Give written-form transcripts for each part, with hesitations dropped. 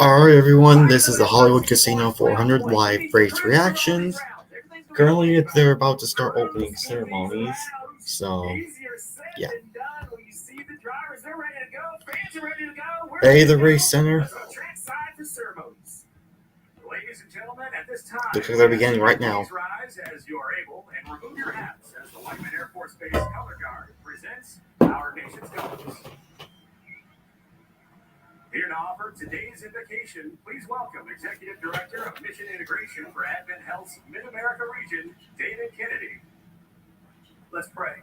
Alright everyone, this is the Hollywood Casino 400 live race reactions. Currently they're about to start opening ceremonies, so yeah. Hey, the race center. Ladies and gentlemen, at this time, they're beginning right now. Rise as you are able and remove your hats as the Whiteman Air Force Base Color Guard presents our nation's colors. Here to offer today's invocation, please welcome Executive Director of Mission Integration for Advent Health's Mid-America region, David Kennedy. Let's pray.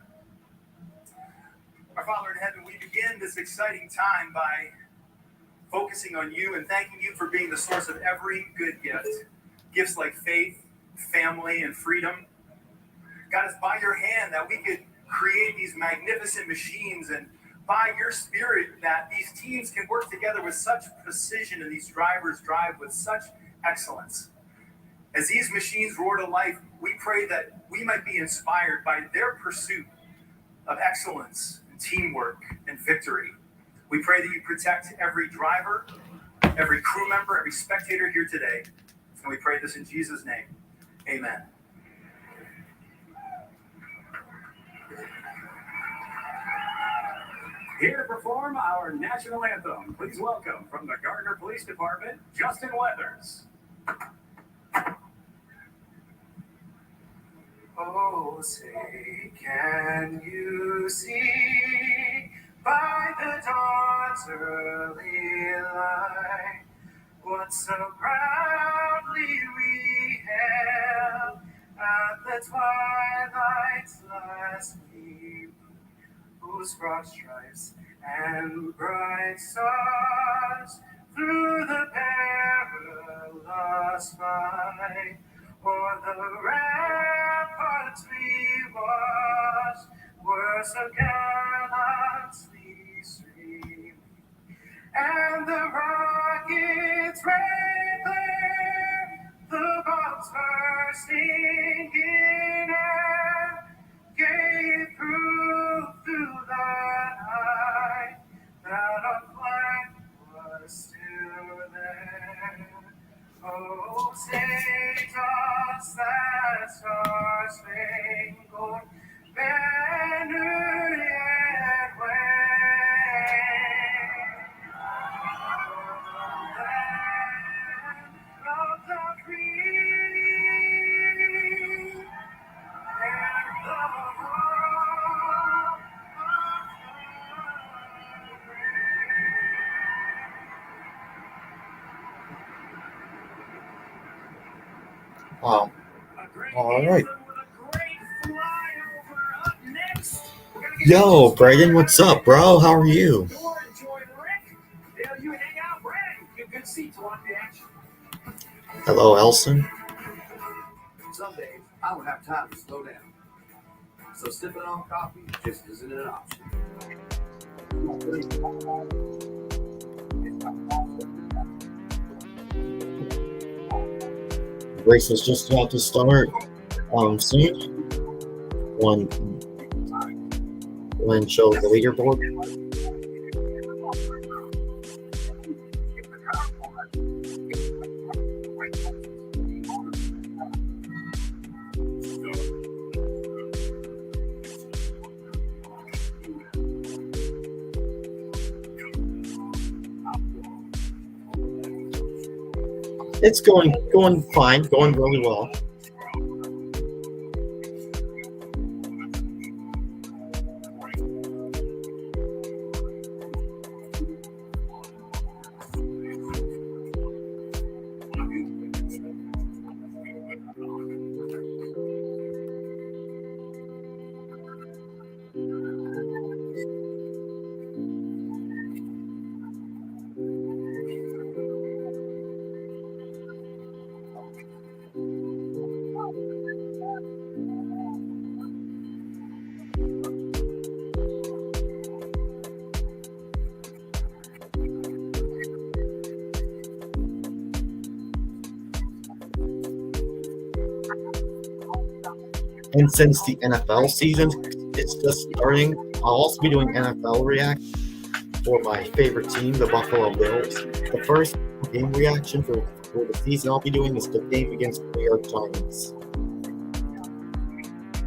Our Father in heaven, we begin this exciting time by focusing on you and thanking you for being the source of every good gift. Gifts like faith, family, and freedom. God, it's by your hand that we could create these magnificent machines, and by your spirit that these teams can work together with such precision and these drivers drive with such excellence. As these machines roar to life, we pray that we might be inspired by their pursuit of excellence and teamwork and victory. We pray that you protect every driver, every crew member, every spectator here today. And we pray this in Jesus' name. Amen. Here to perform our national anthem, please welcome from the Gardner Police Department, Justin Weathers. Oh, say, can you see by the dawn's early light what so proudly we hailed at the twilight's last gleam, whose broad stripes and bright stars through the perilous fight o'er the ramparts we watched were so gallantly streaming, and the rockets ran clear, the bombs bursting in air, gave proof through the night that our flag was still there. Oh, say does that star-spangled banner yet wave o'er the land of the free and the home of the brave. Wow. Alright. Yo, Braden, what's up, bro? How are you? Hello, Elson. Some days I don't have time to slow down, so sipping on coffee just isn't an option. Race is just about to start. Soon. One show the leaderboard. It's going fine, going really well. And since the NFL season is just starting, I'll also be doing NFL reaction for my favorite team, the Buffalo Bills. The first game reaction for the season I'll be doing is the game against the New York Giants.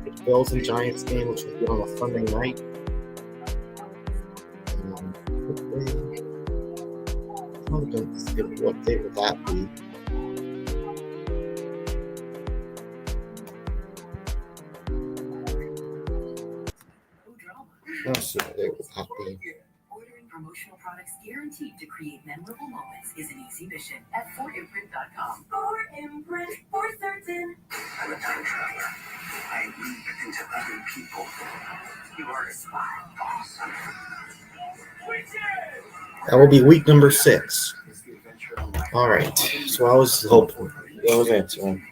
The Bills and Giants game, which will be on a Sunday night. What day would that be? Ordering promotional products guaranteed to create memorable moments is an easy mission at ForImprint.com. ForImprint, for certain. I'm a time traveler. I leap into other people. You are a spy, boss. That will be week number 6. All right. So I was hoping. I was answering.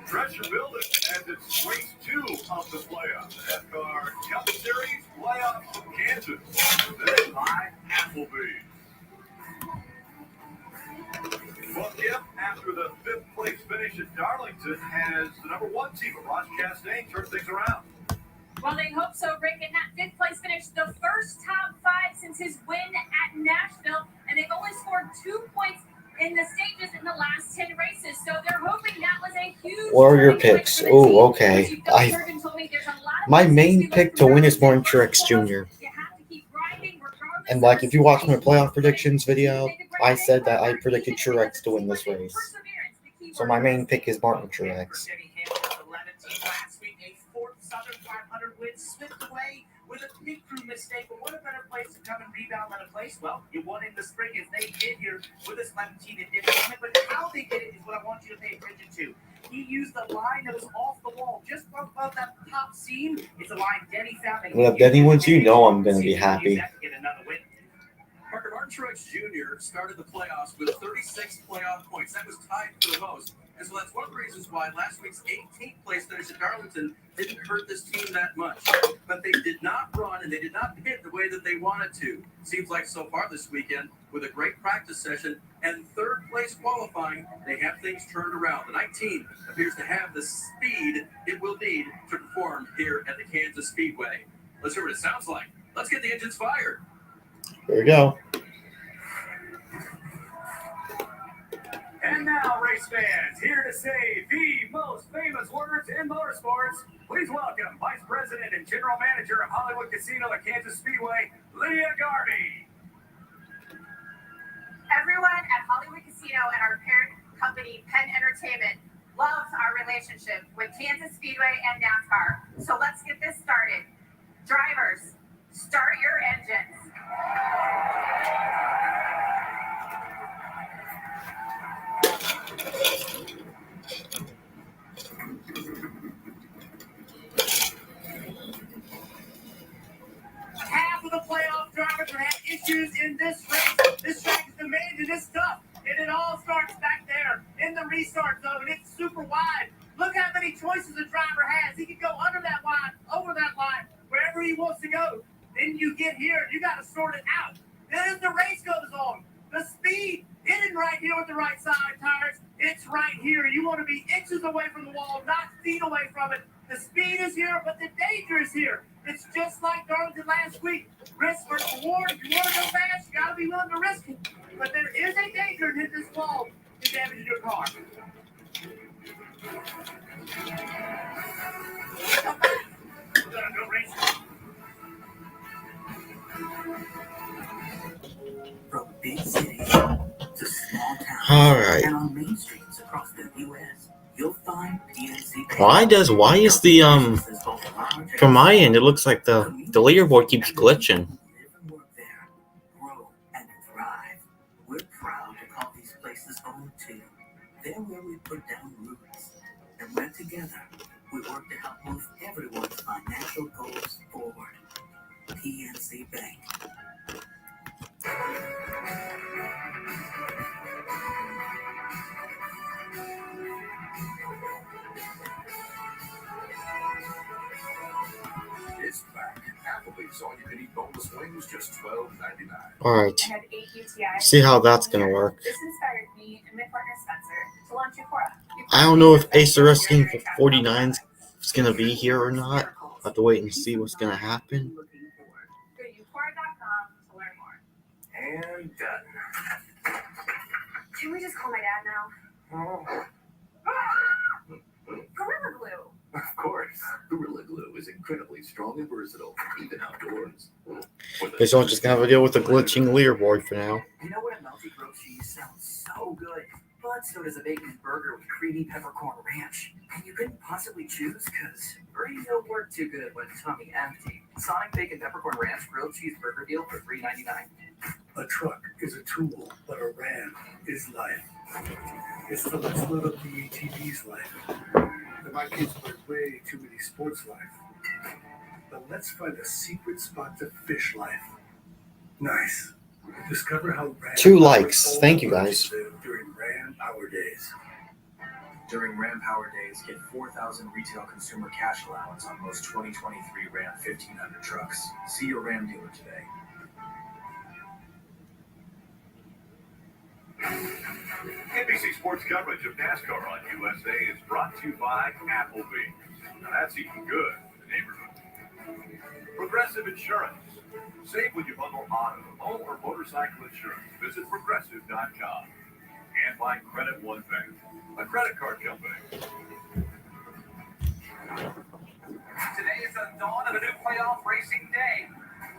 Treasure building as it's race 2 of the playoffs. NASCAR Cup Series playoffs from Kansas. Led by Applebee's. Well, Jeff, after the 5th place finish at Darlington, has the number 1 team, Ross Chastain, turned things around. Well, they hope so, Rick. And that 5th place finish, the first top 5 since his win at Nashville, and they've only scored 2 points in the stages in the last 10 races, so they're hoping that was a huge. What are your picks? Oh, okay. My main pick to win is Martin Truex Jr. And like, if you watch my playoff predictions video, I said that I predicted Truex to win this race. So my main pick is Martin Truex. With a pit crew mistake, but what a better place to come and rebound than a place? Well, you won in the spring as they did here with this 11 team that didn't win it, but how they did it is what I want you to pay attention to. He used the line that was off the wall, just above that top seam. It's a line Denny found. Well, if Denny wins, you know I'm going to be happy. Martin Truex Jr. started the playoffs with 36 playoff points. That was tied for the most. And so that's one of the reasons why last week's 18th place finish at Darlington didn't hurt this team that much. But they did not run and they did not hit the way that they wanted to. Seems like so far this weekend, with a great practice session and 3rd place qualifying, they have things turned around. The 19 appears to have the speed it will need to perform here at the Kansas Speedway. Let's hear what it sounds like. Let's get the engines fired. Here we go. And now, race fans, here to say the most famous words in motorsports, please welcome Vice President and General Manager of Hollywood Casino at Kansas Speedway, Lydia Garvey. Everyone at Hollywood Casino and our parent company, Penn Entertainment, loves our relationship with Kansas Speedway and NASCAR. So let's get this started. Drivers, start your engines. Half of the playoff drivers are having issues in this race. This track is demanding this stuff. And it all starts back there in the restart zone. It's super wide. Look how many choices a driver has. He can go under that line, over that line, wherever he wants to go. Then you get here, you got to sort it out. Then as the race goes on, the speed isn't right here with the right side tires. It's right here. You want to be inches away from the wall, not feet away from it. The speed is here, but the danger is here. It's just like Darlington last week. Risk versus reward. If you want to go fast, you got to be willing to risk it. But there is a danger in hitting this wall to damage your car. Come back. Go racing. From big cities to small towns All right. and on main streets across the U.S., you'll find PNC Why is the from my end it looks like the leaderboard keeps glitching. Grow and thrive. We're proud to call these places home too. They're where we put down roots. And when together, we work to help move everyone's financial goals forward. PNC Bank. It's back. Applebee's all you can eat boneless wings, just $12.99. All right, I had 8 UTIs. see how that's gonna work. This inspired me and my partner Spencer to launch Euphoria. I don't know if Ace the Wrestling 49 is gonna be here or not. I'll have to wait and see what's gonna happen. Go to euphoria.com to learn more. And done. Can we just call my dad now? Gorilla Glue. Of course. Gorilla Glue is incredibly strong and versatile, even outdoors. Guess I'm just gonna have to deal with the glitching leaderboard for now. You know what? A melty grilled cheese sounds so good, but so does a bacon burger with creamy peppercorn ranch. And you couldn't possibly choose because burgers don't work too good when tummy empty. Sonic Bacon Peppercorn Ranch Grilled Cheeseburger Deal for $3.99. A truck is a tool, but a Ram is life. It's the let's load up the ATV's life. And my kids play way too many sports life. But let's find a secret spot to fish life. Nice. Discover how Ram 2 likes. Thank you, guys. live during Ram Power Days. During Ram Power Days, get 4,000 retail consumer cash allowance on most 2023 Ram 1500 trucks. See your Ram dealer today. NBC Sports coverage of NASCAR on USA is brought to you by Applebee's. Now that's even good in the neighborhood. Progressive Insurance. Save when you bundle auto, home, or motorcycle insurance. Visit progressive.com. And by Credit One Bank, a credit card company. Today is the dawn of a new playoff racing day.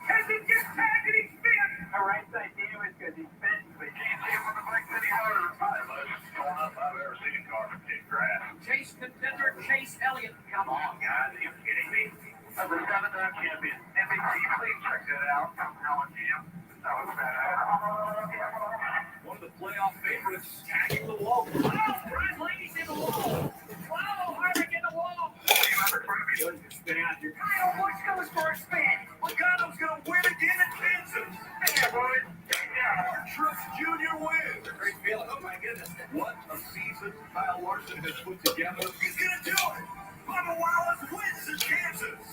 As he gets back and he spins. All right, so I knew it because he spins, but can't see from the Black City Motor. It's going up. I've ever seen a car kick grass. Chase contender Chase Elliott. Come on, guys, are you kidding me? As a 7-time champion, NBC, please check that out. Alan Jim. That was bad. One of the playoff favorites tagging the wall. Oh, Brad Lady's in the wall. Wow, Harvick in the wall. Spin out your Kyle Busch goes for a spin. Logano's going to win again at Kansas. Yeah, boy. Truex Jr. wins. Great feeling. Oh, my goodness. What a season Kyle Larson has put together. He's going to do it. Bubba Wallace wins at Kansas.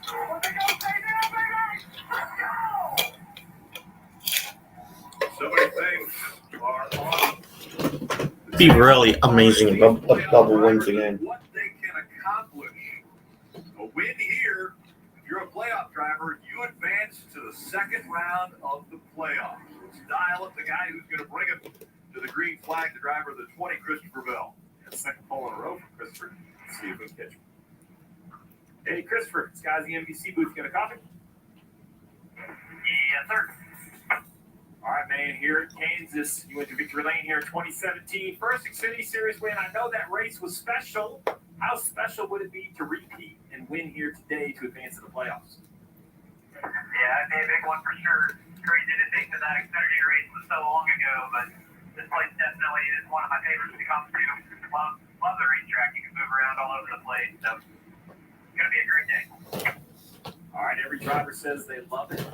What they going to say now, baby? Let's go. So many things are on. Be really amazing if the double wins again. What they can accomplish. A win here, if you're a playoff driver, you advance to the second round of the playoffs. Let's dial up the guy who's going to bring him to the green flag, the driver of the 20, Christopher Bell. Second pole in a row for Christopher. Let's see if we can catch him. Hey, Christopher, this guy's the NBC booth. Get a coffee? Yes, sir. All right, man, here at Kansas, you went to Victory Lane here in 2017. First Xfinity Series win. I know that race was special. How special would it be to repeat and win here today to advance to the playoffs? Yeah, that'd be a big one for sure. Crazy to think that Xfinity race was so long ago, but this place definitely is one of my favorites to come to. Love the racetrack. You can move around all over the place, so it's going to be a great day. All right, every driver says they love it.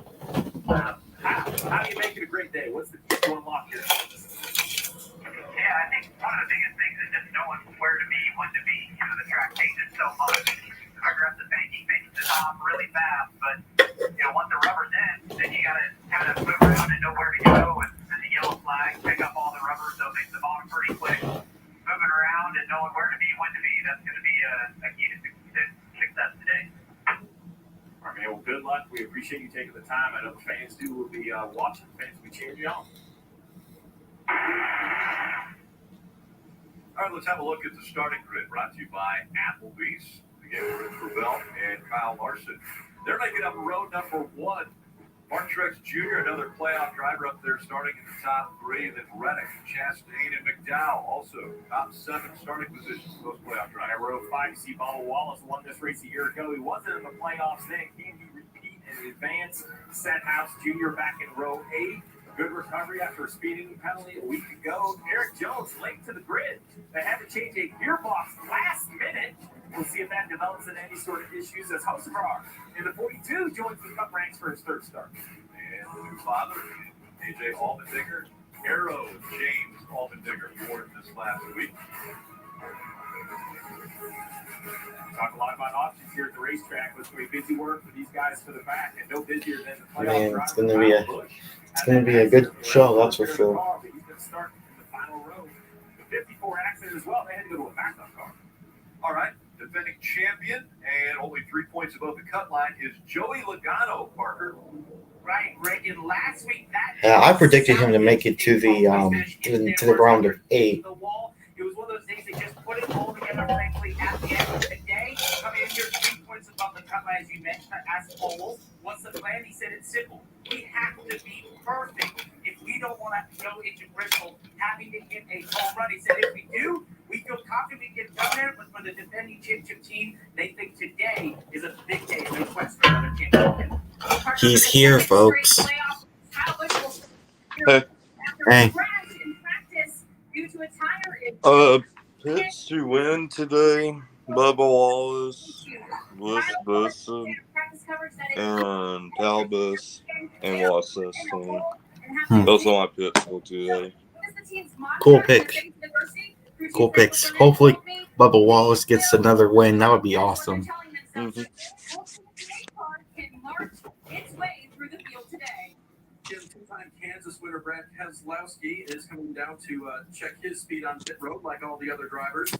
How do you make it a great day? What's the key to unlock this? Yeah, I think one of the biggest things is just knowing where to be, when to be. You know, the track changes so much. Aggressive banking makes the top really fast, but, you know, once the rubber's in, then you got to kind of move around and know where to go. And the yellow flag, pick up all the rubber, so it makes the bottom pretty quick. Moving around and knowing where to be, when to be, that's going to be a key to success today. All right, man, well, good luck. We appreciate you taking the time. I know the fans do. We'll be watching. The fans will be cheering you on. All right, let's have a look at the starting grid brought to you by Applebee's. Again, Christopher Bell and Kyle Larson. They're making up road number 1 Mark Truex Jr., another playoff driver up there, starting in the top 3. Then Reddick, Chastain, and McDowell, also top 7 starting positions for those playoff drivers. Row 5, you see Bubba Wallace won this race a year ago. He wasn't in the playoffs then. Can he repeat and advance? Stenhouse Jr. back in row 8. Good recovery after a speeding penalty a week ago. Eric Jones late to the grid. They had to change a gearbox last minute. We'll see if that develops into any sort of issues as Hosevar in the 42 joins the Cup ranks for his 3rd start. And the new father, AJ Allmendinger, Arrow James Allmendinger, born this last week. Talk a lot about options here at the racetrack. It's going to be busy work for these guys to the back, and no busier than the playoff Man, driver. it's gonna be a good show, that's for sure. He's going to start in the final row. The 54 accident as well. They had to go to a backup car. All right, defending champion and only 3 points above the cut line is Joey Logano, Parker. Right, Rick. And last week, Yeah, I predicted him to make it to the round of 8. The wall. It was one of those days they just put it all together, frankly, at the end of the day. Coming in here 3 points above the cut line, as you mentioned, as Foles. What's the plan? He said it's simple. We have to be perfect if we don't want to go into Bristol having to hit a home run. He said if we do, we feel confident we get done there. But for the defending championship team, they think today is a big day. No question for another championship. He's here, folks. Hey. Pits to win today. Bubba Wallace, Bliss Bussa, and Talbus, and Wallace. Those are my picks for today. Cool pick. Cool picks. Hopefully, Bubba Wallace gets another win. That would be awesome. Mm-hmm. Two-time Kansas winner Brad Keselowski is coming down to check his speed on pit road like all the other drivers.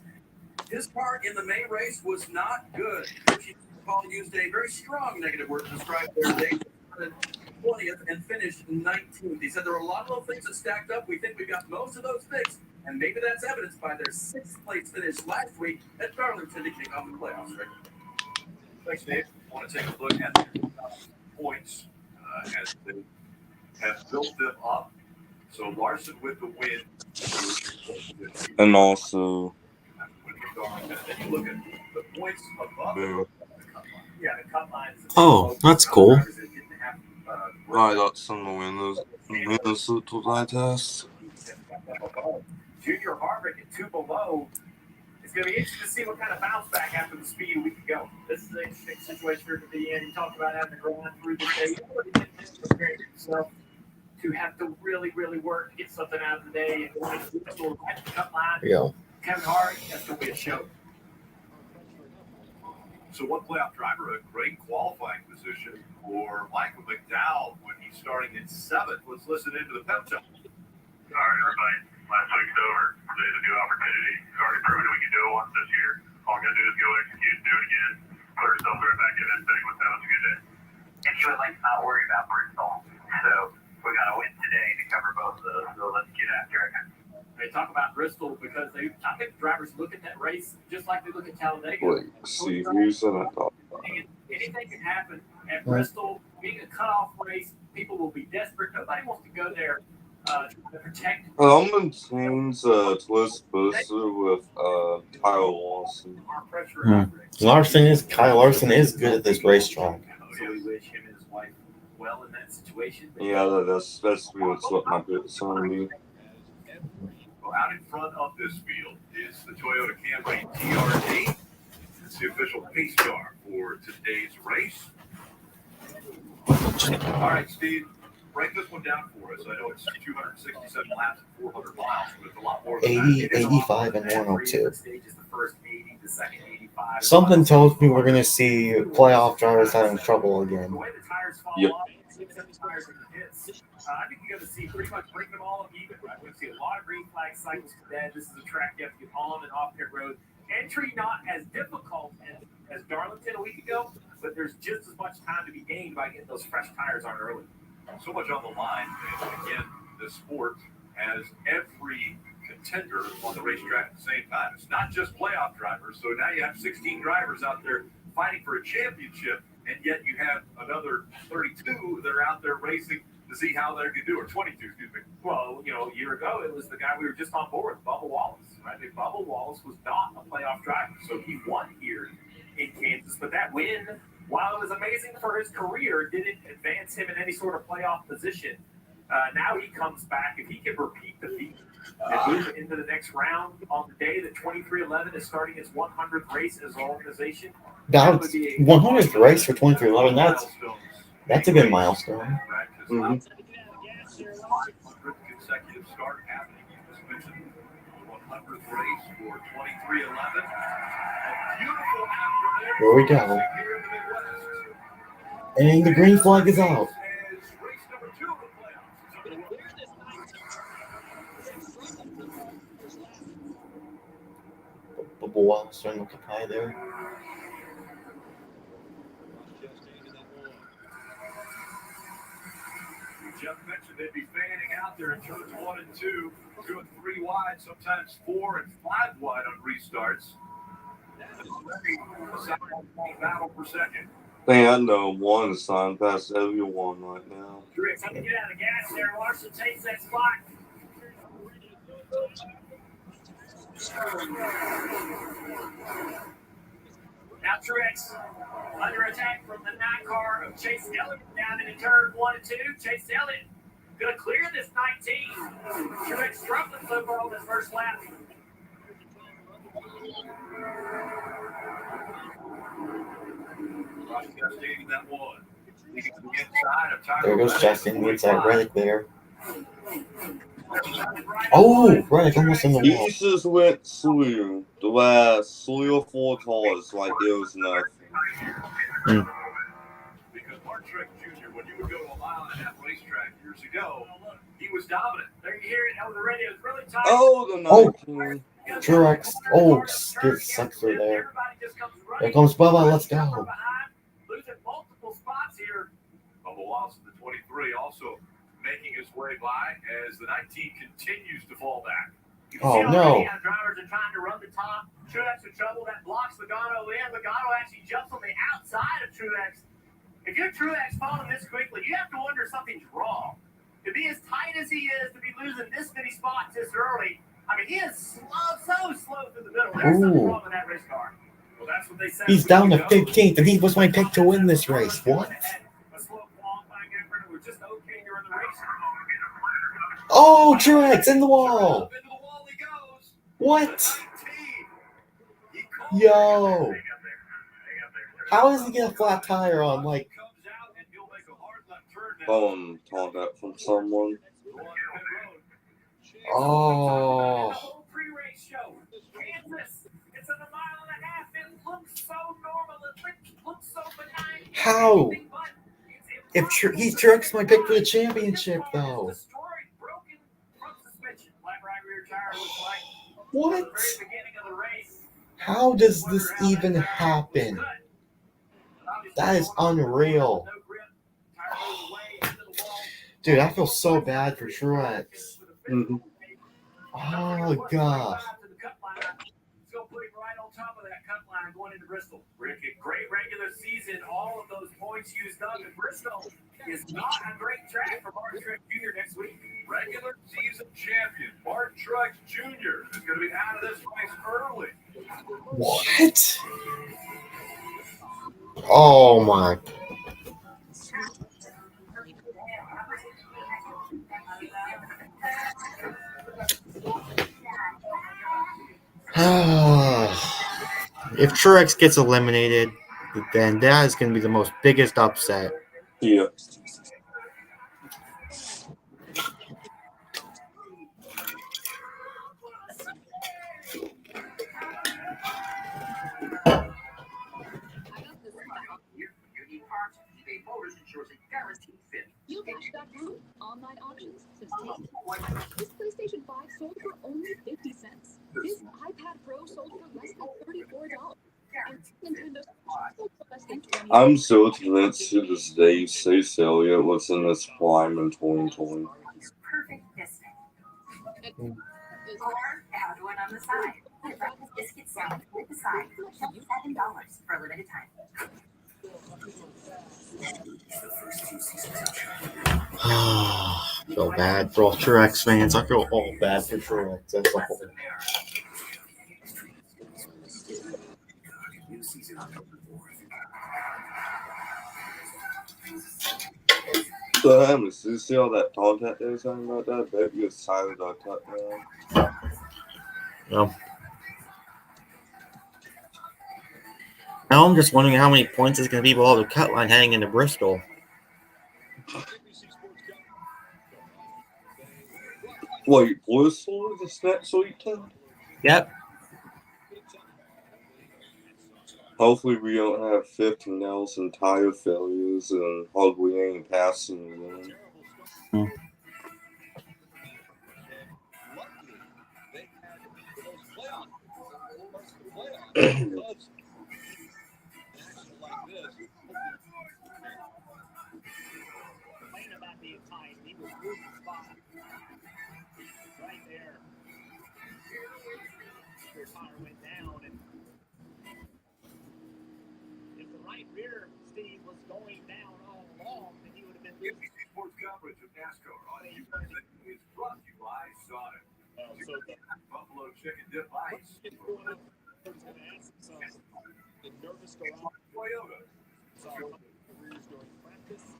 His part in the May race was not good. Paul used a very strong negative word to describe their day. 20th and finished 19th. He said there were a lot of little things that stacked up. We think we got most of those fixed, and maybe that's evidenced by their 6th place finish last week at Darlington to kick off the playoffs. Rick. Thanks, Dave. I want to take a look at the points as they have built them up. So Larson with the win. And also, then you look at the points above Boo. Yeah, the cut line is Oh, that's cool. I got some of the Minnesota test. Junior Harvick at 2 below. It's going to be interesting to see what kind of bounce back after the speed a week ago. This is an interesting situation for to be in. You talked about having to grind through the day. You really didn't prepare yourself to have to really, really work to get something out of the day. And when you get to a cut line, Yeah. Kevin Hart, that's going to be a show. So one playoff driver, a great qualifying position for Michael McDowell when he's starting at 7th. Let's listen into the pep talk. All right, everybody. Last week's over. Today's a new opportunity. We've already proven we can do it once this year. All we got to do is go execute and do it again. Put ourselves right back in that thing. Let's have a good day. And you would like to not worry about Bristol. So we got to win today to cover both of those. So let's get after it. They talk about Bristol because I think the drivers look at that race just like they look at Talladega. Wait, see who's in it. Anything can happen at Bristol. Being a cutoff race, people will be desperate. Nobody wants to go there to protect. I'm teams Bliss Bussa with Kyle Larson. Kyle Larson is good at this racetrack. So we wish him and his wife well in that situation. Yeah, that's what my picks on me. Well, out in front of this field is the Toyota Camry TRD. It's the official pace car for today's race. All right, Steve, break this one down for us. I know it's 267 laps and 400 miles, but it's a lot more than 80, that. 85, and 102. Something tells me we're going to see playoff drivers having trouble again. Yep. I think you're going to see pretty much break them all even. Right? We're going to see a lot of green flag cycles today. This is a track you have to get on and off pit road. Entry not as difficult as Darlington a week ago, but there's just as much time to be gained by getting those fresh tires on early. So much on the line. And again, the sport has every contender on the racetrack at the same time. It's not just playoff drivers. So now you have 16 drivers out there fighting for a championship. and yet you have another 32 that are out there racing to see how they're going to do, or 22, excuse me. Well, a year ago, it was the guy we were just on board with, Bubba Wallace, right? And Bubba Wallace was not a playoff driver, so he won here in Kansas. But that win, while it was amazing for his career, didn't advance him in any sort of playoff position. Now he comes back. If he can repeat the feat and move into the next round on the day that 2311 is starting his 100th race as an organization, That was 100th race for 2311. That's a good milestone. Mhm. 500th consecutive start happening. You just mentioned the 100th race for 2311. A beautiful afternoon. Here we go. Here in the Midwest. And the green flag is out. As race number 2 of the playoffs is underway. Bubba Wallace trying to look high there. Jeff mentioned they'd be fanning out there in turns 1 and 2, 2 and 3 wide, sometimes 4 and 5 wide on restarts. Battle per second. Dang, I know one is signed past everyone right now. Truex, how to get out of the gas there. Larson takes that spot. Now Truex under attack from the NASCAR of Chase Elliott down into turn 1 and 2. Chase Elliott going to clear this 19. Truex struggling so far on his first lap. Broadcasting that one. Leading to the inside of Tyler There goes Reddick. Justin inside Reddick there. Oh, Reddick almost in the He wall. just went through the last 3 or 4 cars like it was nothing. Because Mark Truex Jr., when you would go to a mile-and-a-half racetrack years ago, he was dominant. There you hear it over the radio. It's really tight. Oh, the Oh. 19. Truex. Oh, get sucked through there. There comes Bubba. Let's go. Losing multiple spots here. Bubba Wallace, the 23, also making his way by as the 19 continues to fall back. You Oh, see how no. many drivers are trying to run the top. Truex in trouble. That blocks Logano in. Logano actually jumps on the outside of Truex. If you're Truex falling this quickly, you have to wonder something's wrong. To be as tight as he is, to be losing this many spots this early, I mean, he is slow, so slow through the middle. There's something Ooh. wrong with that race car. Well, that's what they said. He's down to 15th, and he was my pick to win this race. What? A slow qualifying effort. We're just okay during the race. Oh, Truex in the wall. Up into the wall he goes. What? 19. Yo. How does he get a flat tire on? Like, Comes out and he'll make a hard left turn now. Contact from someone. oh. The whole pre-race show. Kansas. It's in a mile and a half. It looks so normal. It looks so benign. How? If Impossible he's to Truex say. my pick for the championship, This car is though. destroyed, broken front suspension. Flat right rear tire looks like. What? At the very beginning of the race. How does this even happen? That is unreal. Dude, I feel so bad for Truex. Mhm. Oh, God. Still putting right on top of that cut line going into Bristol. Rick, a great regular season. All of those points used up in Bristol is not a great track for Martin Truex Jr. next week. Regular season champion Martin Truex Jr. is going to be out of this race early. What? Oh, my. If Truex gets eliminated, then that is going to be the most biggest upset. Yeah. Online auctions since this PlayStation 5 sold for only 50 cents. This iPad Pro sold for less than $34. And Nintendo sold for less than $20. I'm so convinced to this day Chase Elliott was in his prime in 2020. Perfect biscuit. Or add one on the side. The breakfast biscuit sandwich with the side. $7 for a limited time. Feel bad for all Truex fans. I feel all bad for Truex as a whole. New season October 4th. Damn, did you see all that content they were talking about that? Bet you it's Tyler got cut down. No. Now I'm just wondering how many points is going to be below the cut line heading into Bristol. Wait, Bristol this next weekend? Yep. Hopefully we don't have 15 Nelson tire failures and hopefully ain't passing again. About being tight, he was losing spot right there. Their tire went down, and if the right rear, Steve, was going down all along, then he would have been losing. Sports coverage of NASCAR on USA is brought to you by Sonic. Buffalo Chicken Dip Ice. Toyota.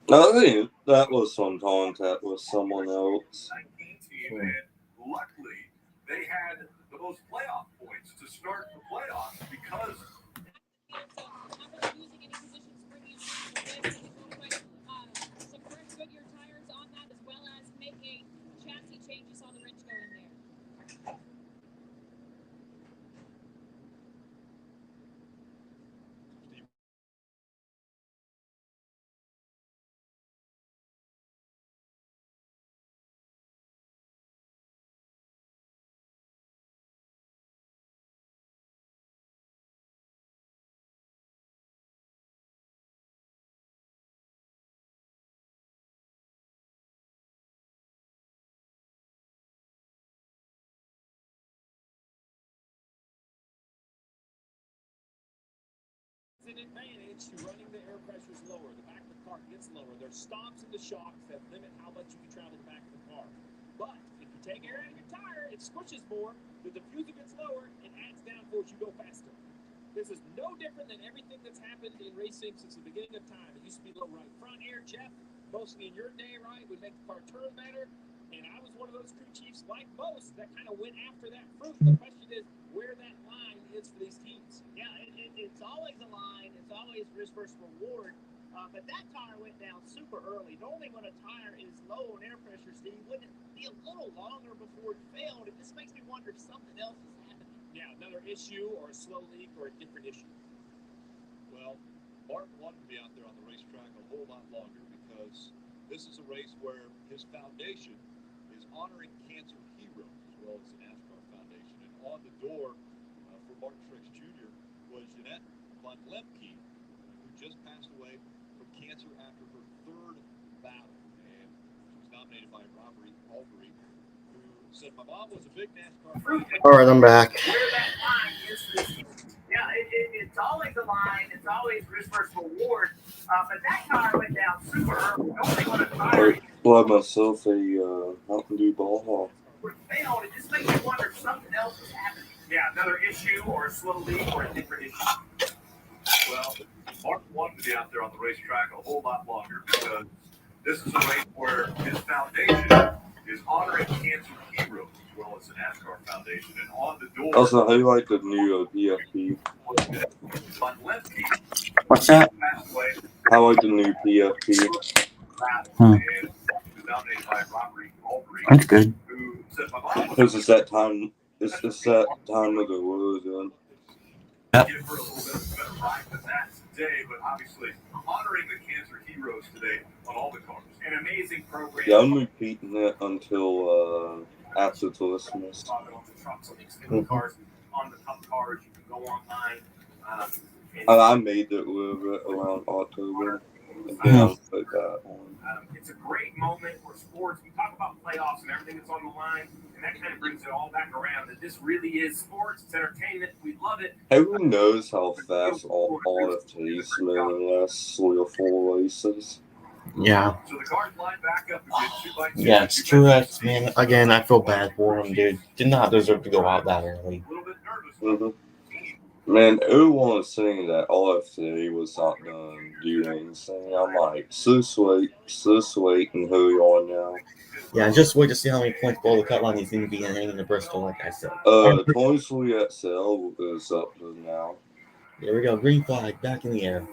I think that was some contact with someone else. And luckily, they had the most playoff points to start the playoffs because. Some fresh Goodyear tires on that, as well as making chassis changes on the wrench going there. An advantage to running the air pressures lower. The back of the car gets lower. There's stops in the shocks that limit how much you can travel the back of the car. But if you take air out of your tire, it squishes more. The diffuser gets lower and adds downforce. You go faster. This is no different than everything that's happened in racing since the beginning of time. It used to be low right front air, Jeff. Mostly in your day, right, would make the car turn better. And I was one of those crew chiefs, like most, that kind of went after that fruit. The question is where that line is for these teams. Yeah, it's always a line. It's always risk versus reward. But that tire went down super early. Normally when a tire is low on air pressure, Steve, wouldn't it be a little longer before it failed? And this makes me wonder if something else is happening. Yeah, another issue or a slow leak or a different issue. Well, Martin wanted to be out there on the racetrack a whole lot longer because this is a race where his foundation is honoring cancer heroes as well as the NASCAR Foundation. And on the door for Martin Truex Jr. was Jeanette Von Lemke, who just passed away from cancer after her third battle. And she was nominated by Robert Albury, who said, "My mom was a big NASCAR fan." All right, I'm back. Where that line is for this team. Yeah, it's always a line. It's always risk versus reward. But that tire went down super early. Nobody want to tire. I bought myself a Mountain Dew ball hall. Failed. It just makes me wonder if something else is happening. Yeah, another issue or a slow leak or a different issue. Well, Martin wanted to be out there on the racetrack a whole lot longer because this is a race where his foundation is honoring cancer heroes as well as the NASCAR Foundation. And on the door, Also, how do you like the new PFP? Von Lemke What's that? passed away. I like the new PFP. And he was nominated by Robert Albury, That's good. who said, "My mom was This is that time. It's that time of the world again. give her a little bit of a better ride than that today, but obviously honoring the cancer heroes today on all the cars. An amazing program. Yeah, I'm repeating it until after Christmas. On the trucks, on the extended cars, on the top cars, you can go online. I made it with it around October. And then I'll put that on. It's a great moment for sports. We talk about playoffs and everything that's on the line. And that kind of brings it all back around that this really is sports. It's entertainment. We love it. Everyone knows how fast all RFT's been in the last 3 or 4 races. Yeah. So the cars line back up again, 2 by 2. Yeah, it's Truex, man. Again, I feel bad for him, dude. Did not deserve to go out that early. A little bit nervous. Mm-hmm. Man, everyone was saying that RFT was not going to do anything. I'm like, just wait and who you are now. Yeah, just wait to see how many points below the cut line he's going to be hanging to Bristol, like I said. 23 XL is up to now. There we go. Green flag back in the air.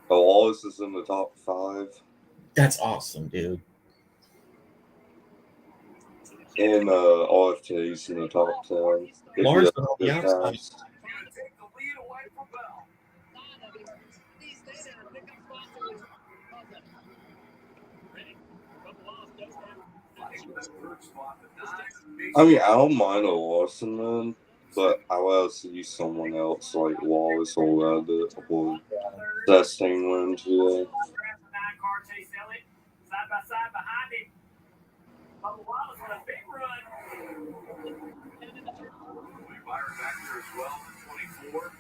Oh, Wallace is in the top 5. That's awesome, dude. And RFT's in the top 10. Lars on the outside. I mean, I don't mind a Larson, man, but I would see someone else like Wallace or Reddit or Testing win today. Side by side behind him. Bubba Wallace on a big run. Byron back there as well, 24.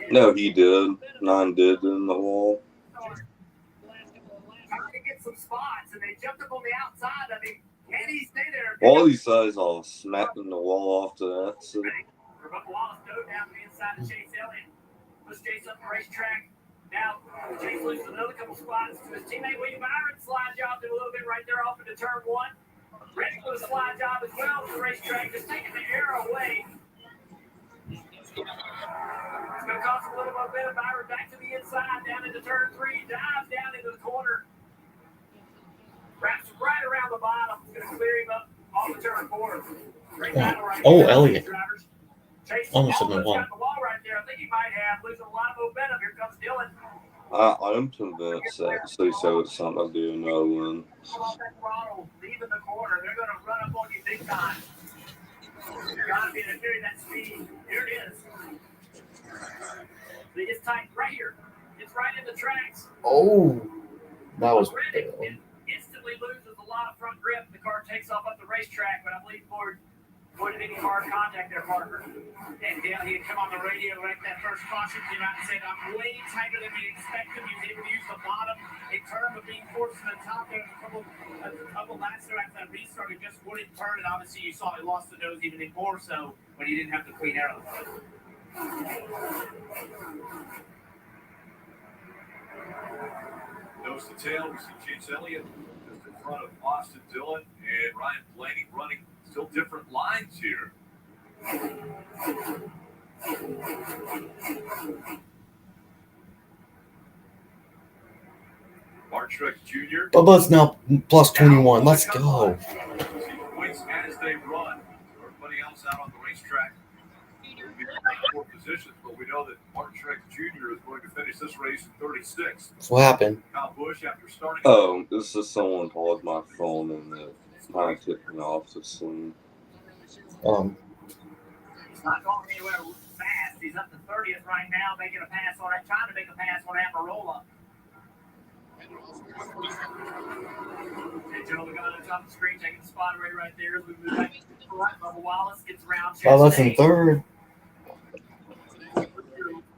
No, he did. 9 did in the wall. Trying to get some spots, and they jumped up on the outside of him. Can he stay there? All these guys all smacking the wall after that. So. Bubba Wallace dove down the inside of Chase Elliott. Puts Chase up the racetrack. Now, Chase loses another couple spots to his teammate William Byron. Slide job did a little bit right there off into turn 1. Ready for the slide job as well to the racetrack, just taking the air away. It's going to cost a little bit of Byron back to the inside, down into turn 3, dives down into the corner. Wraps right around the bottom. It's going to clear him up off the turn 4. Great battle right there. Elliott. Chase Almost in the wall. got the wall right there. I think he might have losing a lot of momentum. Here comes Dylan. I'm convinced that CISO is something to do no win. Off that throttle, leaving the corner. They're going to run up on you big time. You got to be able to carry that speed. Here it is. They just tight right here. It's right in the tracks. Oh, that was Reddick instantly loses a lot of front grip. The car takes off up the racetrack, but I believe Ford avoided any hard contact there, Parker. And Dale, he had come on the radio right that first caution, came out and said, I'm way tighter than we expected. He was able to use the bottom in terms of being forced to the top there a couple laps there after that restart. He just wouldn't turn, and obviously you saw he lost the nose even more so when he didn't have the clean air on the front. Nose to tail, we see Chase Elliott just in front of Austin Dillon and Ryan Blaney running still different lines here. Mark Truex Jr. Bubba's now plus 21. Let's go. Points as they run. Everybody else out on the racetrack will be in 4 positions, but we know that Mark Truex Jr. is going to finish this race in 36. That's what happened. Kyle Busch after starting. Oh, this is someone called my phone and I took me off the screen. He's not going anywhere fast. He's up to 30th right now, making a pass on it, trying to make a pass on Amarola. And Joe Logano's on the screen, taking the spot right there. As we move back to the right, Bubba Wallace gets around. Bubba's in 3rd.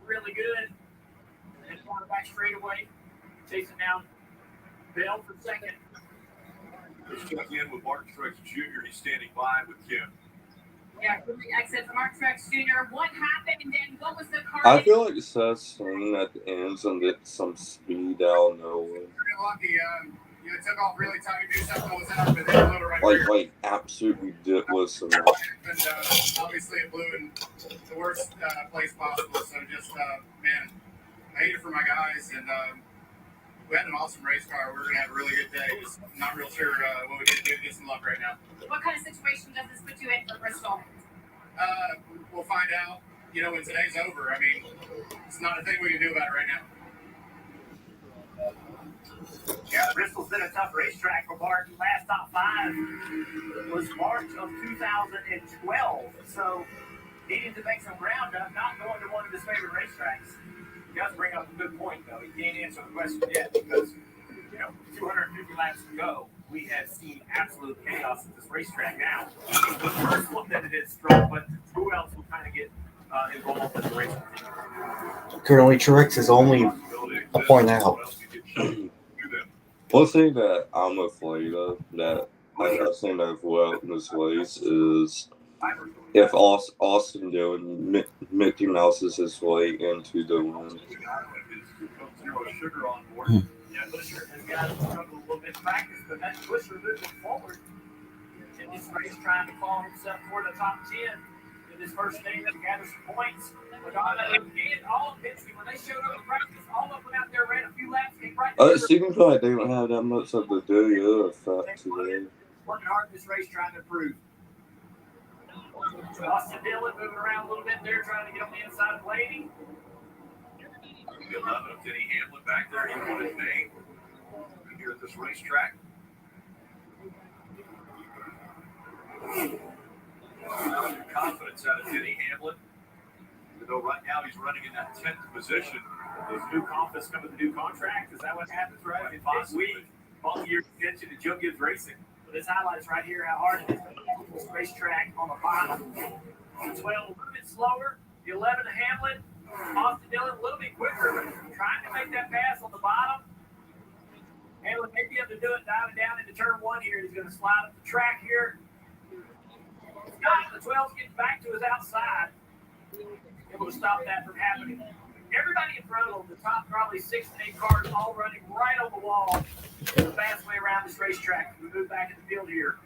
Really good. And back straight away, chasing down Bell for 2nd. Let's check in with Mark Truex Jr. He's standing by with Kim. Yeah, exit for Mark Truex Jr. What happened and what was the car? I feel like it says swing at the ends and get some speed out of nowhere. Pretty lucky. It took off really tight. You do something was out, but they blew it right there. Like absolutely ridiculous. And obviously it blew in the worst place possible. So just, man, I hate it for my guys. And we had an awesome race car. We're going to have a really good day. Just not real sure what we did to get some luck right now. What kind of situation does this put you in for Bristol? We'll find out, when today's over. I mean, it's not a thing we can do about it right now. Yeah, Bristol's been a tough racetrack for Martin. Last top 5 was March of 2012. So, needing to make some ground up, not going to one of his favorite racetracks. You guys bring up a good point, though. You can't answer the question yet because, 250 laps to go, we have seen absolute chaos at this racetrack now. The first one that it is strong, but who else will kind of get involved in the race? Currently, Truex is only a point out. One thing that I'm afraid of, that I think that throughout this race, is if Austin Dillon, Mickey Mouse is his way into the win. Yeah, Busher has got to struggle a little bit in practice, but that's Busher moving forward in this race, trying to call himself for the top 10 in this first game to gather some points. But all of Penske, when they showed up in practice, all of them out there ran a few laps, came right It seems like they don't have that much of the do effect today. working hard in this race, trying to improve. Austin Dillon moving around a little bit there, trying to get on the inside of Blaney. The 11 of Denny Hamlin back there. He won his name here at this racetrack. Confidence out of Denny Hamlin. Even though right now he's running in that 10th position. His new confidence coming with the new contract. Is that what happens, right? In this week, multi-year extension to Joe Gibbs Racing. So this highlights right here how hard it is to make this racetrack on the bottom. The 12 a little bit slower. The 11 to Hamlin. Austin Dillon a little bit quicker, but trying to make that pass on the bottom. Hamlin may be able to do it, dive it down into turn 1 here. He's going to slide up the track here. Scott, the 12's getting back to his outside. Able to stop that from happening. Everybody in front of them, the top probably 6 to 8 cars, all running right on the wall. The fast way around this racetrack. We move back in the field here.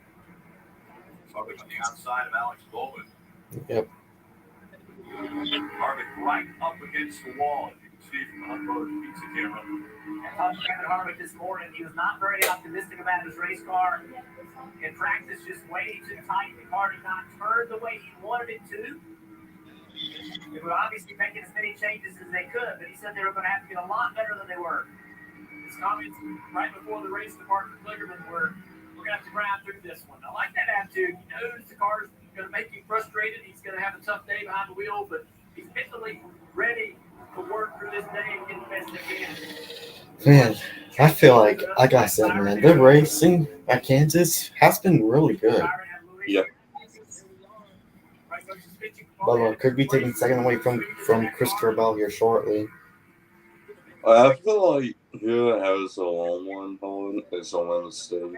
Harvick on the outside of Alex Bowman. Yep. Harvick right up against the wall, as you can see from the Unloaded Pizza camera. I talked to Kevin Harvick this morning. He was not very optimistic about his race car. In practice, just way too tight. The car did not turn the way he wanted it to. They were obviously making as many changes as they could, but he said they were going to have to get a lot better than they were. His comments right before the race to Martin Kligerman were, we're going to have to grind through this one. I like that attitude. He knows the car's going to make him frustrated. He's going to have a tough day behind the wheel, but he's mentally ready to work through this day and get the best they can. Man, I feel like I said, man, the racing at Kansas has been really good. Yep. But could be taking second away from Christopher Bell here shortly. I feel like here has a long one on. It's on the stage.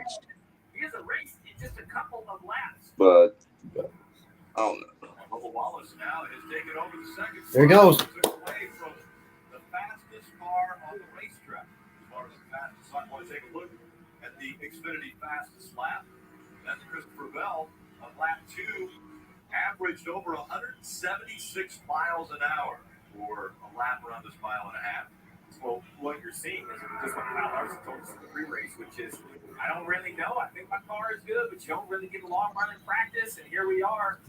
He has a race in just a couple of laps. But I don't know. Bubba Wallace now has taken over the second. There he goes. Took away from the fastest car on the racetrack. As far as the fastest, I want to take a look at the Xfinity fastest lap. That's Christopher Bell on lap 2. Averaged over 176 miles an hour for a lap around this mile and a half. Well, what you're seeing is just what Kyle Larson told us in the pre-race, which is, I don't really know. I think my car is good, but you don't really get a long run in practice. And here we are.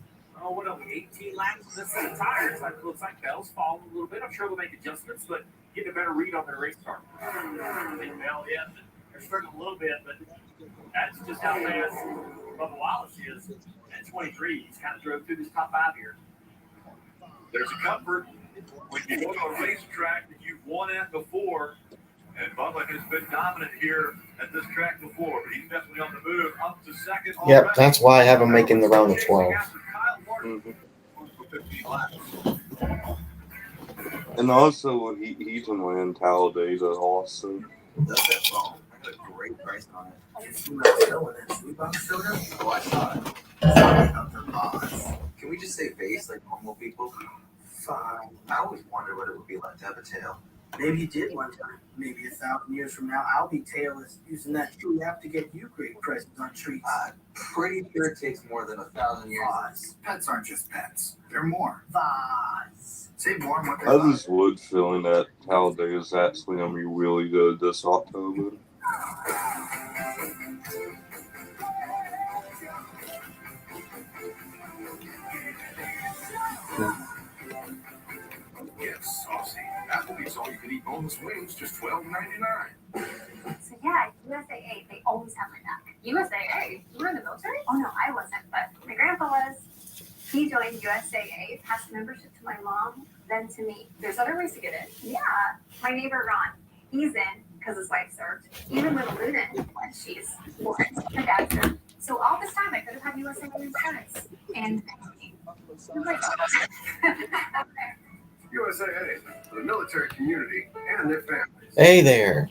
Oh, what are we, 18 laps on this set of tires? It looks like Bell's falling a little bit. I'm sure they'll make adjustments, but getting a better read on their race car. I think Bell, yeah, they're struggling a little bit, but that's just how fast Bubba Wallace is. At 23, he's kind of drove through this top 5 here. There's a comfort when you go to a racetrack that you've won at before, and Bubba has been dominant here at this track before, but he's definitely on the move up to second. Yep, already. that's why I have him making the round of 12. And also, he can win Talladega also. That's that phone. I got a great price on it. It's $2 and that sweet box soda. Oh, I saw it. Sorry about their boss. Can we just say face like normal people? Fine. I always wonder what it would be like to have a tail. Maybe you did one time. Maybe 1,000 years from now, I'll be tailless using that tree app to get you great presents on treats. I'm pretty sure it takes more than 1,000 years. Vaz. Pets aren't just pets. They're more. Vaz. Say more on what they're I like. just would feeling that Talladega is actually going to be really good this October. Yes, Aussie. Applebee's all you can eat boneless wings, just $12.99. So yeah, USAA, they always have my back. USAA? You were in the military? Oh no, I wasn't, but my grandpa was. He joined USAA, passed membership to my mom, then to me. There's other ways to get in. Yeah. My neighbor Ron, he's in because his wife served. Even little Luna, she's born. Her dad served. So all this time I could have had USAA insurance. And USAA, for the military community and their families. Hey there.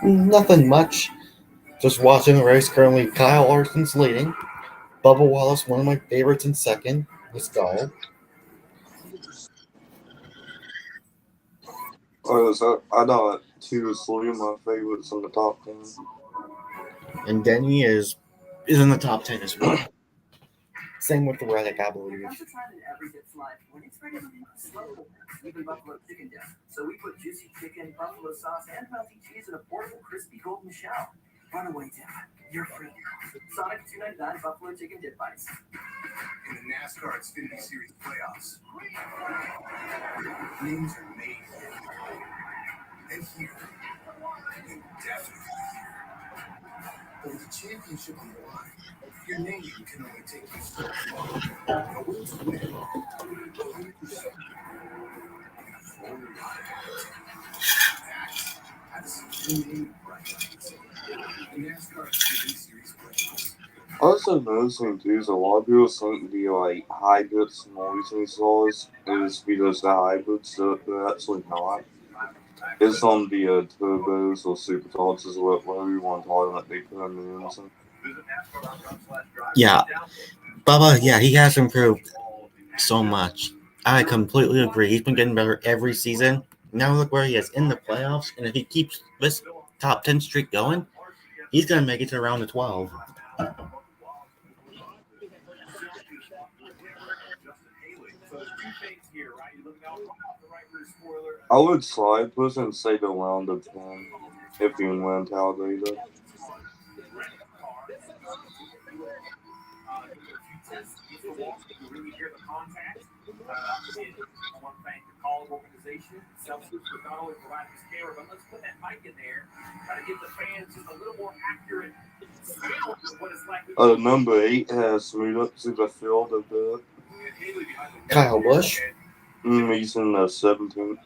Nothing much. Just watching the race. Currently, Kyle Larson's leading. Bubba Wallace, one of my favorites, in second. Let's go. So I got 2 or 3 of my favorites in the top 10. And Denny is in the top 10 as well. Same with the Reddick, I believe. There comes a time in every dip's life when it's ready to slow even buffalo chicken dip. So we put juicy chicken, buffalo sauce, and melty cheese in a portable, crispy golden shell. Runaway dip, you're free. Sonic $2.99 buffalo chicken dip bites. In the NASCAR Xfinity Series playoffs, names are made here. And here. And definitely here. But with the championship on the line, your name can only take you so far. A will to win, 100%. And a full lot that's Xfinity bright lights. The NASCAR Xfinity Series playoffs. Also noticing too is a lot of people think the hybrids noisy saws is because the hybrids they're actually not. It's on the turbos or superchargers or whatever you want to call them that they put them in. Yeah, Bubba, yeah, he has improved so much. I completely agree. He's been getting better every season. Now look where he is in the playoffs, and if he keeps this top 10 streak going, he's going to make it to around the 12. I would slide push and say the round of 10 if you win Talladega. I want to thank the College organization, Celsius, for not only providing this camera, but let's put that mic in there, try to give the fans just a little more accurate sound of what it's like. Number 8 has moved up to the field a bit. Kyle Busch? He's in the 17th.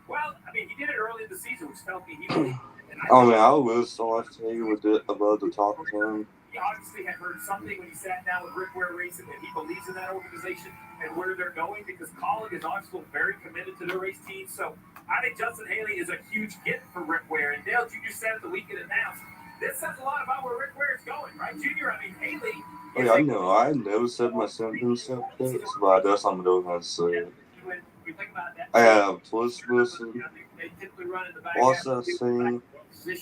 Well, I mean, he did it early in the season, which tells me he I was so I tell you with it about the top 10. He obviously had heard something when he sat down with Rick Ware Racing that he believes in that organization and where they're going, because Colin is obviously very committed to their race team. So I think Justin Haley is a huge get for Rick Ware. And Dale, you just said at the weekend announced, this says a lot about where Rick Ware is going, right, Junior? I mean, Haley. Oh, yeah, I know. I never said my sentence picks, but that's what I'm going to say it. I have Twist Listen, what's that saying? And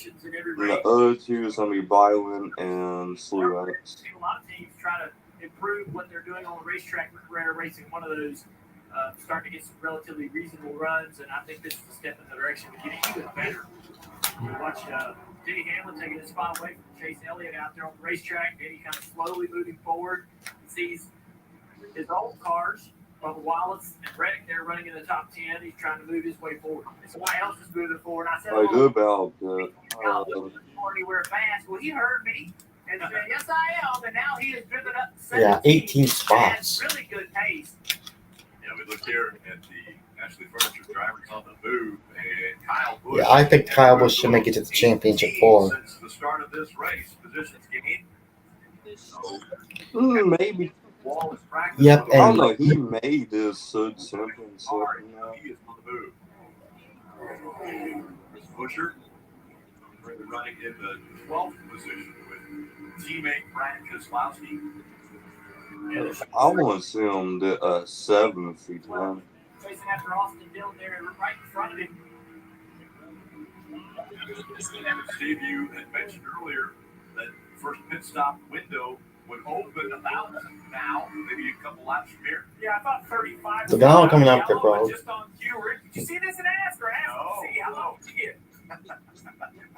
the other 2 is going to be Byron and Slew Adams. A lot of teams try to improve what they're doing on the racetrack. Rick Ware Racing, one of those, starting to get some relatively reasonable runs, and I think this is a step in the direction to get even better. You watch Denny Hamlin taking his spot away from Chase Elliott out there on the racetrack. Denny kind of slowly moving forward. Sees his old cars, Bubba Wallace and Reddick, they're running in the top 10. He's trying to move his way forward. Somebody else is moving forward. I said, I do about that. Anywhere fast. Well, he heard me and said, yes, I am. And now he has driven up 18 spots. Really good pace. Yeah, we look here at the Ashley Furniture drivers on the move, and Kyle Busch. Yeah, I think Kyle Busch should make it to the championship 4. Since the start of this race, positions gained. Maybe. Yep, I don't know. He made this Sud championship. He is on the move. Chris Buescher running in the 12th position with teammate Brad Keselowski. I want to see him at 7th if he can. Chasing after Austin Dillon there right in front of him. Steve, you had mentioned earlier that first pit stop window would open about now, maybe a couple laps from here. Yeah, I thought 35. So now coming up there, bro. Just on cue, Rick. Did you see this in NASCAR? See how long did you get? I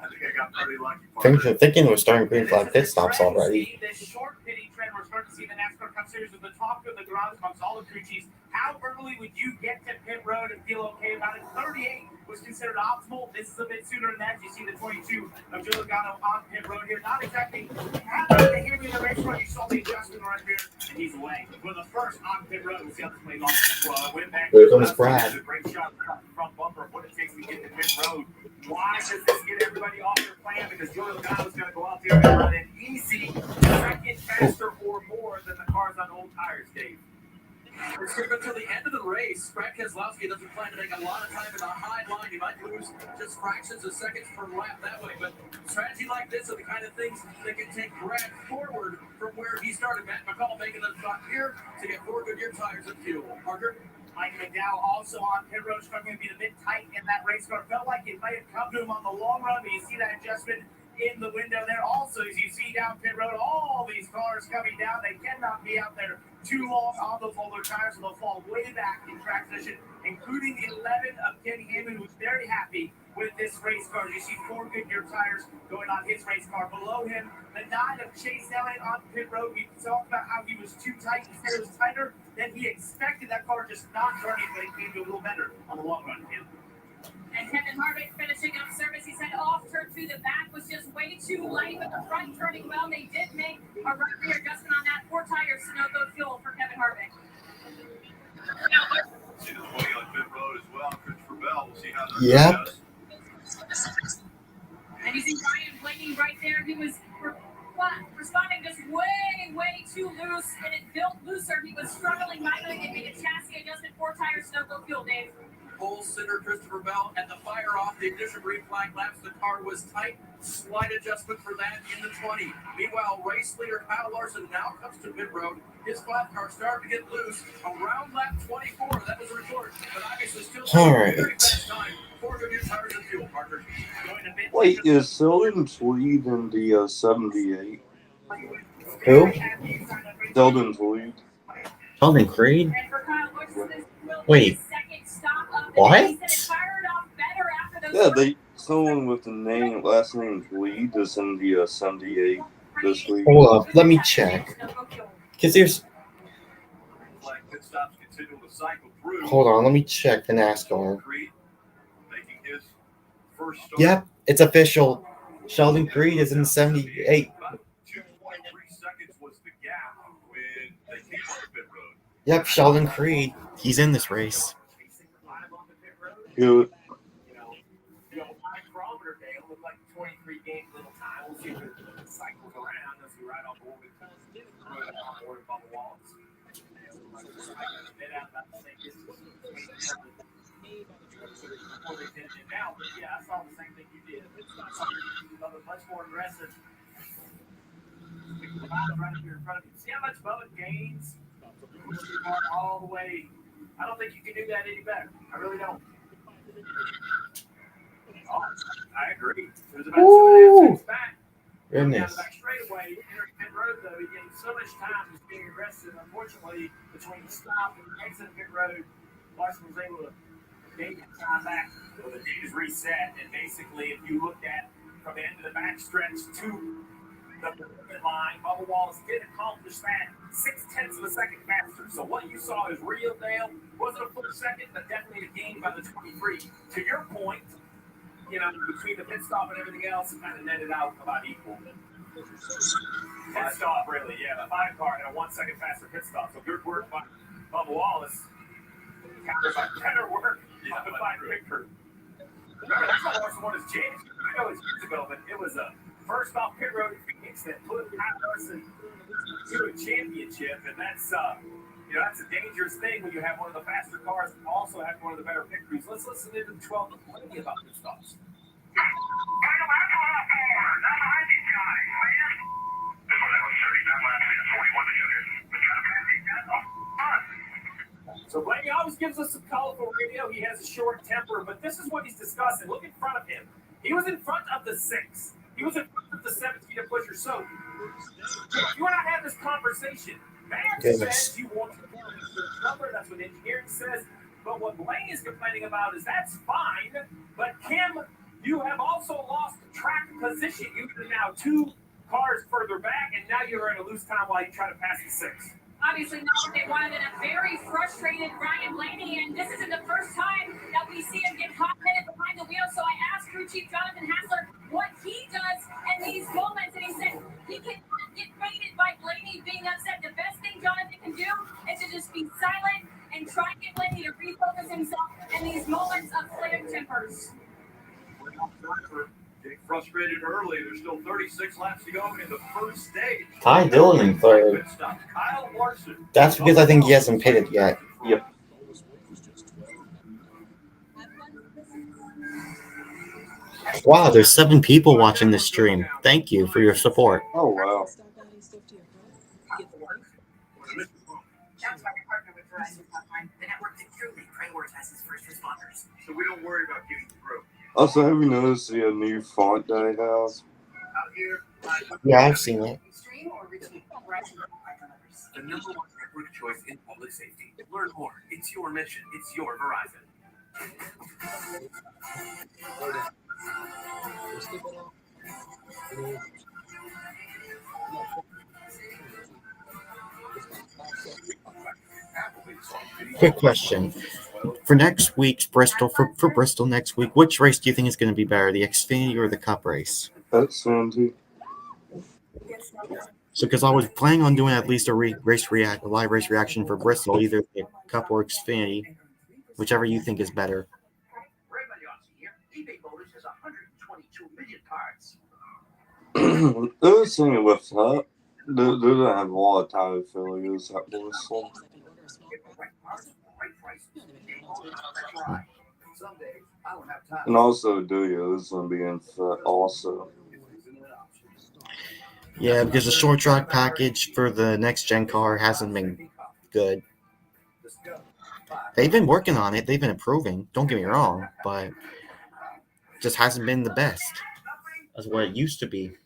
think I got pretty lucky. Thinking we're starting green flag pit stops already. This short pitting trend, we're starting to see the NASCAR Cup Series with the top of the garage amongst all the crew chiefs. How early would you get to pit road and feel okay about it? 38 was considered optimal. This is a bit sooner than that. You see the 22 of Joe Logano on pit road here. Not exactly having the hand in the race run. You saw the adjustment right here, and he's away. For the first on pit road, we'll see how this plays off. Went back. Here comes Brad. A great shot from the front bumper of what it takes to get to pit road. Why does this get everybody off their plan? Because Joe Logano's going to go out there and run an easy second faster or more than the cars on old tires, Dave. We're skipping until the end of the race. Brad Keselowski doesn't plan to make a lot of time in the high line. He might lose just fractions of seconds per lap that way. But strategy like this are the kind of things that can take Brad forward from where he started. Matt McCall making the shot here to get 4 Goodyear tires and fuel. Parker? Mike McDowell also on pit road, struggling to be a bit tight in that race car. Felt like it might have come to him on the long run, but you see that adjustment in the window there. Also, as you see down pit road, all these cars coming down, they cannot be out there too long on those older tires, so they'll fall way back in track position, including the 11 of Kenny Hamlin, who's very happy with this race car. You see 4 Goodyear tires going on his race car. Below him, the 9 of Chase Elliott on pit road. We talked about how he was too tight. He said it was tighter than he expected. That car just not turning, but it came to a little better on the long run. And Kevin Harvick finishing up service. He said off turn 2, the back was just way too light, but the front turning well. They did make a right rear adjustment on that. 4 tires, Sunoco fuel for Kevin Harvick. See the 20 on pit road as well. Christopher Bell. We'll see how that Yep. does. And you see Ryan Blaney right there. He was responding just way too loose, and it built looser. He was struggling mightily. They made a chassis adjustment. 4 tires, Sunoco fuel, Dave. Pole sitter Christopher Bell at the fire off. The ignition green flag laps. The car was tight. Slight adjustment for that in the 20. Meanwhile, race leader Kyle Larson now comes to pit road. His flat car started to get loose around lap 24. That was a report, but obviously still All right. very fast time. 4 Goodyear tires and fuel, Parker. Wait, is Sheldon Tweed in the 78? Who? Sheldon Tweed. Sheldon Creed? And for Kyle Larson, this will be Wait. his second stop of the What? day. He said it fired off better after those Yeah, someone with the last name Tweed is in the 78 this week. Hold up. Let me check. Because there's. Like pit stops continue to cycle through. Hold on. Let me check the NASCAR. Creed making his first start. Yep. It's official. Sheldon Creed is in 78. About 2.3 seconds was the gap when they came on the pit road. Yep. Sheldon Creed. He's in this race. Good. Micrometer day, it looked like 23 games little time. We'll see if it cycles around as we ride on board with Bubba Wallace. Bit out about the same distance before they did it now, but yeah, I saw the same thing you did. It's not something Bubba much more aggressive. Right up here in front of you. See how much Bubba gains? Push your car all the way. I don't think you can do that any better. I really don't. Oh, I agree. It was about 2.5 seconds back. Goodness. Down the back straightaway, entering pit road, though, he gained so much time just being aggressive. Unfortunately, between the stop and the exit of pit road, Larson was able to gain that time back. Well, the date is reset, and basically, if you looked at from the end of the back stretch to the pit line, Bubba Wallace did accomplish that 0.6 of a second faster. So what you saw is real, Dale. Wasn't a full second, but definitely a gain by the 23. To your point, you know, between the pit stop and everything else, it kind of netted out about equal. Pit stop, really, yeah. The 5 car had a 1 second faster pit stop. So good work by Bubba Wallace. Countered by better work on the 5 pit crew. Remember, that's how Larson won his championship. I know it was years ago, but it was a first off pit road in Phoenix that put Kyle Larson to a championship, and that's you know, that's a dangerous thing when you have one of the faster cars and also have one of the better pit crews. Let's listen to the 12 of Blaney about their stops. So Blaney always gives us some colorful radio. He has a short temper, but this is what he's discussing. Look in front of him. He was in front of the 6. He was in front of the 17 to pusher. So you and I have this conversation. Matt says you want to get a number. That's what engineering says. But what Blaney is complaining about is that's fine. But Kim, you have also lost track position. You're now 2 cars further back, and now you're in a loose time while you try to pass the 6. obviously know what they wanted in a very frustrated Ryan Blaney, and this isn't the first time that we see him get hot-headed behind the wheel. So I asked crew chief Jonathan Hassler what he does in these moments, and he said he cannot get baited by Blaney being upset. The best thing Jonathan can do is to just be silent and try and get Blaney to refocus himself in these moments of flaring tempers. Getting frustrated early. There's still 36 laps to go in the first stage. Ty Dillon in third. Kyle Larson. That's because I think he hasn't pitted yet. Yep. Wow, there's 7 people watching this stream. Thank you for your support. Oh, wow. That's why we partner with Verizon Frontline, the network that truly prioritizes first responders. So we don't worry about getting through. Also, have you noticed the new font that I have? Out here, Yeah, I've seen it. Extreme or routine? Verizon Frontline delivers. The number one network choice in public safety. Learn more. It's your mission. It's your Verizon. Quick question. For next week's Bristol, for Bristol next week, which race do you think is going to be better, the Xfinity or the Cup race? That's Sandy. So, because I was planning on doing at least a live race reaction for Bristol, either the Cup or Xfinity, whichever you think is better. eBay Motors has 122 million parts. The other thing with that, they don't have a lot of time failures at Bristol. And also, Duya is going to be in fit also. Yeah, because the short track package for the next gen car hasn't been good. They've been working on it. They've been improving. Don't get me wrong, but just hasn't been the best as what it used to be.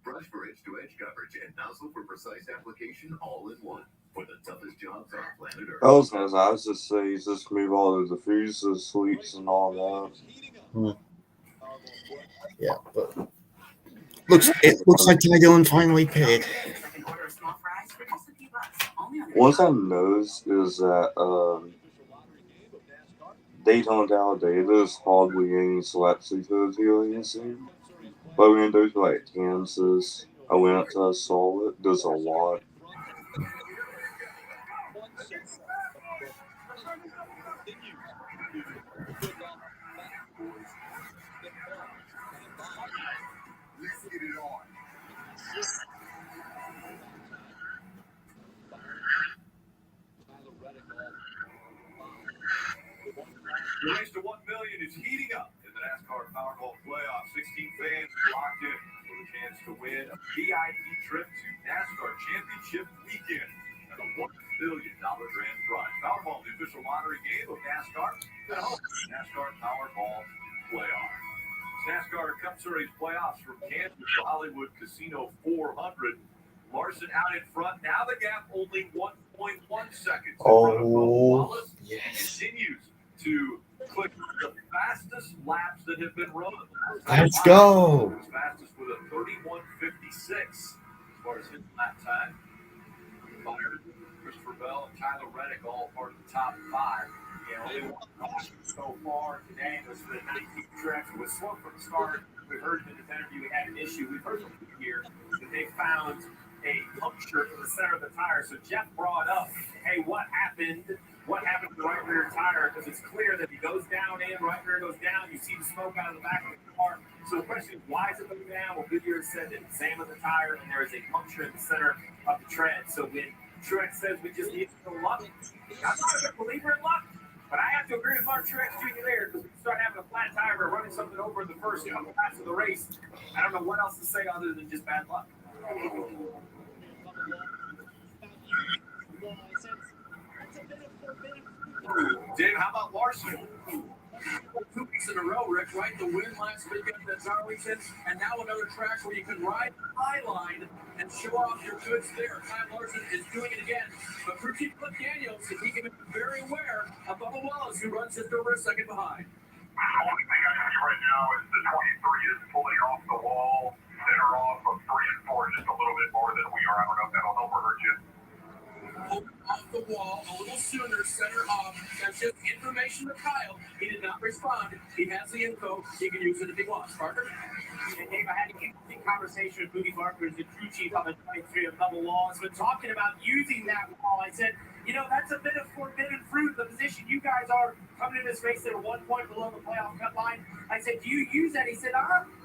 Brush for edge-to-edge coverage and nozzle for precise application all in one. For the toughest jobs on planet Earth. I was just say, just move all the diffusers, sleeps, and all that. Yeah, but it looks like Ty Dillon finally pitted. What I noticed is that Daytona Talladega is hardly any selections for the TLC. But when it goes to like Kansas, Atlanta, Solid, there's a lot. Let's get it on. The race to 1 million is heating up in the NASCAR Powerball Playoff. 16 fans locked in for the chance to win a VIP trip to NASCAR Championship Weekend and a $1 million grand prize. Powerball, the official lottery game of NASCAR, and home NASCAR Powerball Playoff. NASCAR Cup Series playoffs from Kansas to Hollywood Casino 400. Larson out in front. Now the gap only 1.1 seconds. Oh, yes. Continues to click the fastest laps that have been run. Let's go. Fastest with a 31:56 as far as his lap time. Christopher Bell and Tyler Reddick all part of the top 5. Only one caution so far today was for the 19th stretch. It was slow from the start. We heard in this interview we had an issue. We've heard from here that they found a puncture in the center of the tire. So Jeff brought up, hey, what happened? What happened to the right rear tire? Because it's clear that he goes down in, right rear goes down. You see the smoke out of the back of the car. So the question is, why is it going down? Well, Goodyear said to examine the tire, and there is a puncture in the center of the tread. So when Truex says we just need to luck, I'm not a believer in luck. But I have to agree with Mark Truex Jr. there, because we start having a flat tire or running something over in the first couple laps of the race. I don't know what else to say other than just bad luck. Dave, how about Larson? 2 weeks in a row, Rick, right? The win last weekend at Darlington, and now another track where you can ride the high line and show off your goods there. Kyle Larson is doing it again. But crew chief Cliff Daniels, if he can be very aware of Bubba Wallace, who runs just over a second behind. The only thing I notice right now is the 23 is pulling off the wall, center off of 3 and 4, just a little bit more. question to Kyle. He did not respond. He has the info. He can use it if he wants. Parker? And Dave, I had an interesting conversation with Boogie Barker, the crew chief on the 23 of Bubble Wall. Has been talking about using that wall. I said, that's a bit of forbidden fruit. The position you guys are coming in this race, they were 1 point below the playoff cut line. I said, do you use that? He said,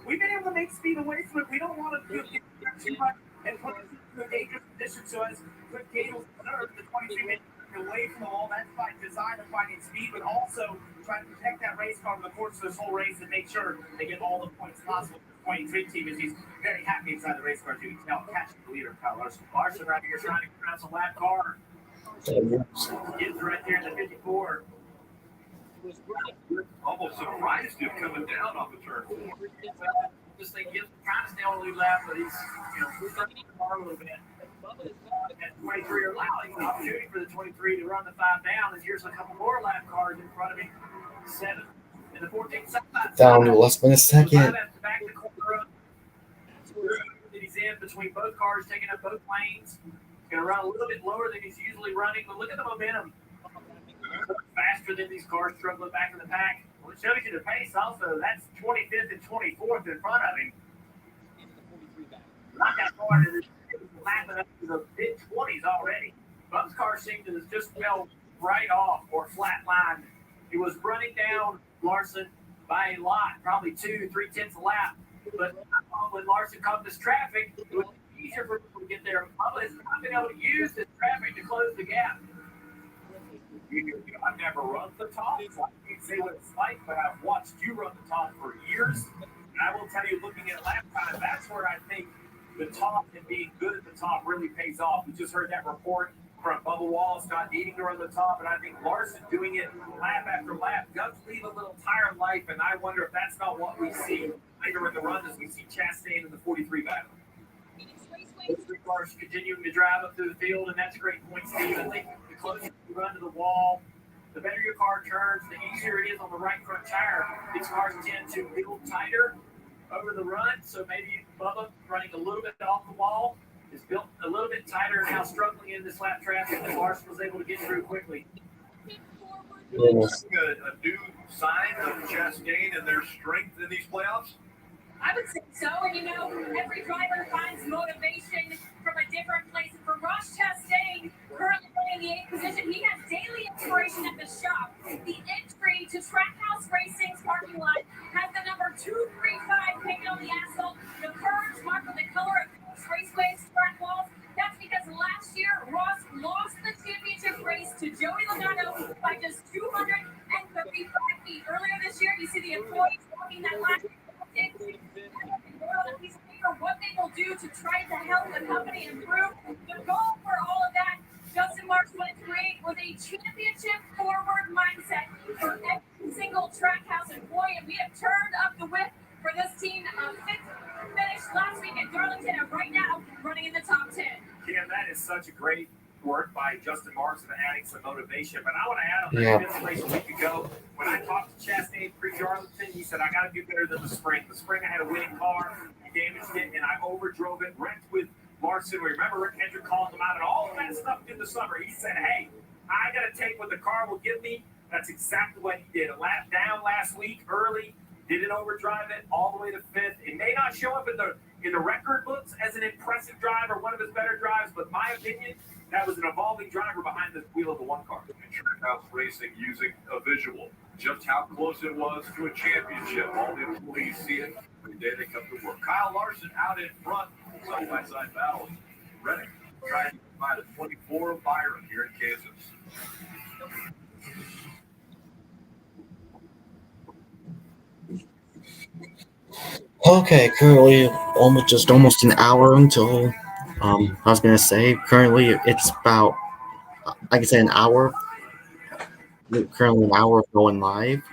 we've been able to make speed away from it. We don't want to get too much and put it into a dangerous position. So as Cliff Gable observed, the 23 minutes away from the wall, that's by design of finding speed, but also trying to protect that race car over the course of this whole race and make sure they get all the points possible. The 23 team is he's very happy inside the race car too. He's now catching the leader, Kyle Larson. Larson right here trying to cross a lap car. Gets right there in the 54. Almost surprised him coming down off the turn 4. This thing gets kind of stay on the lead lap, but he's starting the car a little bit. And 23 are allowing an opportunity for the 23 to run the 5 down. And here's a couple more lap cars in front of him. 7 and the 14. Down to less than a second. Back the corner up. He's in between both cars, taking up both lanes. He's going to run a little bit lower than he's usually running, but look at the momentum. Faster than these cars struggling back in the pack. Well, it shows you the pace also. That's 25th and 24th in front of him. Not that far to lapping up to the mid-20s already. Bub's car seemed to have just fell right off or flat-lined. He was running down Larson by a lot, probably 2-3 tenths a lap. But when Larson caught this traffic, it was easier for people to get there. Bubba has not been able to use this traffic to close the gap. I've never run the top, so I can't say what it's like, but I've watched you run the top for years. And I will tell you, looking at lap time, that's where I think the top and being good at the top really pays off. We just heard that report from Bubba Wallace not needing to run the top, and I think Larson doing it lap after lap does leave a little tire life, and I wonder if that's not what we see later in the run as we see Chastain in the 43 battle. Those 3 cars continuing to drive up through the field, and that's a great point, Steve. I think the closer you run to the wall, the better your car turns, the easier it is on the right front tire. These cars tend to build tighter over the run, so maybe Bubba running a little bit off the wall is built a little bit tighter and now struggling in this lap traffic that Larson was able to get through quickly. A new sign of Chastain and their strength in these playoffs? I would say so. And every driver finds motivation from a different place. And for Ross Chastain, currently playing the 8th position, he has daily inspiration at the shop. The entry to Trackhouse Racing's parking lot has the number 235 painted on the asphalt. The curves marked with the color of Raceway's track walls. That's because last year, Ross lost the championship race to Joey Logano by just 235 feet. Earlier this year, you see the employees walking that line. What they will do to try to help the company improve. The goal for all of that, Justin Marks wanted to create was a championship forward mindset for every single Trackhouse employee. And we have turned up the whip for this team. 5th finish last week at Darlington, and right now running in the top 10. Kim, that is such a great work by Justin Marks and adding some motivation. But I want to add on that 5th place a week ago. When I talked to Chastain pre-Darlington, he said, I got to do better than the spring. The spring, I had a winning car. I damaged it, and I overdrove it. Wrecked with Larson. Remember, Rick Hendrick called him out and all of that stuff in the summer. He said, hey, I got to take what the car will give me. That's exactly what he did. A lap down last week early. Didn't overdrive it all the way to 5th. It may not show up in the record books as an impressive drive or one of his better drives, but my opinion, that was an evolving driver behind the wheel of the 1 car. Trackhouse Racing using a visual, just how close it was to a championship. All the employees see it every day they come to work. Kyle Larson out in front, side-by-side battle. Reddick trying to find a 24 of Byron here in Kansas. Okay, currently almost an hour until I was gonna say currently it's about like I said an hour. Currently an hour of going live.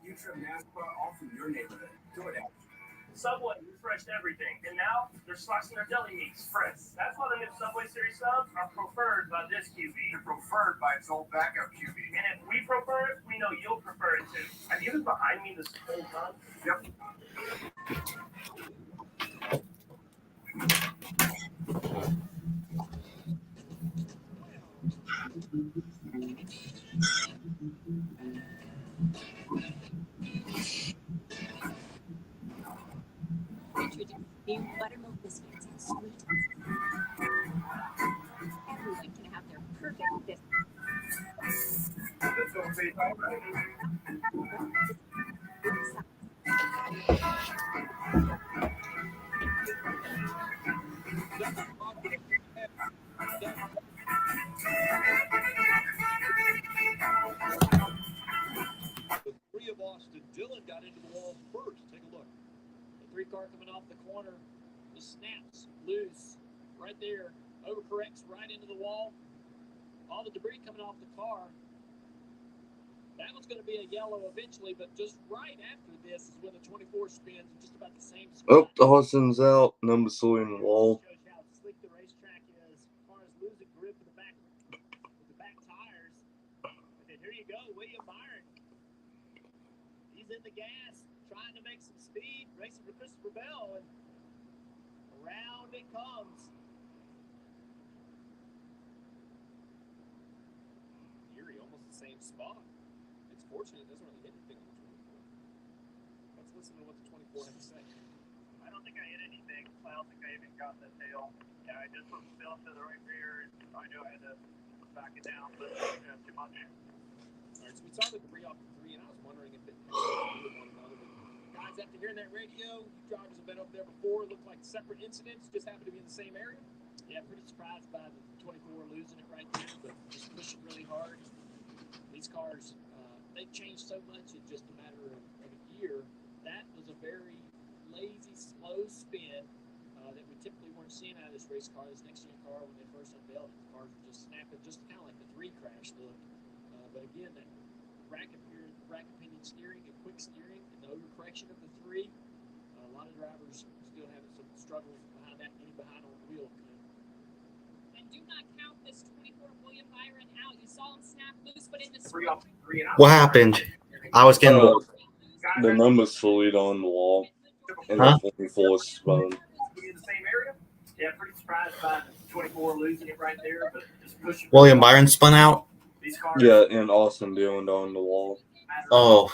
Future of NASCAR all from your neighborhood. DoorDash. Subway refreshed everything, and now they're slicing their deli meats fresh. That's why the new Subway Series subs are preferred by this QB. They're preferred by its old backup QB. And if we prefer it, we know you'll prefer it too. Have you been behind me this whole time? Yep. Introducing new buttermilk biscuits and sweet. Everyone can have their perfect biscuit. The three of Austin Dillon got into the wall first. Take a look. The 3 car coming off the corner just snaps loose right there, overcorrects right into the wall. All the debris coming off the car. That one's going to be a yellow eventually, but just right after this is when the 24 spins just about the same Oh, spot. Austin's out. Number 3 in the wall. Shows you how slick the racetrack is as far as losing grip with the back tires. And then here you go, William Byron. He's in the gas, trying to make some speed, racing for Christopher Bell, and around it comes. Erie, almost the same spot. It's fortunate it doesn't really hit anything on the 24. Let's listen to what the 24 has to say. I don't think I hit anything. I don't think I even got the tail. Yeah, I just put the tail to the right rear, and I knew I had to back it down, but I didn't have too much. All right, so we saw the debris off the 3, and I was wondering if it had to do with one another. But guys, after hearing that radio, you drivers have been over there before. It looked like separate incidents, just happened to be in the same area. Yeah, pretty surprised by the 24 losing it right there, but just pushing really hard. These cars, they've changed so much in just a matter of a year. That was a very lazy, slow spin that we typically weren't seeing out of this race car. This next gen car, when they first unveiled it, the cars were just snapping, just kind of like the 3 crash looked. But again, that rack opinion steering and quick steering and the overcorrection of the 3, a lot of drivers still having some struggles behind that, getting behind on the wheel. And do not count this 24 William Byron out. You saw him snap loose, but in the What happened? I was getting. The numbers fully on the wall. And Huh? the 24 spun. In the same area? Yeah, pretty surprised by the 24 losing it right there, but just pushing. William Byron spun out. These cars. Yeah, and Austin Dillon on the wall. Oh.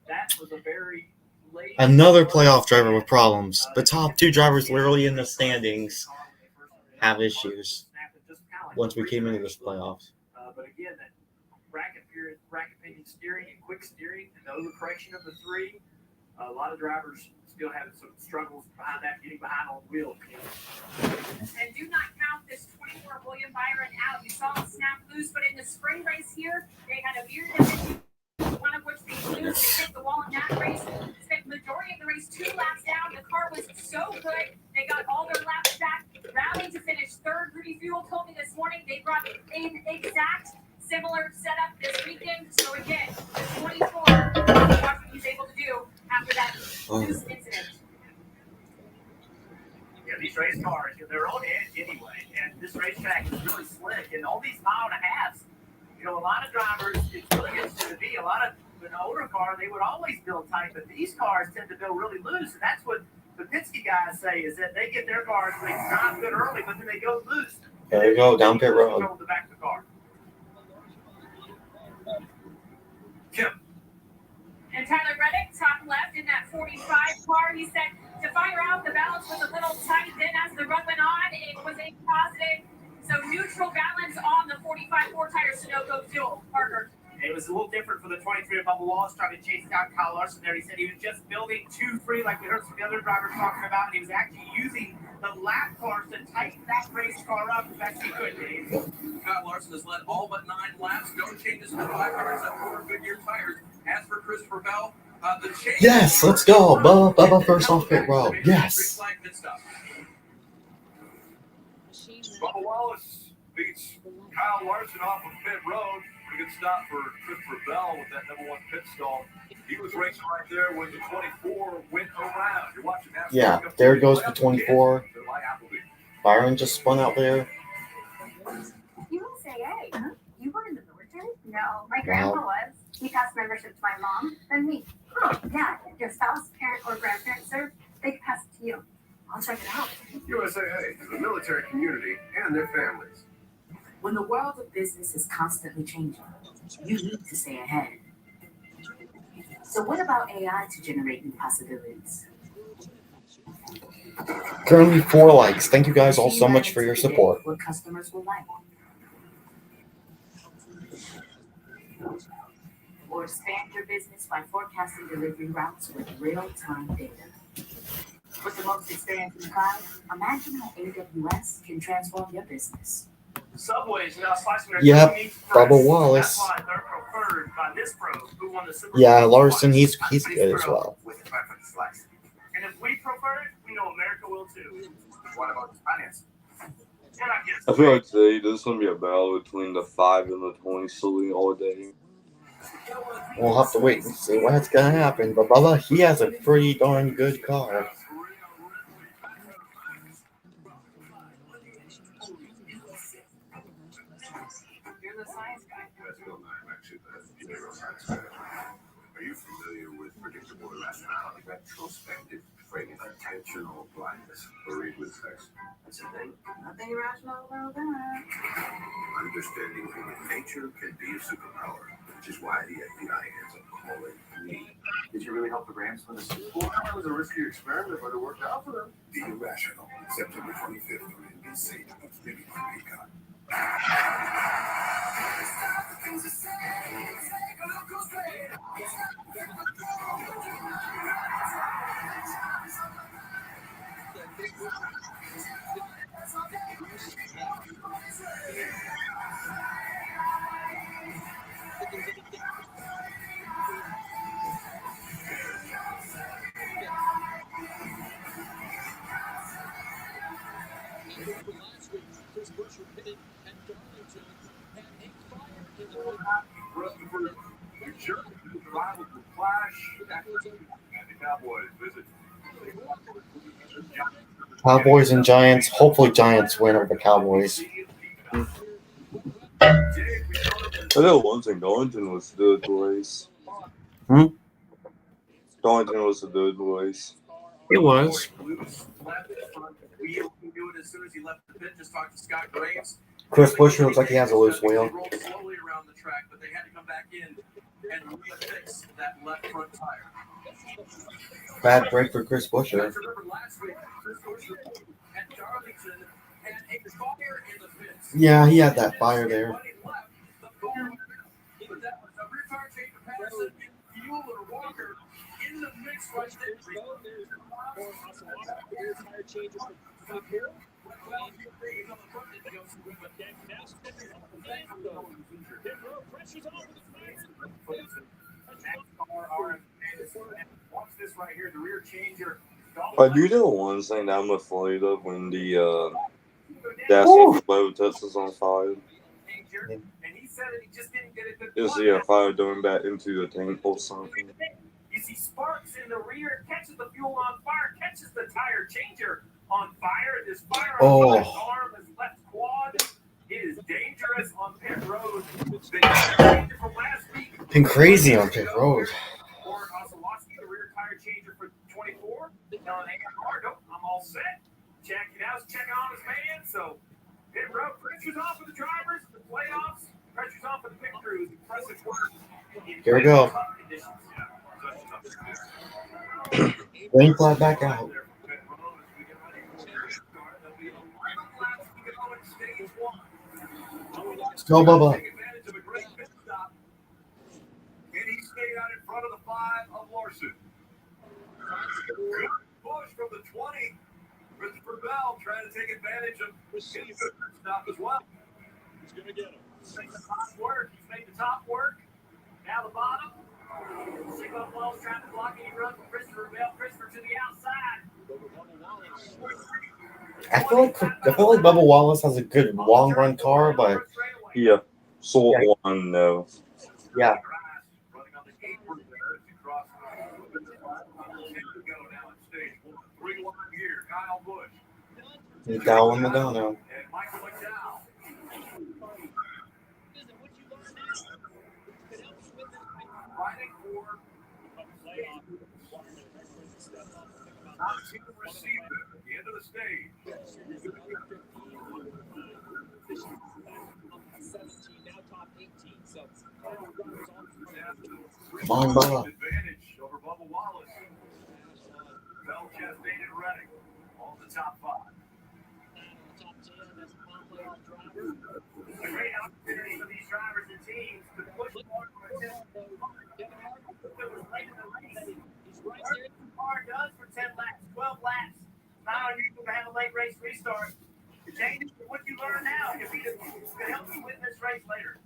That was a very late. Another playoff driver with problems. The top 2 drivers literally in the standings have issues once we came into this playoffs. But again, that rack opinion steering and quick steering and the overcorrection of the 3, a lot of drivers still having some struggles behind that, getting behind on the wheel. And do not count this 24 William Byron out. You saw him snap loose, but in the spring race here, they had a myriad of issues, one of which they lose. They hit the wall in that race. Spent the majority of the race 2 laps down. The car was so good. They got all their laps back, rallied to finish 3rd. Rudy Fuel told me this morning they brought an exact similar setup this weekend. So again, the 24, what he's able to do after that loose incident. Yeah, these race cars, they're on edge anyway, and this racetrack is really slick, and all these mile and a halves, a lot of drivers, it's really interesting to be, a lot of an older car, they would always build tight, but these cars tend to build really loose, and that's what the Penske guys say, is that they get their cars, they drive good early, but then they go loose. There you go, down pit road. The back of the car. Kim. And Tyler Reddick, top left in that 45 car, he said to fire out, the balance was a little tight. Then as the run went on, it was a positive. So neutral balance on the 45 4-tire Sunoco fuel. Parker. It was a little different for the 23 of Bubba Wallace trying to chase down Kyle Larson there. He said he was just building 2-3 like we heard some of the other drivers talking about, and he was actually using the lap cars to tighten that race car up as best he could, Dave. Kyle Larson has led all but 9 laps. No changes to the 5 cars that were Goodyear tires. As for Christopher Bell, the change. Yes, let's go. Bubba first off pit road. Yes. Bubba Wallace beats Kyle Larson off of pit road. A good stop for Christopher Bell with that number 1 pit stall. He was racing right there when the 24 went around. You're watching that. Yeah, there goes the 24. Byron just spun out there. You don't say, hey, you were in the military? No, my grandpa was. He passed membership to my mom and me. Huh, yeah, if your spouse, parent, or grandparent served, they could pass it to you. I'll check it out. USAA is the military community and their families. When the world of business is constantly changing, You need to stay ahead. So what about AI to generate new possibilities? Currently 4 likes. Thank you guys all so much for your support. What customers will like. Or expand your business by forecasting delivery routes with real-time data. With the most experience in the cloud, imagine how AWS can transform your business. Subway is now slicing their Yep, meat for Bubba us. Wallace. That's why they're preferred by this pro who won the Super Yeah, Bowl Larson, twice. he's good as well. With a perfect slice. And if we prefer it, we know America will too. What about finance? And I guess I feel like today there's gonna be a battle between the 5 and the 20 silly all day. We'll have to wait and see what's gonna happen. But Bubba, he has a pretty darn good car. You're the science guy. That's Bill Nye. I'm actually the neuroscience guy. Are you familiar with predictable irrationality? Retrospective framing, attentional blindness, buried with sex. That's a thing. Nothing irrational about that. Understanding human nature can be a superpower, which is why the FBI ends up calling me. Did you really help the Rams win the Super Bowl? Well, it was a riskier experiment, but it worked out for them. The Irrational, September 25th on NBC, streaming on Peacock. Rutherford, New Jersey, rivals will clash. And the Cowboys visit. Cowboys and Giants. Hopefully Giants win over the Cowboys. I know one thing, Darlington was third place. Darlington was the third place. It was. Wheel can do it as soon as he left the pit. Just talked to Scott Graves. Chris Buescher looks like he has a loose wheel. They rolled slowly around the track, but they had to come back in and refix that left front tire. Bad break for Chris Buescher. Remember last week, Chris Buescher at Darlington had a fire in the pits. Yeah, he had that fire there. But that was a rear tire change for Patterson, Bueller, Walker in the mix right there. Rear tire changes for Hill. Watch this right here, the rear changer. I do know one thing that I'm afraid of when the dash low test is on fire. And he said that he just didn't get a good Is the fire going back into the tank or something? You see sparks in the rear, catches the fuel on fire, catches the tire changer on fire. This fire on his arm, his left quad. It is dangerous on pit road. The changer from last week. Been crazy on pit road. Or Ocelowski, the rear tire changer for 24. Telling AMR, nope, I'm all set. Jackie Dow's checking on his man. So pit road, pressure's on for the drivers, the playoffs, pressure's on for the pit crews. Impressive work. Here we go. Rain flat back out. Let's go, Bubba. And he stayed out in front of the 5 of Larson. Good push from the 20. Christopher Bell trying to take advantage of his stop as well. He's going to get him. He's made the top work. He's made the top work. Now the bottom. Sigma Wells trying to block any run from Christopher Bell. Christopher to the outside. I feel like Bubba Wallace has a good long run car, but Yeah, so one no. yeah. Running on the apron there as he crosses. 10 to go now in stage 1. 3 line here. Kyle Busch. He's down in the down now. And Michael McDowell. Fighting for not team receiver at the end of the stage. 17, now top 18. So Come on, Bubba. Advantage over Bubba Wallace. Bell, Chastain, and Reddick. All the top 5. Top 10, that's a non-playoff driver. A great opportunity for these drivers and teams to push forward for a Kevin Harvick, it was late in the race. he's right there. Car does for 10 laps, 12 laps. Not unusual to have a late race restart. The changes to what you learn now can help you win this race later.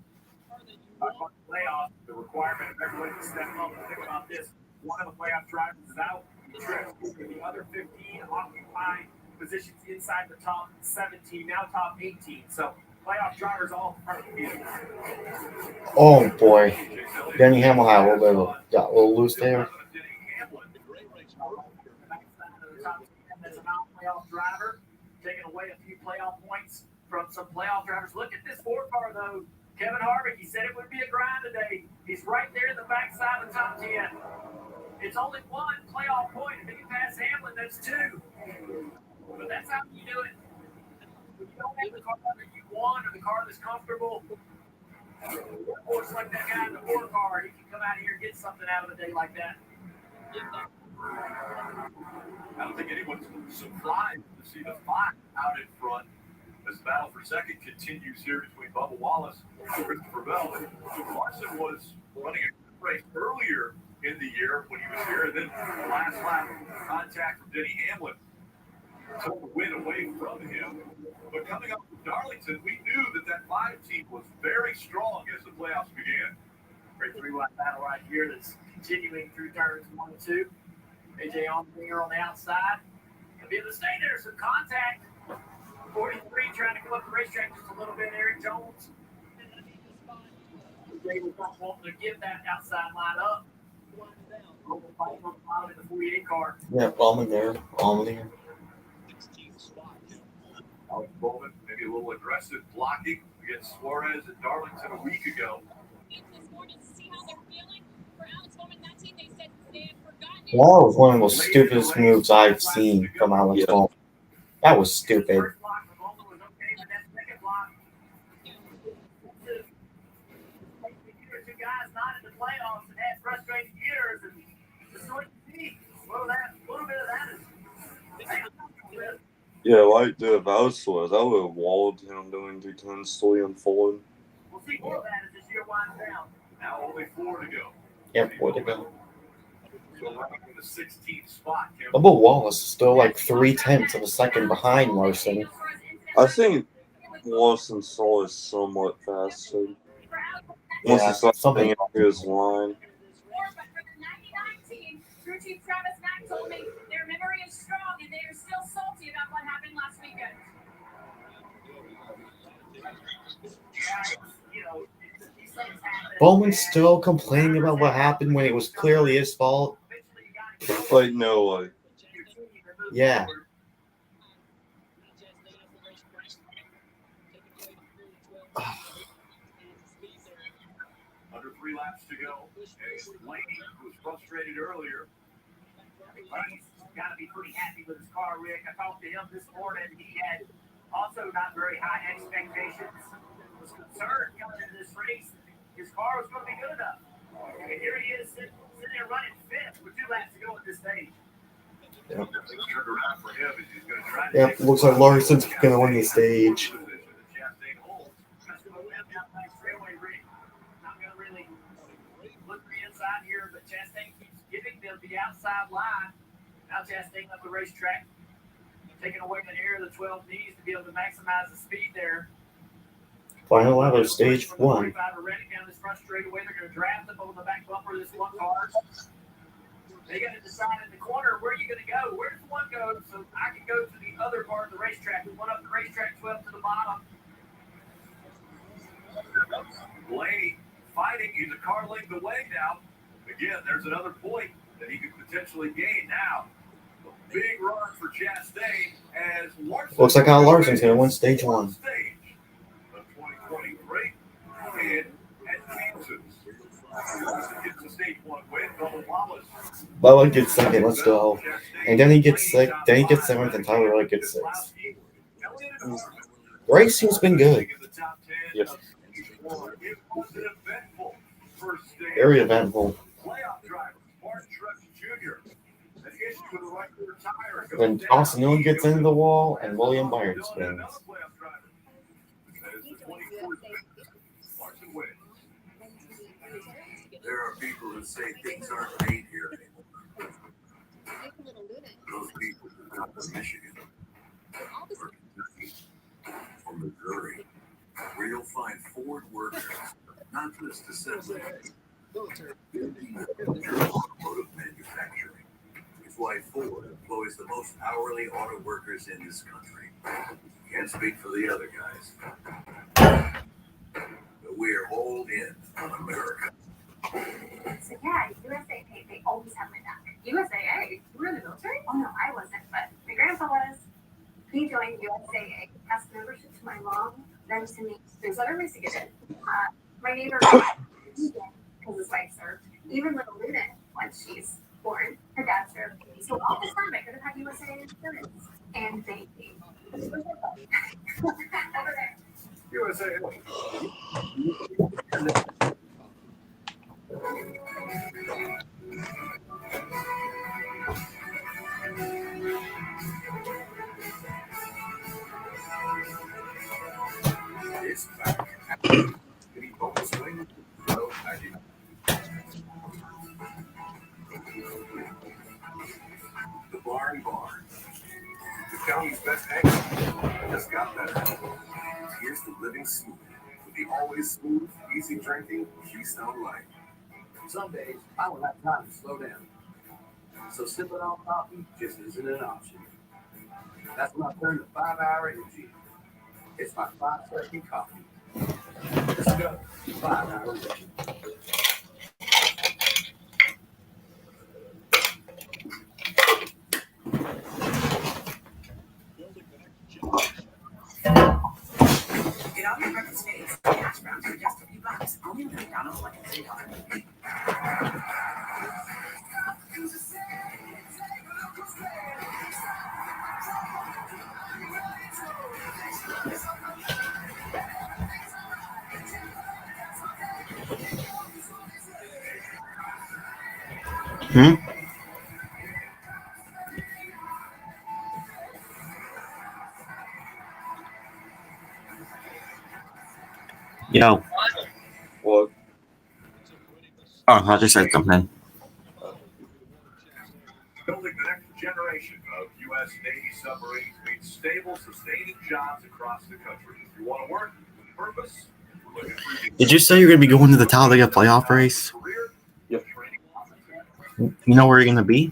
Playoff, the requirement of everybody to step up and think about this. One of the playoff drivers is out. The other 15 occupy positions inside the top 17, now top 18. So playoff drivers all part of the field. Oh boy, Denny Hamlin had got a little loose there. As a non-playoff driver, taking away a few playoff points from some playoff drivers. Look at this 4-car though. Kevin Harvick, he said it would be a grind today. He's right there in the backside of the top 10. It's only one playoff point. If he can pass Hamlin, that's 2. But that's how you do it. When you don't have the car that you want or the car that's comfortable, or it's like that guy in the 4-car, he can come out here and get something out of a day like that. I don't think anyone's surprised to see the 5 out in front as the battle for second continues here between Bubba Wallace and Christopher Bell. Larson was running a race earlier in the year when he was here, and then the last lap contact from Denny Hamlin took the win away from him. But coming up from Darlington, we knew that 5 team was very strong as the playoffs began. Great 3-lap battle right here that's continuing through turns 1 and 2. AJ Allmendinger on the outside. At the end of the state, there's some contact. 43 trying to come up the racetrack just a little bit. Eric Jones. They were not wanting to give that outside line up. In the 48 car. Yeah, Allmendinger. Alex Bowman, maybe a little aggressive blocking against Suarez at Darlington a week ago. That was one of the stupidest moves I've seen from Alex Bowman. That was stupid. Yeah, like the Valsworth, I would have walled him doing 210 and falling. We'll see more of that as this year winds down. Now only 4 to go. Yep, 4 to go. So running in the 16th spot. Bubba Wallace is still like 0.3 of a second behind Larson. I think Larson saw is somewhat faster. Once he started something up his line. Crew Chief Travis Mack told me their memory is strong and they are still salty about what happened last weekend. Bowman's still complaining about what happened when it was clearly his fault. Like, no way. Yeah. Under 3 laps to go. Blaney was frustrated earlier. He's got to be pretty happy with his car, Rick. I talked to him this morning. He had also not very high expectations. Was concerned coming into this race. His car was going to be good enough. And here he is sitting there running 5th with 2 laps to go at this stage. Yep. Turned around for him as he's going to try to Yep, looks like Larson's going to win the stage. Here, but Chastain keeps giving them the outside line. Now Chastain up the racetrack, taking away the air of the 12 knees to be able to maximize the speed there. Final lap of stage 1. Down this front straightaway, they're going to draft them over the back bumper of this 1 car. They got to decide in the corner where you're going to go. Where does 1 go so I can go to the other part of the racetrack? 1 up the racetrack, 12 to the bottom. Blaney fighting. He's a car length away now. Again, there's another point that he could potentially gain now. A big run for Chastain as Larson. Looks like Kyle Larson's going to win stage 1. Stage of 2023 and at Kansas. Larson gets the stage 1 win. Bubba Wallace. Bubba gets second. Let's go. And then he gets 6th. Then he gets 7th, and Tyler Wright gets 6th. The racing's been good. Yep. It was an eventful first stage. Very eventful. Playoff Then Austin Dillon gets into the wall, and William Byron spins. There are people who say things aren't made here anymore. Those people who come from Michigan, or Kentucky, or Missouri, where you'll find Ford workers, not just assembly, automotive manufacturing. It's why Ford employs the most hourly auto workers in this country. Can't speak for the other guys. But we're all in on America. So yeah, USA, they always have my back. USAA? You were in the military? Oh no, I wasn't, but my grandpa was. He joined USAA, asked membership to my mom, then to me. There's other ways to get in. My neighbor, because his wife served. Even little Luna, when she's born, her dad served. So all this time I could have had USAA insurance and banking. Over there. USA. It's back. The Barn. The county's best egg just got better. Here's the living smoothie with the always smooth, easy drinking Keystone Light. Some days, I don't have time to slow down. So sipping on coffee just isn't an option. That's when I turn to 5 Hour Energy. It's my 5-second coffee. Let's go. 5 Hour Energy. Get all your breakfast foods and hash browns for just a few bucks. Only in McDonald's like a $3 movie. Yo. What? Oh, I just said something. Building the next generation of U.S. Navy submarines means stable, sustaining jobs across the country. If you want to work with purpose, we're looking for you. Did you say you're going to be going to the Talladega playoff race? Yep. You know where you're going to be?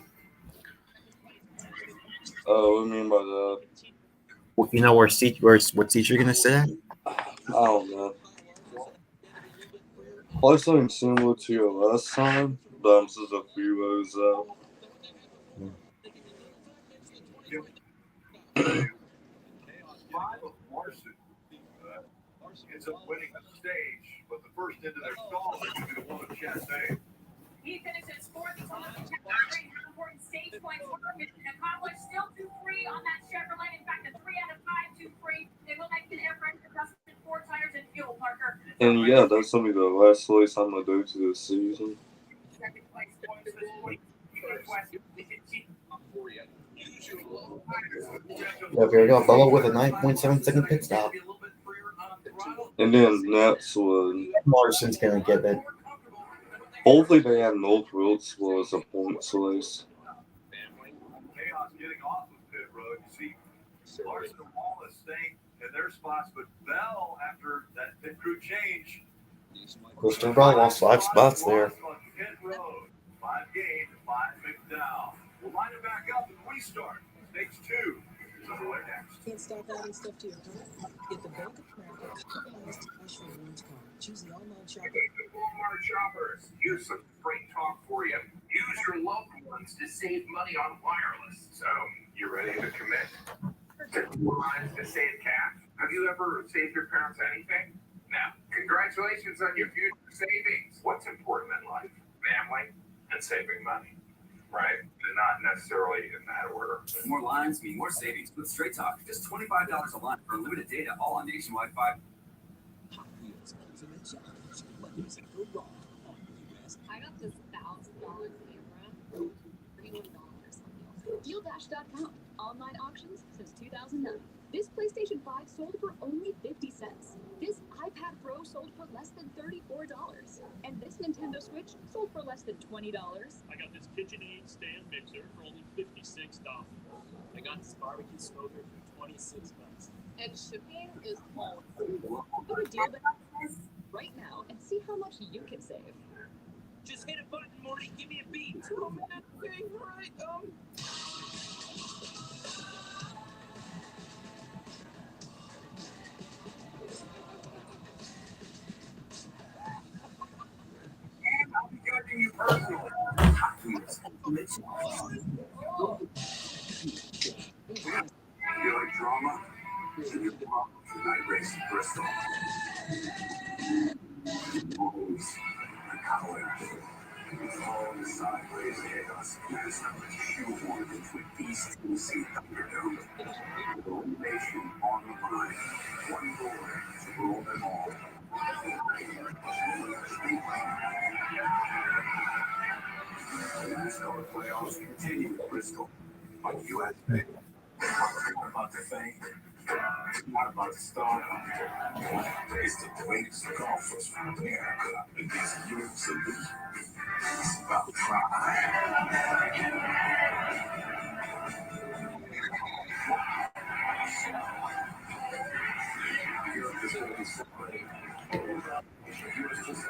What do you mean by that? You know what seat you're going to sit at? I don't know. Probably something similar to your last time, but I'm just a few rows out. Ends up winning the stage, but the first into their stall is going to be the one of Chastain. He finishes fourth. He's on the category. How important stage points were accomplished. Still 2-free on that Chevrolet. In fact, a 3 out of 5 2-free. They will make an air pressure adjustment, 4 tires and fuel, Parker. And yeah, that's gonna be the last race I'm gonna do to this season. Second place points this week. Yeah, here we go. Bubba with a 9.7 second pit stop. And then next one. Morrison's going to get it. Hopefully they have no routes where it's a points race. Chaos getting off of pit road. You see Larson and Wallace staying in their spots, but Bell, after that pit crew change, Christopher Bell lost 5 spots there. Pit road, 5 gain, 5 McDowell. We'll line it back up and restart. Stage 2 is underway next. Can't stop adding stuff to your cart? Get the Bank of America customized cash rewards card. Choose the online shopper. Walmart shoppers, here's some great talk for you. Use your local ones to save money on wireless. So, you ready to commit? Lines to save cash. Have you ever saved your parents anything? No. Congratulations on your future savings. What's important in life? Family and saving money. Right? And not necessarily in that order. More lines mean more savings with Straight Talk. Just $25 a line for unlimited data, all on nationwide 5. I got this $1,000 camera, $31 on DealDash.com. Online auctions since 2009. This PlayStation 5 sold for only 50 cents. This iPad Pro sold for less than $34. And this Nintendo Switch sold for less than $20. I got this KitchenAid stand mixer for only $56. I got this barbecue smoker for $26. And shipping is all free. Go to DealDash right now and see how much you can save. Just hit a button, Morty. Give me a beat. Oh, man. Okay, all right. I'll be judging you personally. You like drama? Then you're welcome to Night Race in Bristol. Always a coward. It's all the sideways chaos mass number shoehorned into a East Tennessee Thunderdome. With elimination on the line. One goal to rule them all. The NASCAR playoffs continue in Bristol on USA. Not about to fade. Not about to start. It's the greatest golfers from America against Europe's elite. It's about Europe is going to be separated. Europe's just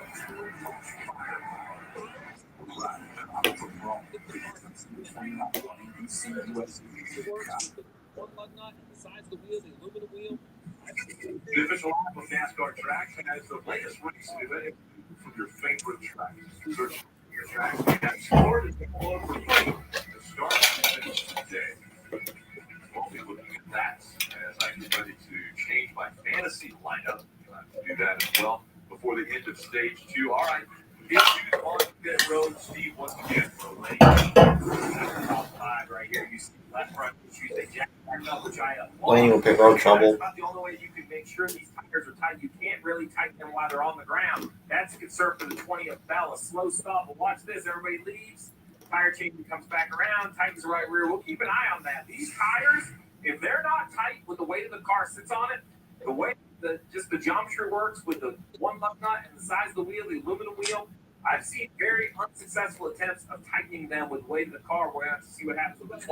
One lug nut, the size of the wheel, the aluminum wheel. The official app of NASCAR Tracks has the latest race event from your favorite tracks. Search your tracks and score to all over free to start and finish today. We'll be looking at that as I get ready to change my fantasy lineup. Do that as well before the end of stage 2. All right, issues on pit road, Steve, once again, for lane. Top 5 right here. You see left front issues. They jacked back up, which I Lane will pick road trouble. That's about the only way you can make sure these tires are tight. You can't really tighten them while they're on the ground. That's a concern for the 20th bell. A slow stop. But watch this. Everybody leaves. Tire change comes back around. Tightens the right rear. We'll keep an eye on that. These tires, if they're not tight with the weight of the car sits on it, the way the geometry works with the one lug nut and the size of the wheel, the aluminum wheel, I've seen very unsuccessful attempts of tightening them with the weight of the car. We're going to have to see what happens with the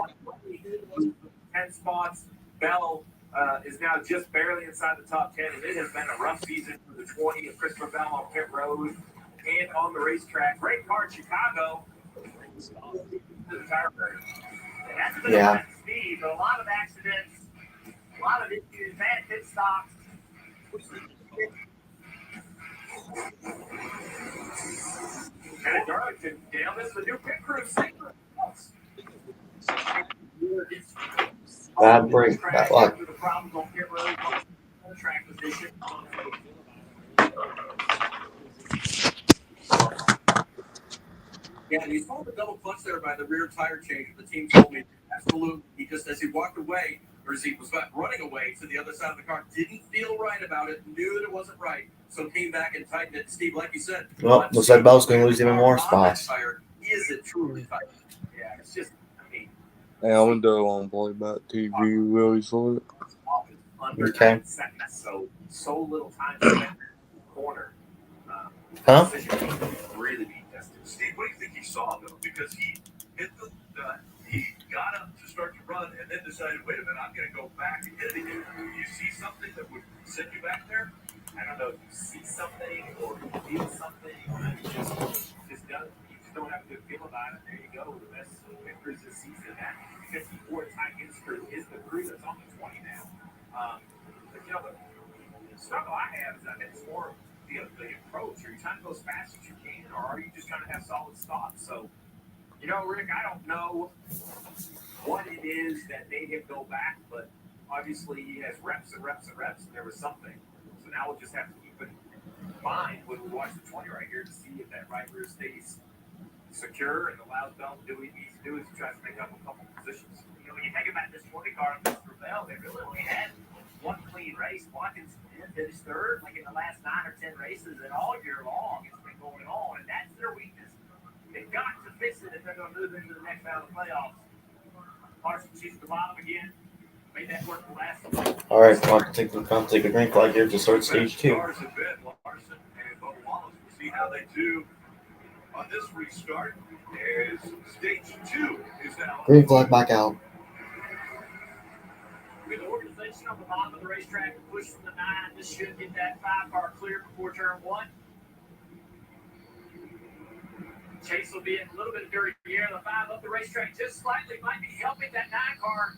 20, 10 spots. Bell is now just barely inside the top 10, and it has been a rough season for the 20 of Christopher Bell on pit road and on the racetrack. Great car in Chicago. The tire burn. And that's been a speed, but a lot of accidents, a lot of issues, bad pit stops. And at Darlington, Dale, this is the new pit crew segment. Bad break, bad luck. The problems on pit road, track position. Yeah, you saw the double clutch there by the rear tire change. The team told me absolutely. He just, as he walked away, or as he was running away to the other side of the car, didn't feel right about it, knew that it wasn't right, so came back and tightened it. Steve, like you said, Well, looks like Bell's going to lose even more spots. Is it truly tight? Yeah, it's just, I mean, Hey, I'm gonna go on playback TV really slow. Okay. So little time to spend in the corner. Huh? Really be tested. Steve, what do you think he saw though? Because he hit he got up to start to run and then decided, wait a minute, I'm going to go back and hit it again. Do you see something that would send you back there? I don't know if you see something or you feel something. Just don't have a good feel about it. There you go. The best victors this season. That 54-time history is the crew that's on the 20 now. But you know, the struggle I have is I think it's more the approach. Are you trying to go as fast as you can, or are you just trying to have solid stops? So, you know, Rick, I don't know what it is that made him go back, but obviously he has reps and reps and reps, and there was something. So now we'll just have to keep it in mind when we watch the 20 right here to see if that right rear stays secure and allows Bell to do what he needs to do as he tries to make up a couple positions. You know, when you think about this 20 car and Mr. Bell, they really only had one clean race. Watkins finished third, like in the last 9 or 10 races, and all year long it's been going on, and that's their weakness. They've got to fix it if they're going to move into the next round of playoffs. Larson shoots at the bottom again. Made that work the last one. All right, time to take the green flag here to start stage 2. Larson and Bubba Wallace. We'll see how they do on this restart. As stage 2 is now. Green flag back out. With the organization on the bottom of the racetrack to push from the 9, this should get that 5-car clear before turn 1. Chase will be in a little bit of dirty air. The 5 up the racetrack just slightly might be helping that 9-car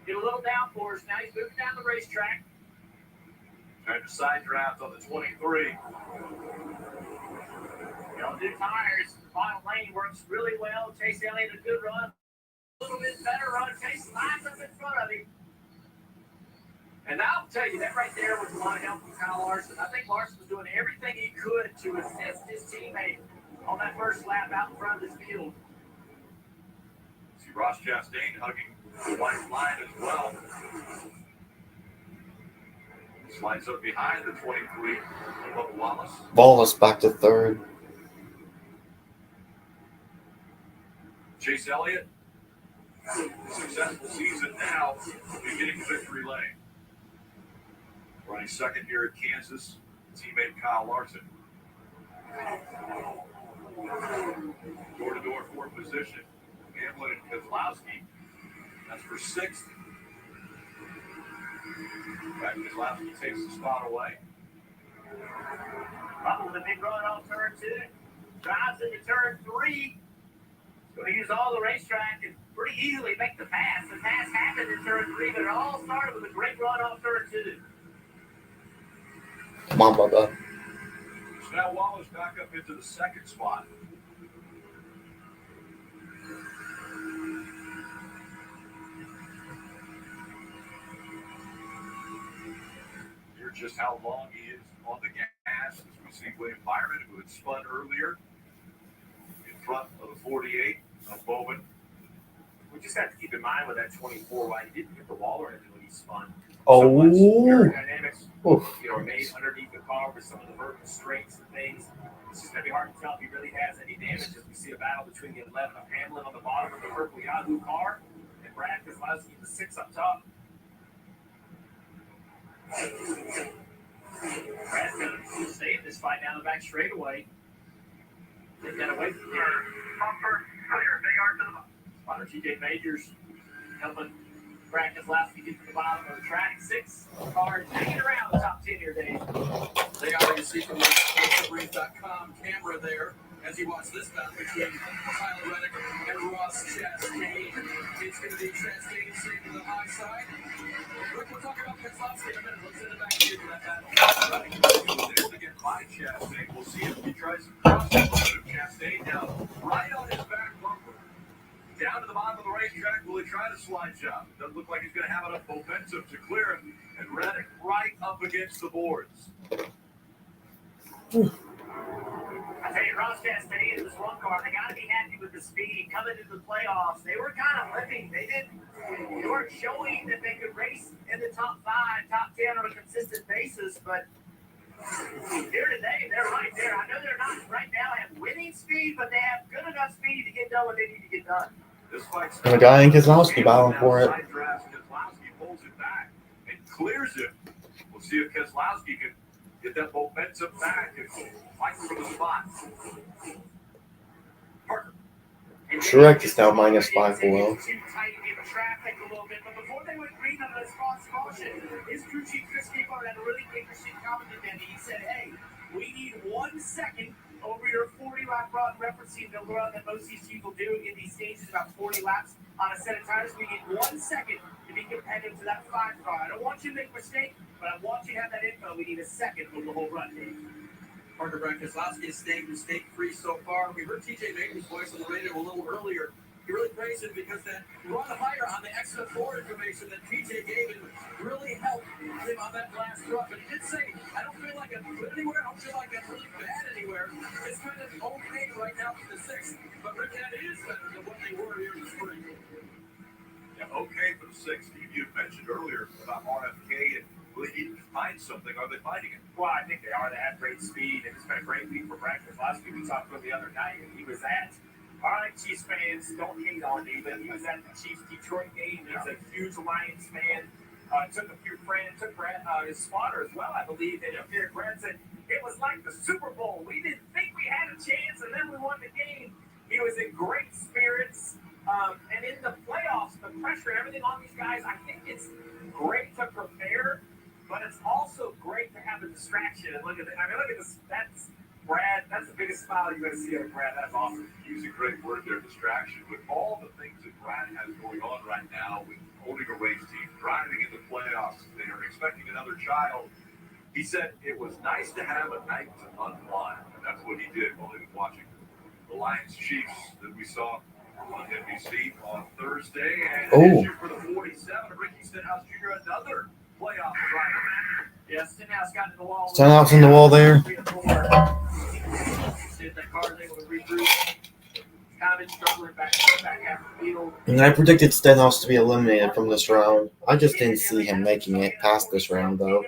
get a little downforce. Now he's moving down the racetrack. Trying to side draft on the 23. New tires. The bottom lane works really well. Chase Elliott a good run. A little bit better run. Chase lines up in front of him. And I'll tell you, that right there was a lot of help from Kyle Larson. I think Larson was doing everything he could to assist his teammate on that first lap out in front of this field. See Ross Chastain hugging the white line as well. Slides up behind the 23. Bubba Wallace. Wallace back to 3rd. Chase Elliott. Successful season now. Beginning victory lane. Running second here at Kansas. Teammate Kyle Larson. Door-to-door 4th position. Hamlin and Kozlowski. That's for 6th. Kozlowski takes the spot away. Bubba with a big run on turn 2. Drives into turn 3. Going to use all the racetrack and pretty easily make the pass. The pass happened in turn 3, but it all started with a great run off turn 2. Come on, Bubba. So now Wallace back up into the 2nd spot. Here's just how long he is on the gas as we see William Byron, who had spun earlier in front of the 48 of Bowman. We just have to keep in mind with that 24 why he didn't hit the wall or anything when he spun. Oh. So much aerodynamics, Oof. are made underneath the car with some of the vertical straights and things. It's just going to be hard to tell if he really has any damage as we see a battle between the 11 of Hamlin on the bottom of the purple Yahoo car and Brad Kozlowski in the 6 up top. Brad's going to save this fight down the back straightaway. Get that away from here. Bumper clear. Big arc to the bottom. Spotter TJ Majors helping Brad Kozlowski get to the bottom of the track. 6 cars hanging around the top 10 here, Dave. They are, you see from the sportsbreeze.com camera there, as you watch this battle between Tyler Reddick and Ross Chastain. It's going to be Chastain saving the high side. Rick, we'll talk about Kozlowski in a minute. Let's send it back to you for that battle. Reddick was able to get by Chastain. We'll see if he tries to cross it. Chastain down right on his back bumper. Down to the bottom of the racetrack. Will he try the slide job? Doesn't look like he's going to have enough momentum to clear him. And Reddick right up against the boards. I tell you, Ross Chastain in this one car, they got to be happy with the speed coming into the playoffs. They were kind of living. They weren't showing that they could race in the top 5, top 10 on a consistent basis, but here today, they're right there. I know they're not right now have winning speed, but they have good enough speed to get done what they need to get done. This fight's And the guy in Kozlowski battling for it. Kozlowski pulls it back and clears it. We'll see if Kozlowski can get that momentum back and fight for the spot. Parker. Truex is now -5 below. Too tight in the traffic a little bit, but before they went green on the response caution, his crew chief Chris Capehart had a really interesting comment to them. He said, "Hey, we need 1 second over your 40-lap run," referencing the run that most of these people do in these stages, about 40 laps on a set of tires. We need 1 second to be competitive to that 5 car. I don't want you to make a mistake, but I want you to have that info. We need a second over the whole run, Dave. Parker Brad Kozlowski has stayed mistake-free so far. We heard TJ Major's voice on the radio a little earlier. He really praised him because that run higher on the extra 4 information that TJ gave him really helped him on that last run. But he did say, I don't feel like I'm good anywhere. I don't feel like I'm really bad anywhere. It's kind of okay right now for the 6th. But Rick, that is better than what they were here in the spring. Yeah, okay for the 6th. You mentioned earlier about RFK and will he need to find something? Are they finding it? Well, I think they are. They have great speed, and it's been a great week for Brad Kozlowski. We talked about the other night, and he was at All right, Chiefs fans, don't hate on me, but he was at the Chiefs-Detroit game. He's a huge Lions fan. Took a few friends, took Brad, his spotter as well, I believe. And up there, Brad said, it was like the Super Bowl. We didn't think we had a chance, and then we won the game. He was in great spirits. And in the playoffs, the pressure and everything on these guys, I think it's great to prepare, but it's also great to have a distraction. And look at this. That's Brad. That's the biggest smile you're going to see on Brad. That's awesome. Use a great word there, distraction. With all the things that Brad has going on right now, with owning a race team, driving in the playoffs, they are expecting another child. He said it was nice to have a night to unwind, and that's what he did while he was watching the Lions Chiefs that we saw on NBC on Thursday. And issue for the 47 of Ricky Stenhouse Jr., another playoff driver. Yeah, Stenhouse got to the wall. Stenhouse in the wall there. See if that car is able to regroup. Kind of been struggling back half the field. And I predicted Stenhouse to be eliminated from this round. I just didn't see him making it past this round, though.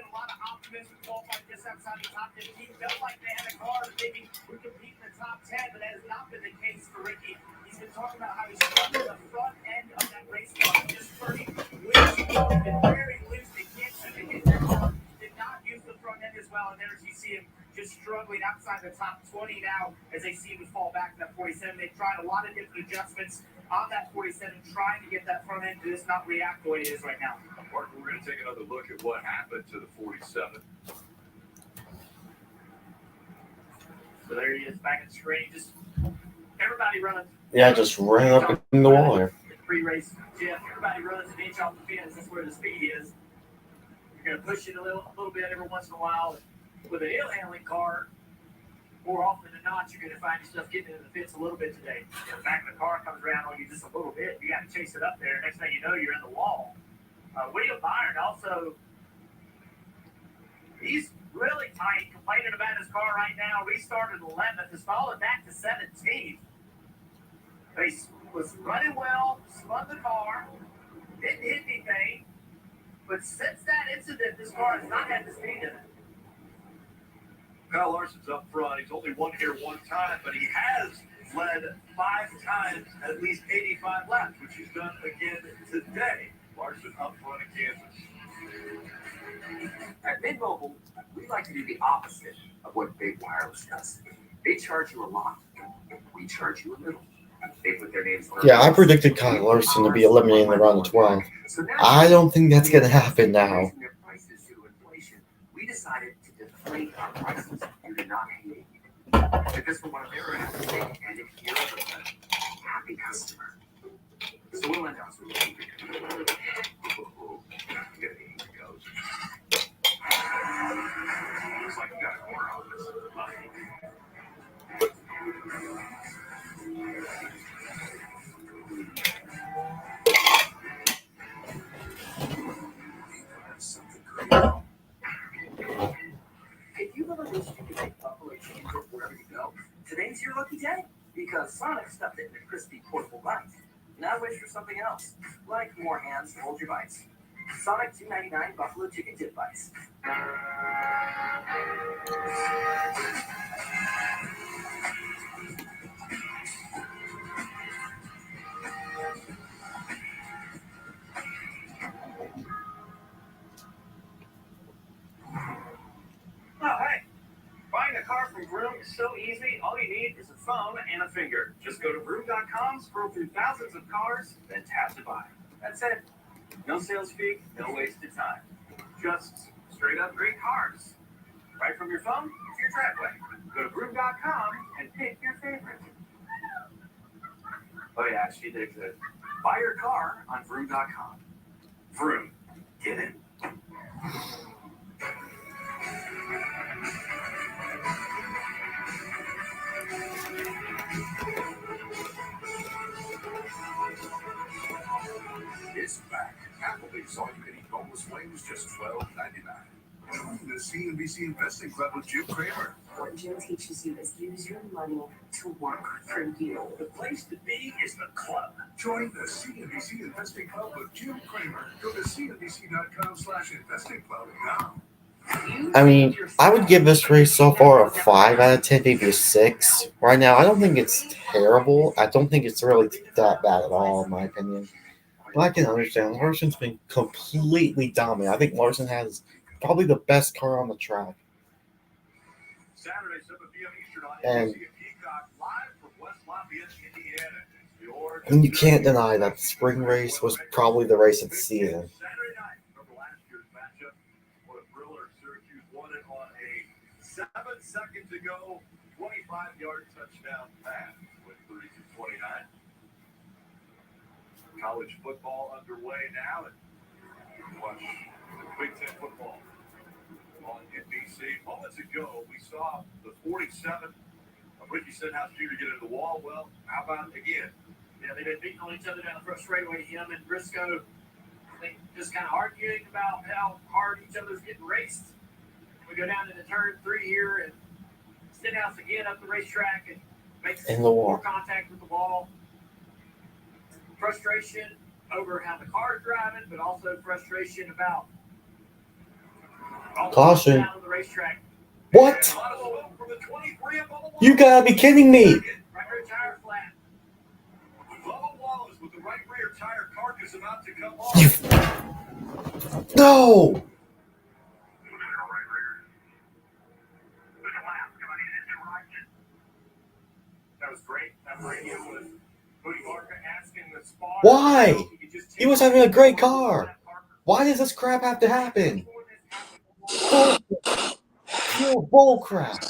But that has not been the case for Ricky. He's been talking about how he's struggling the front end of that race car, just turning loose, and very loose. They can't seem to get their car. Did not use the front end as well, and there you see him just struggling outside the top 20 now as they see him fall back to that 47. They've tried a lot of different adjustments on that 47, trying to get that front end to just not react the way it is right now. Mark, we're going to take another look at what happened to the 47. So there he is, back in the screen. Just everybody running. Yeah, just ran up in the wall there. Pre-race, Jeff. Everybody runs an inch off the fence. That's where the speed is. You're going to push it a little bit every once in a while. With an ill-handling car, more often than not, you're going to find yourself getting into the fence a little bit today. The back of the car comes around on you just a little bit. You got to chase it up there. Next thing you know, you're in the wall. William Byron also, he's really tight, complaining about his car right now. Restarted 11th, has fallen back to 17th. He was running well, spun the car, didn't hit anything, but since that incident, this car has not had the speed in it. Kyle Larson's up front. He's only won here one time, but he has led 5 times at least 85 laps, which he's done again today. Larson up front in Kansas. At Big Mobile, we like to do the opposite of what Big Wireless does. They charge you a lot. We charge you a little. They put their names on. Yeah, I predicted Kyle Larson to be eliminated in the round of 12. I don't think that's going to happen now. We decided to deflate our prices due to not hating. Because we want to never have to take and if you're a happy customer. So we'll end up with you. Looks like you got a corner on this. If you ever wish you could make buffalo chicken dip wherever you go, today's your lucky day. Because Sonic stuffed it in a crispy portable bite. Now wish for something else, like more hands to hold your bites. Sonic $2.99 buffalo chicken dip bites. Oh, hey. Buying a car from Vroom is so easy. All you need is a phone and a finger. Just go to Vroom.com, scroll through thousands of cars, then tap to buy. That's it. No sales fee, no wasted time. Just straight up great cars. Right from your phone to your driveway. Go to Vroom.com and pick your favorite. Oh yeah, she did good. Buy your car on Vroom.com. Vroom. Get in. It's back. Applebee's all-you-can-eat boneless wings, just $12.99. Join the CNBC Investing Club with Jim Cramer. What Jim teaches you is use your money to work for you. The place to be is the club. Join the CNBC Investing Club with Jim Cramer. Go to CNBC.com/investing club now. I mean, I would give this race so far a 5 out of 10, maybe a 6. Right now, I don't think it's terrible. I don't think it's really that bad at all, in my opinion. But I can understand. Larson's been completely dominant. I think Larson has probably the best car on the track. Saturday, 7 p.m. Eastern on And NBC Peacock, live from West Lafayette, Indiana. And you can't deny that the spring race was probably the race of the season. Saturday night, remember last year's matchup? What a thriller. Syracuse won it on a 7 seconds to go, 25-yard touchdown pass with 32-29. College football underway now. And watch Big Ten football on NBC. Moments ago, we saw the 47 of Ricky Stenhouse Jr. get into the wall. Well, how about again? Yeah, they've been beating on each other down the front straightaway. Him and Briscoe, I think, just kind of arguing about how hard each other's getting raced. We go down into turn 3 here, and Stenhouse again up the racetrack and makes more contact with the wall. Frustration over how the car's driving, but also frustration about caution. down on the racetrack. What? You gotta be kidding me. Right rear tire flat. Bubba Wallace with the right rear tire carcass about to come off. No. That was great. That radio was Cody Barker asking the spot. Why? He was having a great car. Why does this crap have to happen? Pure bull crap.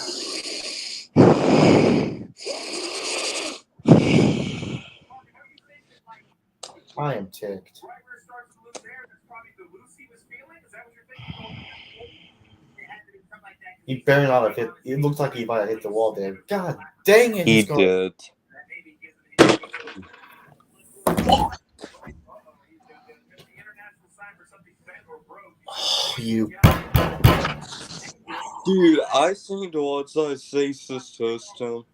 I am ticked. He better not have hit. It looks like he might have hit the wall there. God dang it. He did. Oh, you. Dude, I seen the words I say system.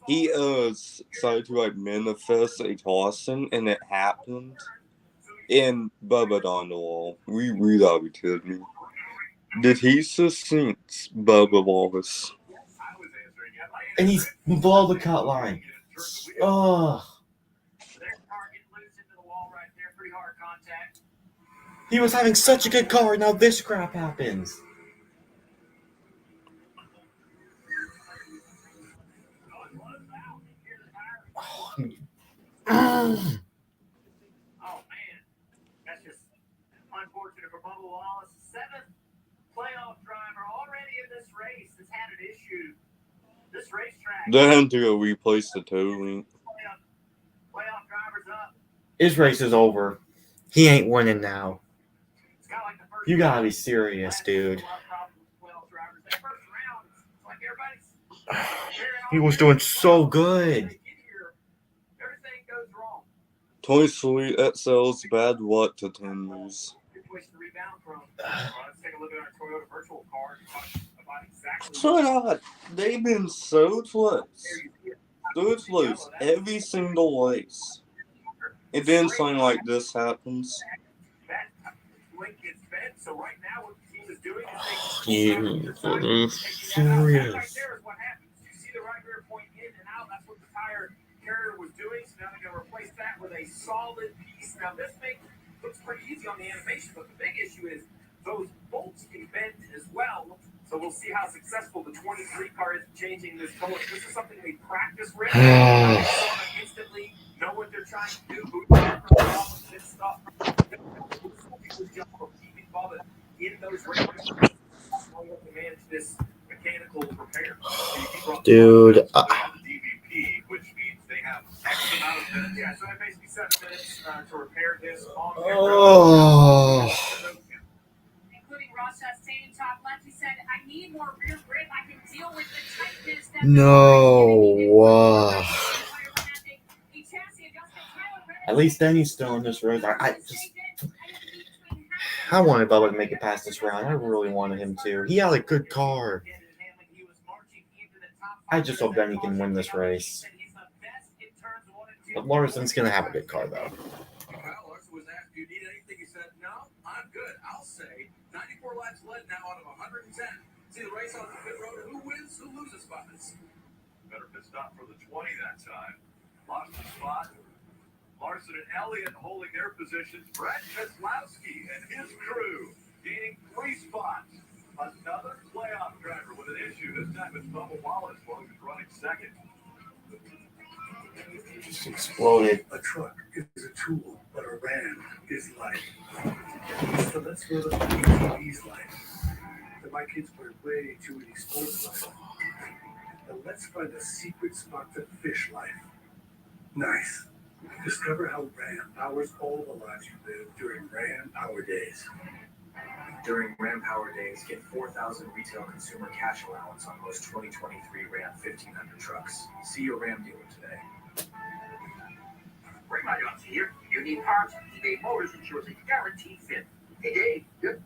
He decided to manifest a tossing, and it happened. And Bubba on the wall. We gotta be kidding me. Did he sustain Bubba Wallace? And he's below the cut line. Oh. He was having such a good car, now this crap happens. Oh, man. That's just unfortunate for Bubba Wallace. 7th playoff driver already in this race has had an issue. This racetrack. They had to go replace the toe link. Playoff drivers up. His race is over. He ain't winning now. You gotta be serious, dude. He was doing so good. Toy Sweet, that sells bad luck to Timbers. So God, they've been so close. So close every single race. It didn't seem like this happens. You are serious. Carrier was doing, so now they're going to replace that with a solid piece. Now this looks pretty easy on the animation, but the big issue is those bolts can bend as well. So we'll see how successful the 23 car is changing this color. This is something they practice with. Instantly know what they're trying to do. This stuff. In those races, to manage this mechanical repair. Dude. Yeah, so basically 7 minutes to repair this. Oh. Including Ross Chastain, top left, he said, I need more rear grip. I can deal with the tightness. No. At least then he's still in this race. I wanted Bubba to make it past this round. I really wanted him to. He had a good car. I just hope Denny can win this race. But Larson's going to have a good car, though. Larson was asked, do you need anything? He said, no, I'm good. I'll say 94 laps led now out of 110. See the race on the pit road, who wins, who loses spots. Better pit stop for the 20 that time. Lost the spot. Larson and Elliott holding their positions. Brett Keselowski and his crew gaining 3 spots. Another playoff driver with an issue. This time it's Bubba Wallace while he was running second. Just exploded. A truck is a tool, but a Ram is life. So let's go to the ATV's life. That my kids play way too many sports life. And let's find a secret spot to fish life. Nice. Discover how Ram powers all the lives you live during Ram Power Days. During Ram Power Days, get 4,000 retail consumer cash allowance on most 2023 Ram 1500 trucks. See your Ram dealer today. Bring my guns here. You need parts. eBay Motors ensures a guaranteed fit. Hey, Dave. Yep.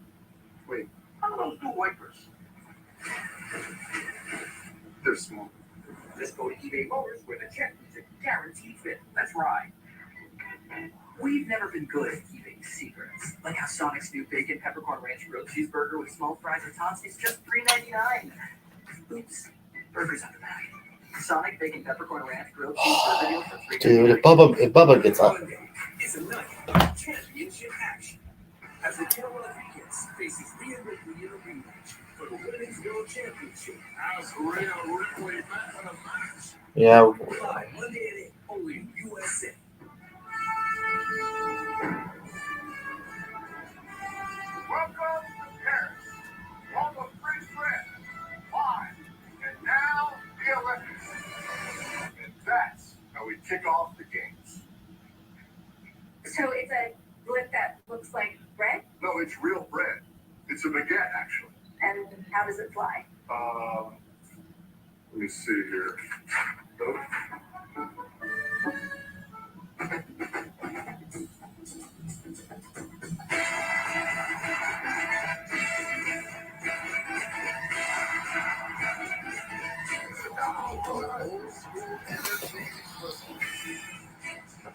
Wait. How are those new wipers? They're small. Just go to eBay Motors where the check is a guaranteed fit. That's right. We've never been good at keeping secrets. Like how Sonic's new bacon peppercorn ranch grilled cheeseburger with small fries and tots is just $3.99. Oops. Burger's on the back. Sonic bacon peppercorn ranch grilled cheeseburger deal for $3.99. Dude, if Bubba gets up. It's a night championship action. As the Carolina Hurricanes faces Rhea Ripley in a rematch for the Women's World Championship. As Rhea Ripley back on a match. Yeah. Live Monday at 8, only in USA. Welcome to Paris. Home of French bread. Live. And now, the Olympics. And that's how we kick off the games. So it's a blip that looks like bread? No, it's real bread. It's a baguette, actually. And how does it fly? Let me see here. Nope.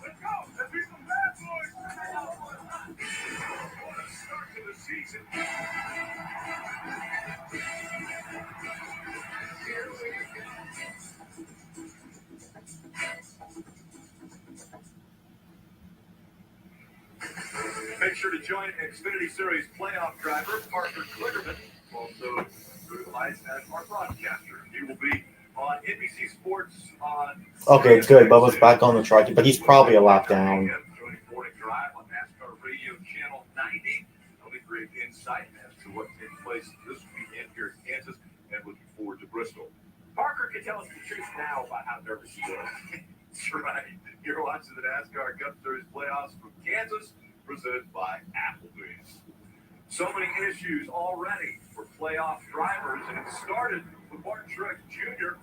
Let's go. Let's be some bad boys. What a start to the season. Here we go. Make sure to join Xfinity Series playoff driver Parker Kligerman, also utilized as our broadcaster. He will be on NBC Sports on. Okay, good. Bubba's back on the track, but he's probably a lap down. Joining Morning Drive on NASCAR Radio Channel 90. He'll be great insight as to what takes place this weekend here in Kansas, and looking forward to Bristol. Parker can tell us the truth now about how nervous he was. That's right. You're watching the NASCAR Cup Series playoffs from Kansas, presented by Applebee's. So many issues already for playoff drivers, and it started with Martin Truex Jr.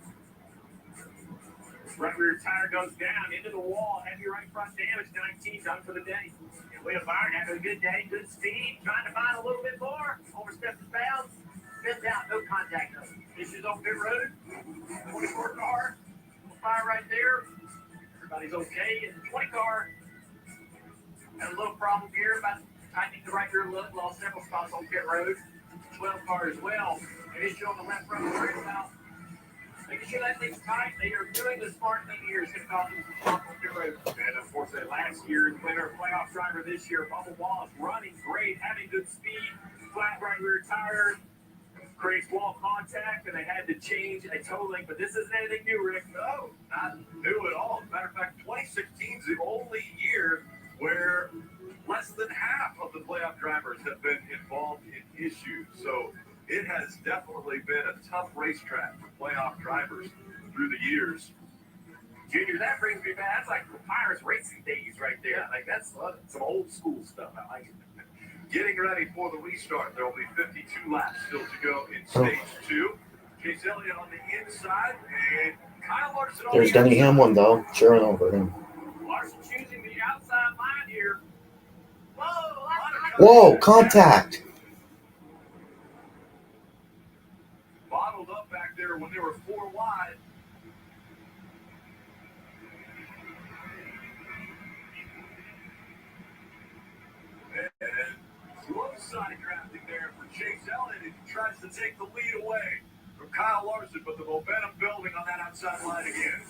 Right rear tire goes down into the wall. Heavy right front damage. 19 done for the day. And William Byron having a good day, good speed, trying to find a little bit more. Overstepped his bounds. Missed out, no contact though. Issues on pit road. 24 car. Fire right there. Everybody's okay. And the 20 car had a little problem here about tightening the right rear lug. Lost several spots on pit road. 12 car as well. An issue on the left front rear valve. Making sure that thing's tight. They are doing the smart thing here. It's going to cause them some problems on pit road. And unfortunately, last year's winner, playoff driver this year, Bubba Wallace, running great, having good speed. Flat right rear tire. Creates wall contact, and they had to change a toe link. But this isn't anything new, Rick. No, not new at all. As a matter of fact, 2016 is the only year where less than half of the playoff drivers have been involved in issues. So it has definitely been a tough racetrack for playoff drivers through the years. Junior, that brings me back. That's like Pirates racing days right there. Like, that's some old school stuff. I like it. Getting ready for the restart. There will be 52 laps still to go in stage 2. Chase Elliott on the inside, and Kyle Larson on There's the Denny outside. Hamlin, though, cheering over him. Larson choosing the outside line here. Whoa, contact! Bottled up back there when they were 4 wide. And Sonic drafting there for Chase Elliott, and he tries to take the lead away from Kyle Larson, but the momentum building on that outside line again.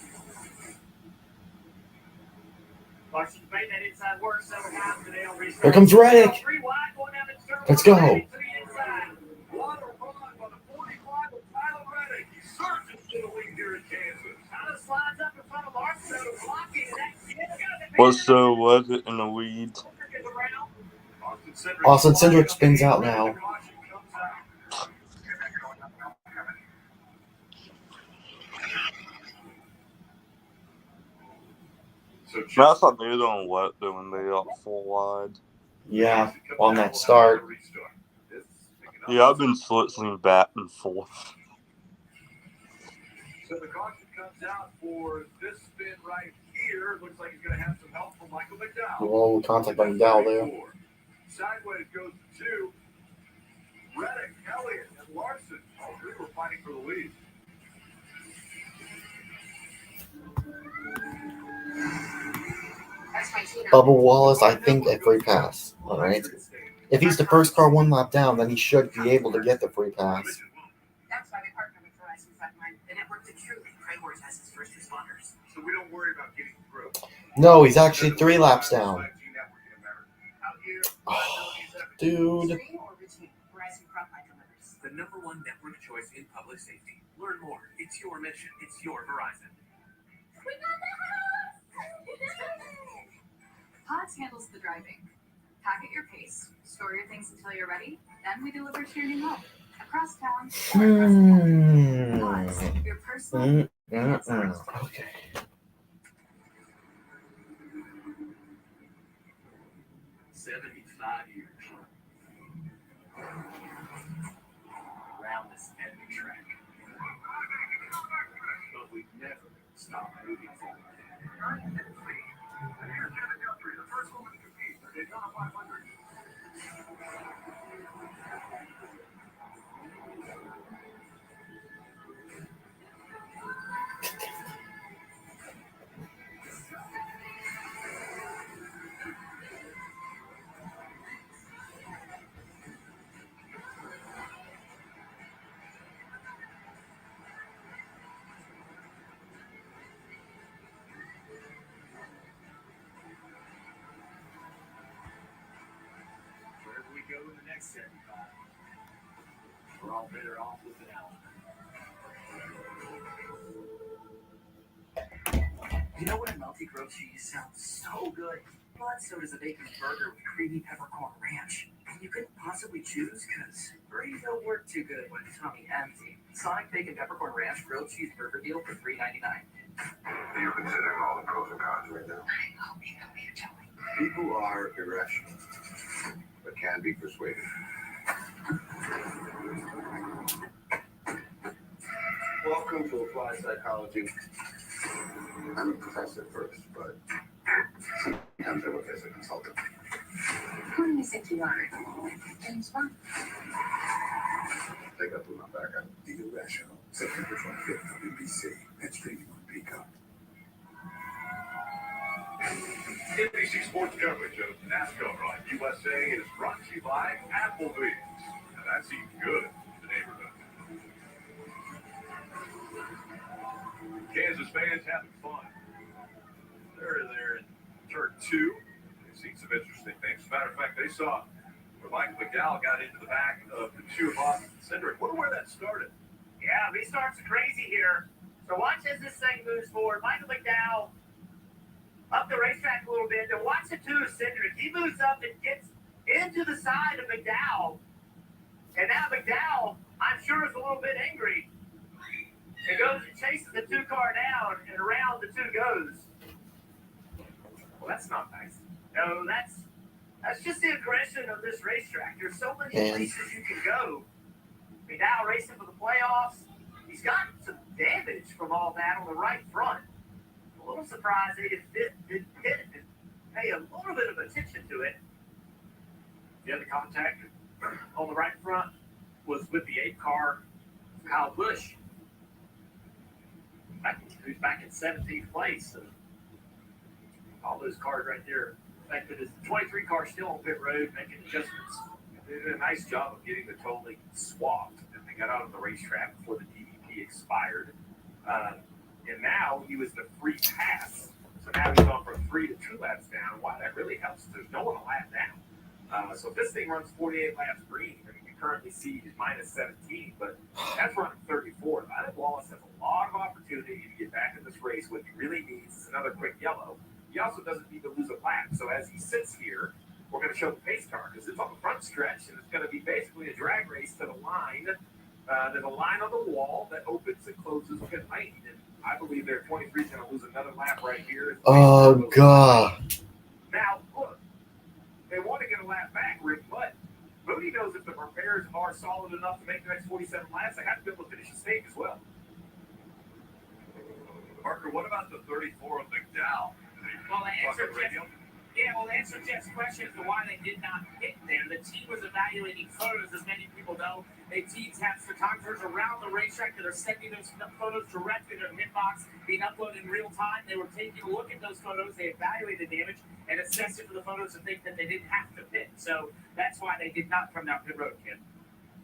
Larson made that inside work several times today on restart. Here comes Reddick. 3 wide going down the circle. Let's go. To the inside. What a run by the 45 of Tyler Reddick. He surges to the lead here in Kansas. Tyler slides up in front of Larson, blocking, and that's What's it in the lead? Austin Cindric spins out now. I thought they were doing what when they got 4 wide. Yeah, on that start. Yeah, I've been switching back and forth. So the caution comes out for this spin right here. Looks like he's going to have some help from Michael McDowell. Whoa, contact by McDowell there. Sideways goes to 2. Reddick, Elliott, and Larson. All 3 were fighting for the lead. Bubba Wallace, I think, a free pass. All right. If he's the first car 1 lap down, then he should be able to get the free pass. That's why we partner with Verizon Frontline, the network that truly prioritizes first responders. So we don't worry about getting through. No, he's actually 3 laps down. Oh, dude. The #1 network choice in public safety. Learn more. It's your mission. It's your Verizon. Pods handles the driving. Pack at your pace. Store your things until you're ready. Then we deliver to your new home. Across town. Pods, your personal. Okay. Around this ending track. But we never stop moving forward. Wherever we go in the next 75, we're all better off with an hour. You know when a melty grilled cheese sounds so good? But so does a bacon burger with creamy peppercorn ranch. And you couldn't possibly choose because burgers don't work too good when tummy empty. Sonic Bacon Peppercorn Ranch Grilled Cheeseburger Deal for $3.99. You're considering all the pros and cons right now. I hope you know what you're telling. People are irrational, but can be persuaded. Welcome to Applied Psychology. I'm a professor first, but sometimes I work as a consultant. Who do you think you are? James Bond? Take up with my back. The Irrational, September 25th on NBC and streaming on Peacock. NBC Sports coverage of NASCAR on USA is brought to you by Applebee's. Now that's eating good in the neighborhood. Kansas fans having fun. They're there in turn 2. They've seen some interesting things. As a matter of fact, they saw where Michael McDowell got into the back of the 2 of Austin Cindric. Wonder where that started. Yeah, restarts are crazy here. So watch as this thing moves forward. Michael McDowell up the racetrack a little bit. Then watch the 2 of Cindric. He moves up and gets into the side of McDowell. And now McDowell, I'm sure, is a little bit angry. It goes and chases the 2 car down, and around the 2 goes. Well, that's not nice. No, that's just the aggression of this racetrack. There's so many places you can go. McDowell racing for the playoffs. He's got some damage from all that on the right front. A little surprised they didn't pay a little bit of attention to it. The other contact on the right front was with the 8 car, Kyle Busch. Who's back in 17th place. So all those cars right there affected. The 23 car still on pit road making adjustments. They did a nice job of getting the totally swapped, and they got out on the racetrack before the DVP expired. And now he was the free pass. So now he's gone from 3 to 2 laps down. Wow, that really helps. There's no one a lap down. So if this thing runs 48 laps green, I mean, you currently see he's minus 17, but that's running 34. I think Wallace has a lot of opportunity to get back in this race. What he really needs is another quick yellow. He also doesn't need to lose a lap. So as he sits here, we're going to show the pace car because it's on the front stretch, and it's going to be basically a drag race to the line. There's a line on the wall that opens and closes pit lane, and I believe their 23 is going to lose another lap right here. Oh, God. Now, look, they want to get a lap back, Rick, but Moody knows if the repairs are solid enough to make the next 47 laps, they have to be able to finish the stage as well. Parker, what about the 34 of McDowell? Well, the answer to Jeff's question as to why they did not hit them. The team was evaluating photos, as many people know. They teams have photographers around the racetrack that are sending those photos directly to their inbox, being uploaded in real time. They were taking a look at those photos, they evaluated the damage, and assessed it for the photos to think that they didn't have to pit. So that's why they did not come down pit road, Kim.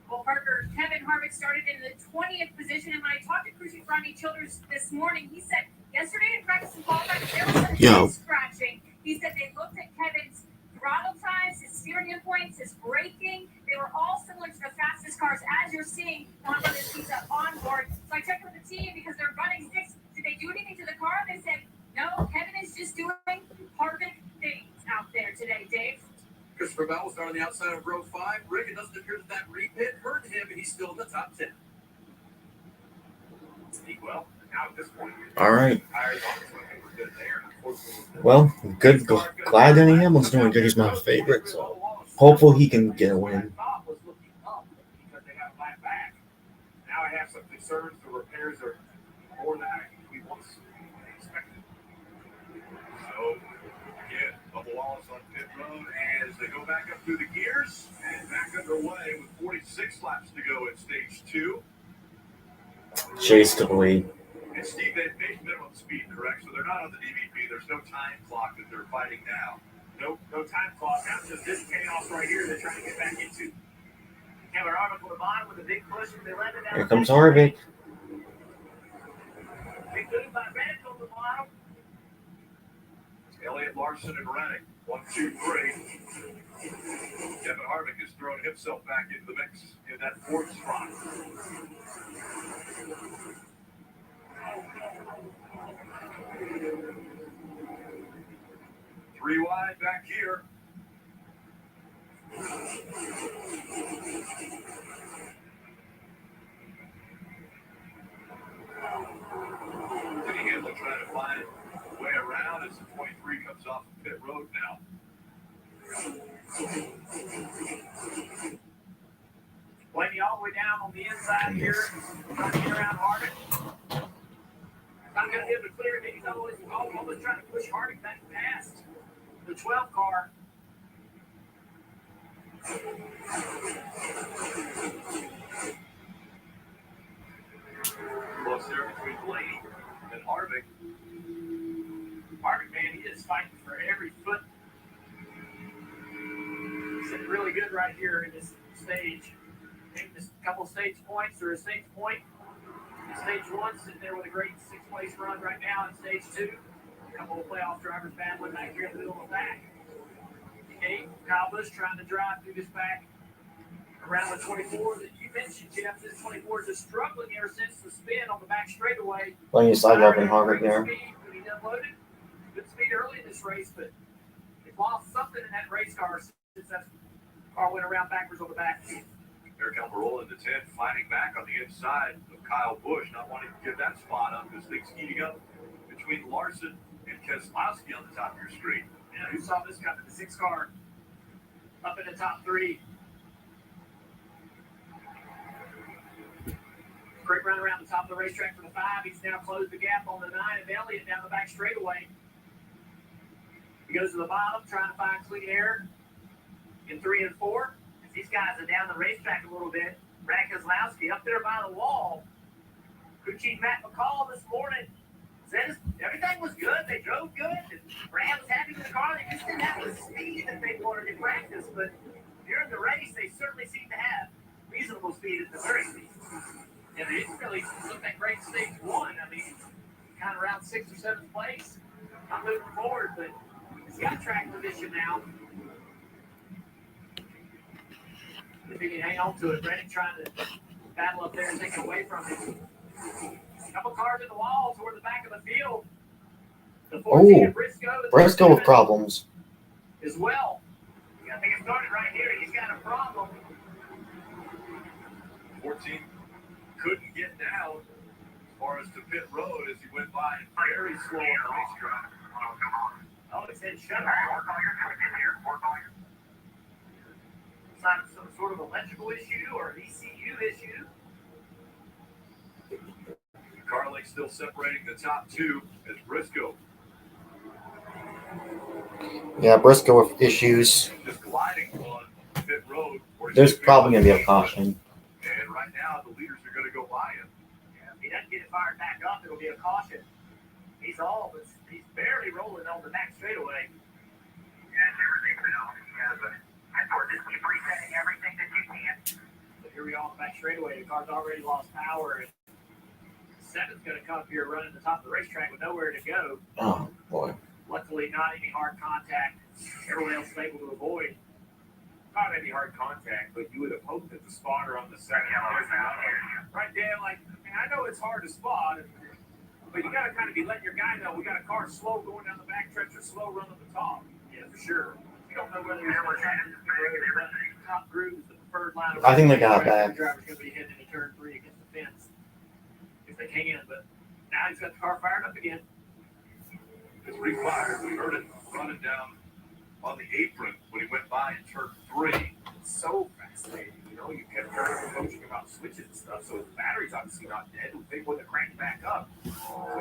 Well, Parker, Kevin Harvick started in the 20th position, and when I talked to Crew Chief Rodney Childers this morning, he said yesterday in practice in qualifying, there was some head scratching. He said they looked at Kevin's throttle times, his steering points, his braking. They were all similar to the fastest cars, as you're seeing on this piece up on board. So I checked with the team because they're running 6. Did they do anything to the car? They said, no, Kevin is just doing Harvick things out there today, Dave. Christopher Bell will start on the outside of row 5. Rick, it doesn't appear that repit hurt him, and he's still in the top 10. Well, now at this point, All right. tires on, so I think we're good there. Well, good. Glad Denny Hamlin's doing good. He's my favorite, so hopefully he can get a win. Now I have some concerns. The repairs are more than we once expected. So, again, Bubba Wallace on pit road as they go back up through the gears and back underway with 46 laps to go in stage 2. Chase to the lead. And Steve, they've made minimum speed, correct? So they're not on the DVP. There's no time clock that they're fighting now. No time clock. Now just this chaos right here they're trying to get back into. Kevin Harvick on the bottom with a big push. They let it down. Here comes Harvick. Big move by Reddick on the bottom. Elliott Larson and Reddick. 1, 2, 3. Kevin Harvick has thrown himself back into the mix in that 4th spot. Three wide back here. Denny Hamlin trying to find a way around as the 23 comes off of pit road now. Blaney all the way down on the inside here. Trying to get around Harvick. Not going to be able to clear it. He's almost trying to push Harvick back past the 12 car. Close there between Blaney and Harvick. Harvick, man, he is fighting for every foot. He's sitting really good right here in this stage. Maybe just a couple stage points or a stage point. Stage 1 sitting there with a great 6th place run right now in stage 2. A couple of playoff drivers battling back here in the middle of the pack. Kyle Busch trying to drive through this pack around the 24 that you mentioned, Jeff. This 24 is just struggling ever since the spin on the back straightaway. Playing side up in Harvick there. He unloaded. Good speed early in this race, but it lost something in that race car since that car went around backwards on the back. Here comes rolling the 10, fighting back on the inside of Kyle Busch, not wanting to give that spot up because things heating up between Larson and Keselowski on the top of your screen. Yeah, who saw this coming? The 6 car up in the top 3. Great run around the top of the racetrack for the 5. He's now closed the gap on the 9 of Elliott down the back straightaway. He goes to the bottom, trying to find clean air in 3 and 4. These guys are down the racetrack a little bit. Brad Keselowski up there by the wall. Crew Chief Matt McCall this morning says everything was good. They drove good. And Brad was happy with the car. They just didn't have the speed that they wanted in practice. But During the race, they certainly seem to have reasonable speed at the very least. Yeah, they didn't really look that great in stage one. I mean, kind of around 6th or 7th place. Not moving forward, but he's got track position now. If he can hang on to it, Brandon trying to battle up there and take it away from him. A couple cars in the wall toward the back of the field. The 14 Oh, of Briscoe. Briscoe with problems. As well. You got to get started right here. He's got a problem. 14 couldn't get down as far as to pit road as he went by very slow on the racetrack. Oh, he said shut up. It's not some sort of electrical issue or an ECU issue. Carlick still separating the top two as Briscoe. Yeah, Briscoe with issues. Just gliding on pit road. There's probably going to be a caution. And right now, the leaders are going to go by him. Yeah, if he doesn't get it fired back up, it'll be a caution. He's barely rolling on the back straightaway. Yeah, everything's been on. Yeah, but just keep resetting everything that you can. But here we are on the back straightaway. The car's already lost power. And 7's going to come up here running the top of the racetrack with nowhere to go. Oh, boy. Luckily, not any hard contact. Everyone else is able to avoid. Not any hard contact, but you would have hoped that the spotter on the second right there, like, I mean, I know it's hard to spot, but you got to kind of be letting your guy know we got a car slow going down the backstretch or slow run at the top. Yeah, for sure. You don't know whether it's the top groove is the preferred line of I think they got it back. The driver's going to be heading into turn 3 against the fence if they can, but now he's got the car fired up again. It's refired. We heard it running down on the apron when he went by in turn 3. It's so fascinating, you know. You kept hearing coaching about switches and stuff, so the battery's obviously not dead. They wouldn't have cranked back up. So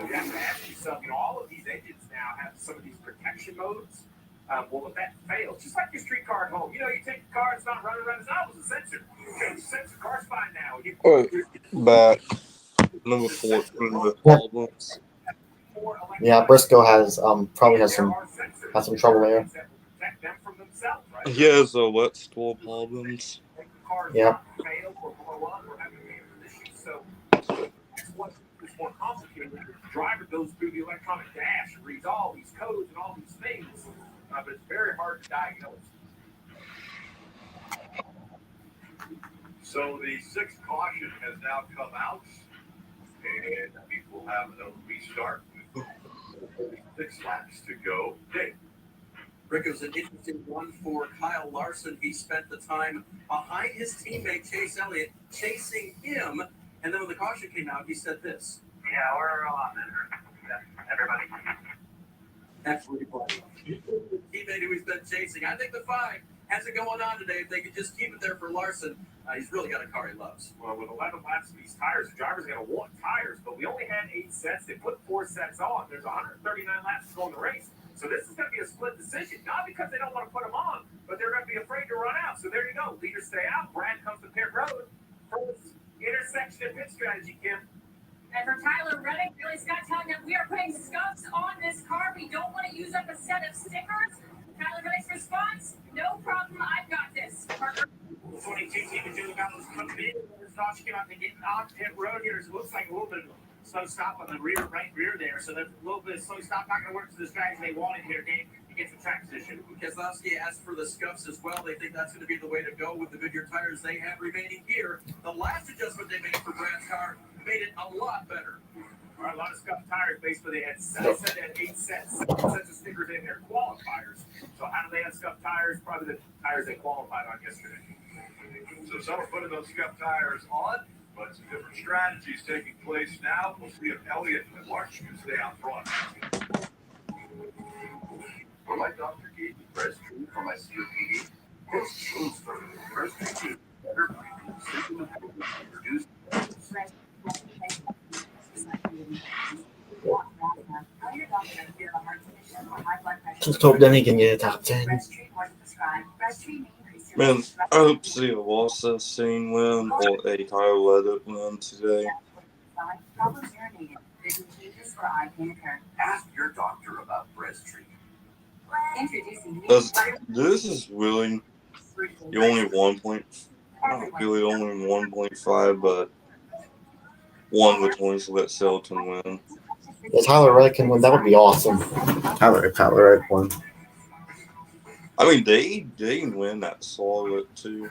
you have to ask yourself, you know, all of these engines now have some of these protection modes. Well, if that fails, just like your street car at home, you know, you take the car, it's not running, it's not, it was a sensor. Okay, the sensor car's fine now. Back. Number 4, the problems. Yeah, Briscoe has probably has some trouble there. He has electrical problems. Yep. So it's more complicated. The driver goes through the electronic dash and reads all these codes and all these things, but it's very hard to diagnose. So the 6th caution has now come out, and we will have a restart with 6 laps to go. Dave. Rick, it was an interesting one for Kyle Larson. He spent the time behind his teammate Chase Elliott, chasing him, and then when the caution came out, he said this. Yeah, we're a lot better. Everybody. Absolutely funny. Teammate who he's been chasing. I think the 5 has it going on today. If they could just keep it there for Larson, he's really got a car he loves. Well, with 11 laps of these tires, the driver's going to want tires, but we only had 8 sets. They put 4 sets on. There's 139 laps to go in the race. So this is going to be a split decision, not because they don't want to put them on, but they're going to be afraid to run out. So there you go. Leaders stay out. Brad comes to pit road. First intersection of pit strategy, Kim. And for Tyler Reddick, Billy Scott telling them we are putting scuffs on this car. We don't want to use up a set of stickers. Tyler Reddick's response, no problem. I've got this. Parker. 22 team is doing about those coming in. Thought you came out to get on pit road here. It looks like a little bit of slow stop on the right rear there. So there's a little bit of slow stop. Not going to work to the strategy they wanted here, Dave, to get some track position. Keselowski asked for the scuffs as well. They think that's going to be the way to go with the Goodyear tires they have remaining here. The last adjustment they made for Brad's car made it a lot better. All right, a lot of scuffed tires. Basically, they had 8 sets of stickers in their qualifiers. So how do they have scuffed tires? Probably the tires they qualified on yesterday. So some are putting those scuffed tires on, but some different strategies taking place now. We'll see if Elliott and Larson can stay out front. For my doctor gave me breast treatment for my COPD. This changed for me. Breast treatment better symptom improvement and reduced. Just hope then he can get a top 10. Man, I hope to see a Walsa scene win or a Tyler Reddick win today. Ask your doctor about breast treatment. This is really You only 1 point, not really only 1.5, but one of the points let Shelton win. If Tyler Reddick can win, that would be awesome. Tyler Reddick won. I mean, they win that Charlotte too.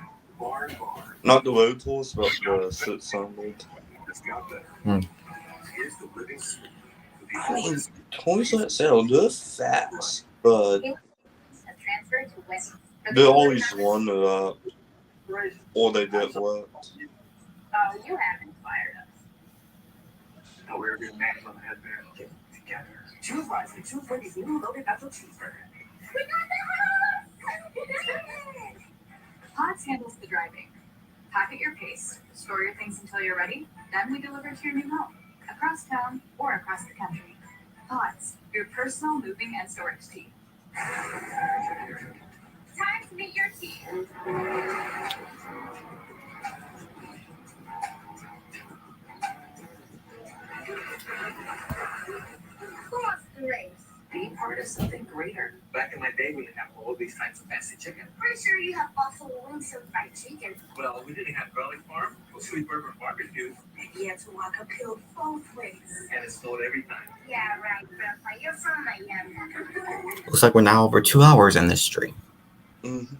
Not the locals, but the 600. I mean, points let Shelton, they're fast, but they always run it up, or they get left. Oh, you have inspired us. Oh, we're doing math on the headband. Get together. Choose wisely. Choose Wendy's new loaded nacho cheeseburger. Pods handles the driving. Pack at your pace, store your things until you're ready, then we deliver to your new home, across town or across the country. Pods, your personal moving and storage team. Time to meet your team. Who wants to race? Be part of something greater. Back in my day, we didn't have all these types of fancy chicken. Pretty sure you have buffalo wings and fried chicken. Well, we didn't have garlic farm or sweet bourbon barbecue. And you had to walk uphill both ways. And it snowed every time. Yeah, right, Grandpa. You're from Miami. Looks like we're now over 2 hours in this stream. Mm-hmm.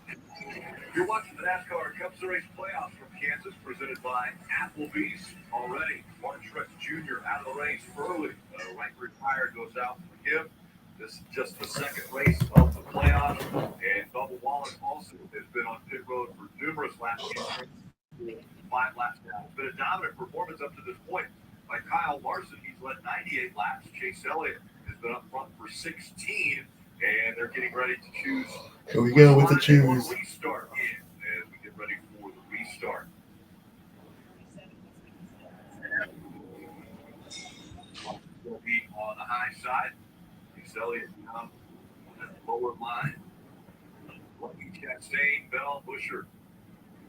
You're watching the NASCAR Cup Series playoffs from Kansas, presented by Applebee's. Already, Martin Truex Jr. out of the race early. Right retired goes out for him. This is just the second race of the playoffs, and Bubba Wallace also has been on pit road for numerous laps. 5 laps now. It's been a dominant performance up to this point by Kyle Larson. He's led 98 laps. Chase Elliott has been up front for 16, and they're getting ready to choose. Here we go with the choose. Restart in as we get ready for the restart. Will be on the high side. Chase Elliott down on the lower line. Lucky Chastain, Bell, Busher.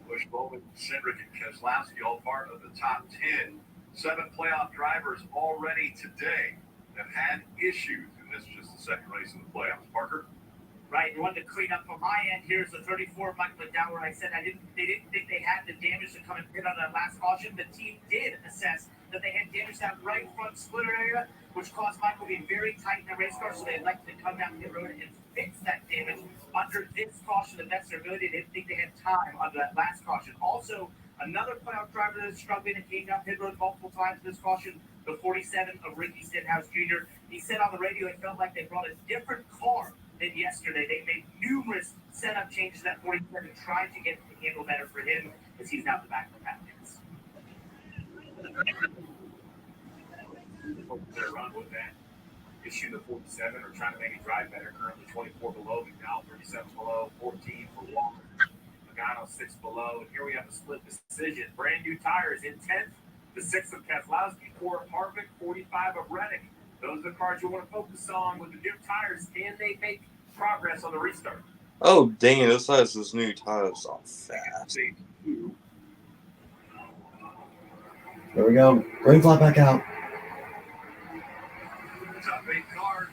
Bush, Bowman, Cindric, and Keselowski, all part of the top 10. 7 playoff drivers already today have had issues, and this is just the second race of the playoffs. Parker? Right, you wanted to clean up from my end. Here's the 34 Mike McDowell. I said they didn't think they had the damage to come and hit on that last caution. The team did assess that they had damage that right front splitter area, which caused Michael to be very tight in the race car. So they'd like to come down the road and fix that damage under this caution. The best their ability. They didn't think they had time under that last caution. Also, another playoff driver that is struggling and came down pit road multiple times this caution, the 47 of Ricky Stenhouse Jr. He said on the radio it felt like they brought a different car than yesterday. They made numerous setup changes that 47 tried to get the handle better for him as he's now the back of the pack. They're run with that issue, the 47 are trying to make it drive better. Currently 24 below, McDowell 37 below, 14 for Walker. Logano 6 below, and here we have a split decision. Brand new tires in 10th, the 6 of Keselowski, 4 of Harvick, 45 of Reddick. Those are the cars you want to focus on with the new tires. Can they make progress on the restart? Oh, dang, this has this new tires off fast. There we go. Green flag back out. Top 8 cars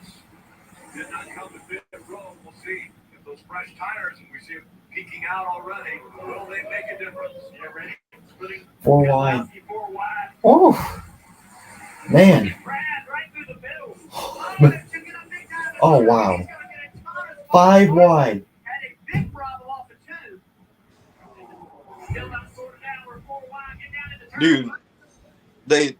did not come to pit road. We'll see if those fresh tires, and we see them peaking out already, will they make a difference? Yeah, ready? Splitting 4 wide. 4 wide. Oh, man. Oh, wow. 5 wide. Dude, they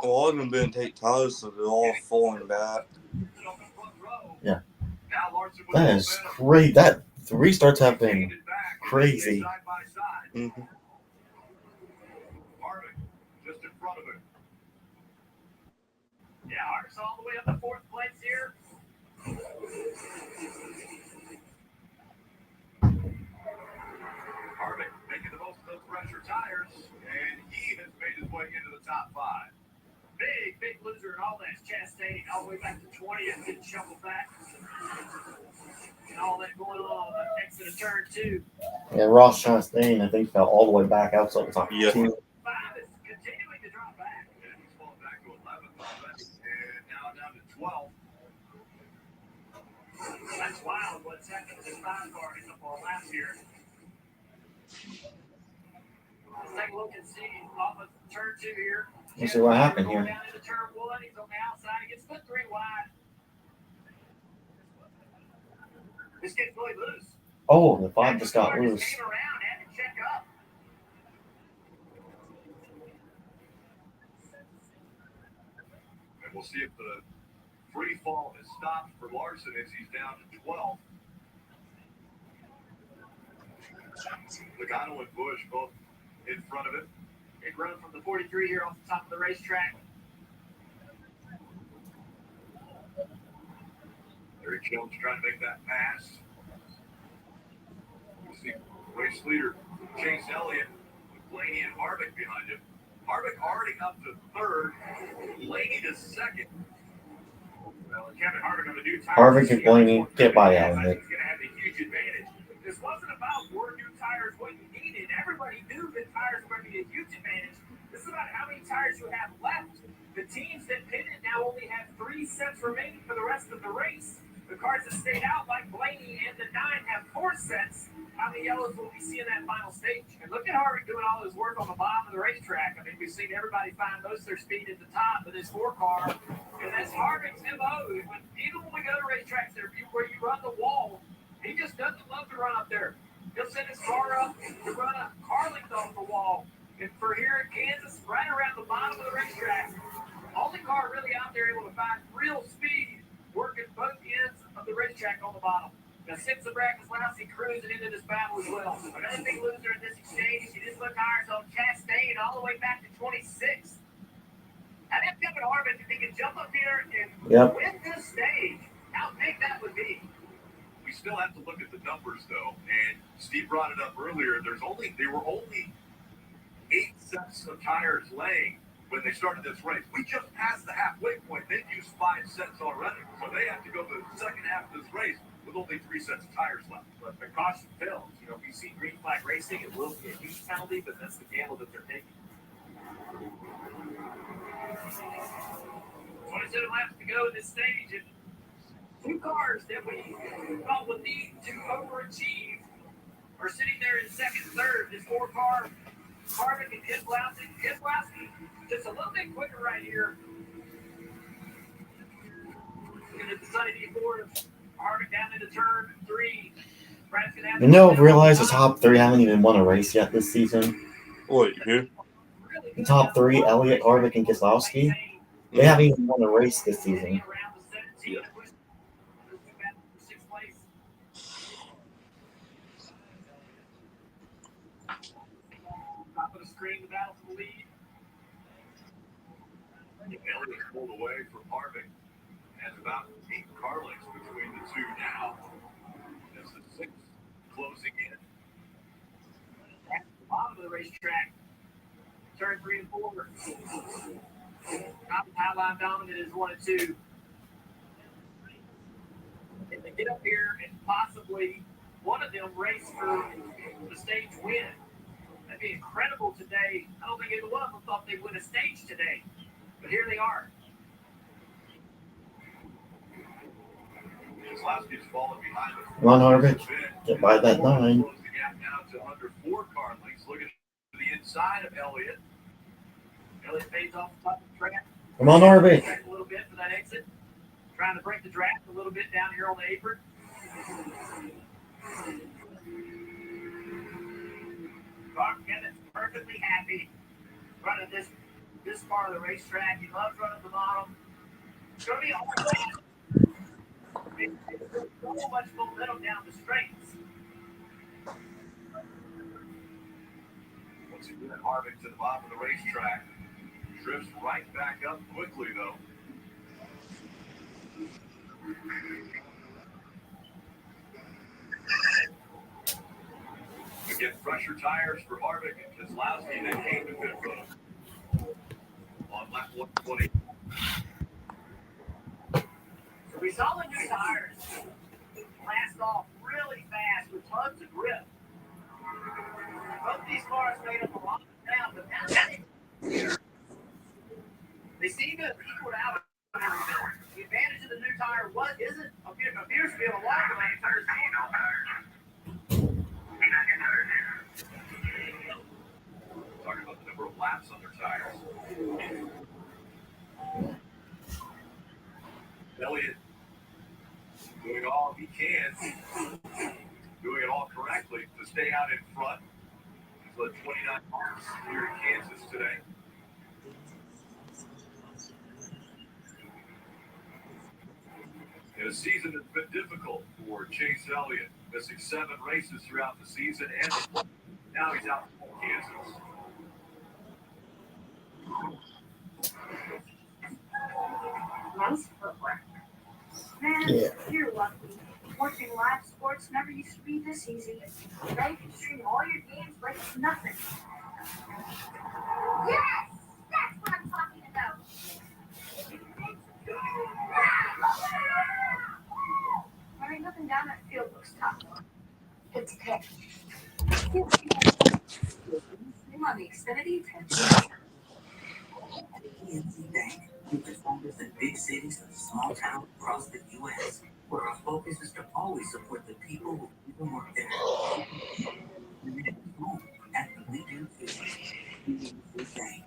all of them didn't take tires, so they're all falling back. Yeah. That is great. The restarts have been crazy. Mm-hmm. Just in front of him. Yeah, Hart's all the way up to 4th place here. Harvick making the most of those pressure tires, and he has made his way into the top 5. Big loser in all that. Chastain all the way back to 20 and getting shuffled back. And all that going on next to the turn 2. Yeah, Ross Chastain, I think, fell all the way back outside the top 2. 5 is continuing to drop back. And he's falling back to 11 already, and now down to 12. That's wild what's happening. sidecar in a couple of laps here. Let's take a look and see off of turn 2 here. Let's see what happened Going here. down into turn 1. He's on the outside. He gets split 3 wide. This gets really loose. Oh, the 5 just got loose. Came around, had to check up. And we'll see if the free fall has stopped for Larson as he's down to 12. Logano and Bush both in front of him. Big run from the 43 here off the top of the racetrack. Eric Jones trying to make that pass. You see race leader Chase Elliott with Blaney and Harvick behind him. Harvick already up to 3rd. Blaney to 2nd. Well, Kevin Harvick on the new tires. Harvick and Blaney get by Elliott. He's going to have a huge advantage. This wasn't about were new tires what you needed. Everybody knew that tires were going to be a huge advantage. This is about how many tires you have left. The teams that pitted now only have 3 sets remaining for the rest of the race. The cars that stayed out, like Blaney and the 9, have 4 sets. How many yellows will we see in that final stage? And look at Harvick doing all his work on the bottom of the racetrack. I mean, we've seen everybody find most of their speed at the top of this 4 car. And that's Harvick's MO. Even when we go to racetracks where you run the wall, he just doesn't love to run up there. He'll set his car up to run a car length off the wall. And for here in Kansas, right around the bottom of the racetrack, only car really out there able to find real speed working both ends of the racetrack on the bottom. Now, Simpson Brackens Lousy cruising into this battle as well. Another big loser in this exchange. He just looked tires on Chastain all the way back to 26. Now, that's Kevin Harvick, if he can jump up here and win this stage, how big that would be. We still have to look at the numbers, though. And Steve brought it up earlier. There were only 8 sets of tires laying when they started this race. We just passed the halfway point. They've used 5 sets already. So they have to go to the second half of this race with only 3 sets of tires left. But the caution films, we see green flag racing, it will be a huge penalty, but that's the gamble that they're taking. 27 laps to go in this stage, and 2 cars that we thought would need to overachieve are sitting there in 2nd and 3rd. This 4 car, Harvick and Keselowski. Keselowski just a little bit quicker right here. Looking at the Sunny D4, Harvick down into turn 3. Realize the top 3 haven't even won a race yet this season. Wait, who? The top 3, Elliott, Harvick, and Keselowski, they haven't even won a race this season. Yeah. Top of the screen, the battle for the lead. Elliott pulled away from Harvick. And about 8 car lengths between the 2 now. As the 6 closing in. At the bottom of the racetrack, turn 3 and 4. Top highline dominant is 1 and 2. If they get up here and possibly one of them race for the stage win, that'd be incredible today. I don't think either one of them thought they'd win a stage today, but here they are. Keselowski's falling behind the Come on, Harvick. Get by that 9. Close the gap now to under 4 car lengths. Looking to the inside of Elliott. Elliott fades off the top of the track. Come on, Harvick. A little bit for that exit. Trying to break the draft a little bit down here on the apron. Clark Bennett's perfectly happy running this part of the racetrack. He loves running the bottom. It's going to be a hard race. There's so much momentum down the straights. Once again, Harvick to the bottom of the racetrack. Drifts right back up quickly, though. We get fresher tires for Harvick and Keselowski that came to pit road on lap 120. So we saw the new tires blast off really fast with tons of grip. Both these cars made up a lot of ground, but now they seem to have equaled out a little bit. The advantage of the new tire appears to be a lot of the laps on their tires. Elliott doing all he can, doing it all correctly to stay out in front. He's led 29 laps here in Kansas today. In a season that's been difficult for Chase Elliott, missing 7 races throughout the season, and now he's out for Kansas. Nice footwork. Man, you're lucky. Watching live sports never used to be this easy. Now you can stream all your games like it's nothing. Yes! That's what I'm talking about. Running up and down that field looks tough. It's okay. I'm on the Xfinity Touch. At PNC Bank, we can focus in big cities and small towns across the U.S., where our focus is to always support the people who live and work there. We make home, and we do too. PNC Bank.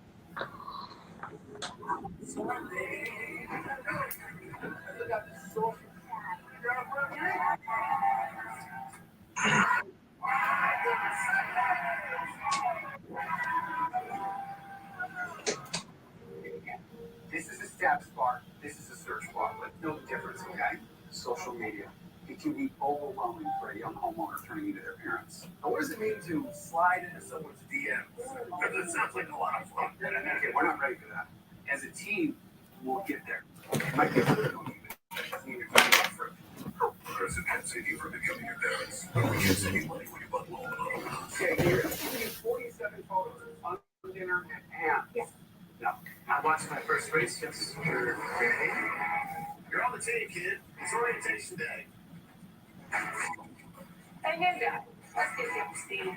This is a status bar. This is a search bar. But know the difference, okay? Social media. It can be overwhelming for a young homeowner turning into their parents. Now, what does it mean to slide into someone's DMs? That sounds like a lot of fun. Okay, we're not ready for that. As a team, we'll get there. It might be a little bit for there's an NCD for becoming your parents. We should save money when you bundle all the auto. Okay, here. 47 photos on dinner and ham. Yes. No. I watched my first race just for You're on the team, kid. It's orientation day. Hey, new guy. Let's get you up to speed.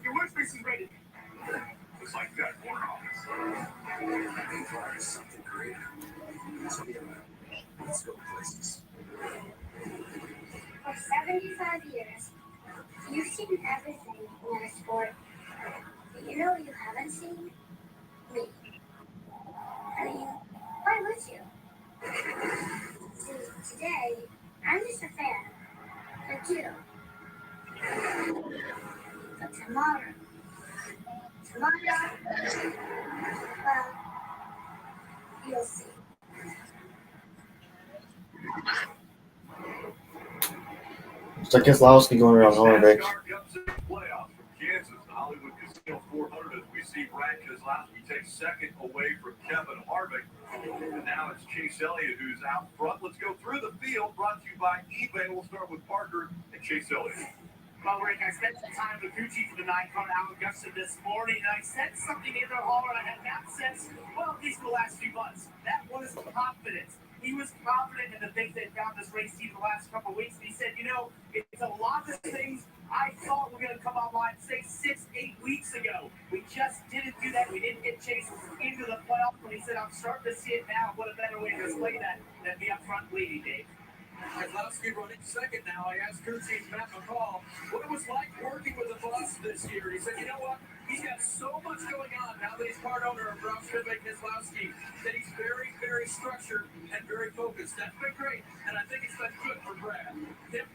Your workspace is ready. Looks like that corner office. There's something greater. So let's go places. For 75 years, you've seen everything in a sport. But you know what you haven't seen? Me. I mean, why would you? See, today, I'm just a fan. Like you. But tomorrow, well, you'll see. It's like Keselowski going around Harvick. Playoffs from Kansas, the Hollywood Casino 400, as we see Brad Keselowski take second away from Kevin Harvick. And now it's Chase Elliott who's out front. Let's go through the field, brought to you by eBay. We'll start with Parker and Chase Elliott. Well, Rick, I spent some time with Gucci for the 9-car out Augusta this morning, and I sensed something in their hall, and I had not sensed, well, at least for the last few months. That was confidence. He was confident in the things they've got this race team the last couple of weeks, and he said, you know, it's a lot of things I thought were going to come online, say, 6-8 weeks ago. We just didn't do that. We didn't get Chase into the playoffs, but he said, I'm starting to see it now. What a better way to display that than be up front leading, Dave. Keselowski running second now. I asked crew chief Matt McCall what it was like working with the boss this year. He said, you know what? He's got so much going on now that he's part owner of Ralph Speedway Keselowski that he's very, very structured and very focused. That's been great, and I think it's been good for Brad. Yep.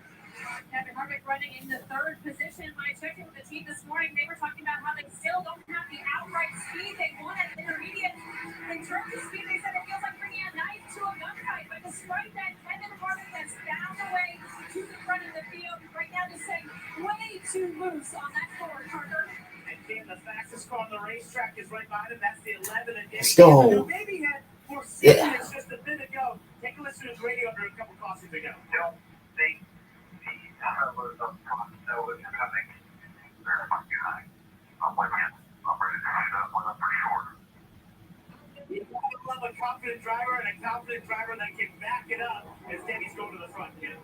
Kevin Harvick running in the 3rd position. When I checked in with the team this morning, they were talking about how they still don't have the outright speed they want at intermediate. In terms of speed, they said it feels like bringing a knife to a gunfight. But despite that, Kevin Harvick has found a way to the front of the field. Right now, just saying way too loose on that floor, Parker. And Cam, the fastest car on the racetrack is right behind him. That's the 11 again. Let's go. Maybe had more serious just a bit ago. Take a listen to his radio under a couple crossings ago. Don't think the travelers up front know it's coming very much behind. I'm with you. I'm ready to hit that one up for sure. You love a confident driver and a confident driver that can back it up as Debbie's going to the front, kid.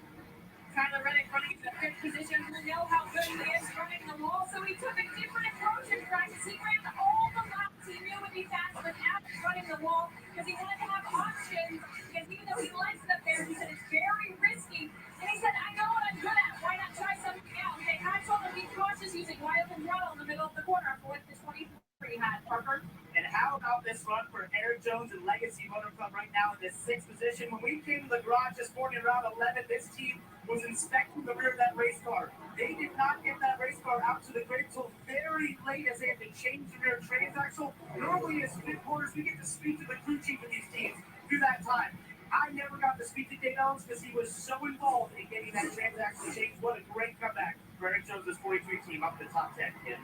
Tyler Reddick running in the 5th position. We know how good he is running the wall, so he took a different approach in practice. He ran all the laps he knew would be fast, but now he's running the wall because he wanted to have options. Because even though he likes it up there, he said it's very risky. And he said, I know what I'm good at. Why not try something else? And I told him be cautious using wide open throttle in the middle of the corner after what the 23 had, Parker. And how about this run for Eric Jones and Legacy Motor Club right now in the 6th position? When we came to the garage this morning around 11, this team was inspecting the rear of that race car. They did not get that race car out to the grid until very late as they had to change the rear transaxle. Normally in split quarters, we get to speak to the crew chief of these teams through that time. I never got to speak to Dave Owens because he was so involved in getting that transaxle changed. What a great comeback for Eric Jones' 43 team up in the top 10, Kim.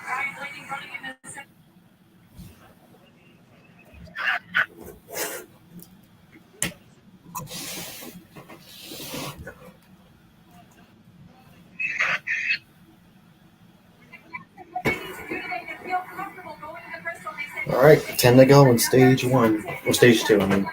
Ryan Blaney running in the second. All right, 10 to go in stage 1 or stage 2. I mean.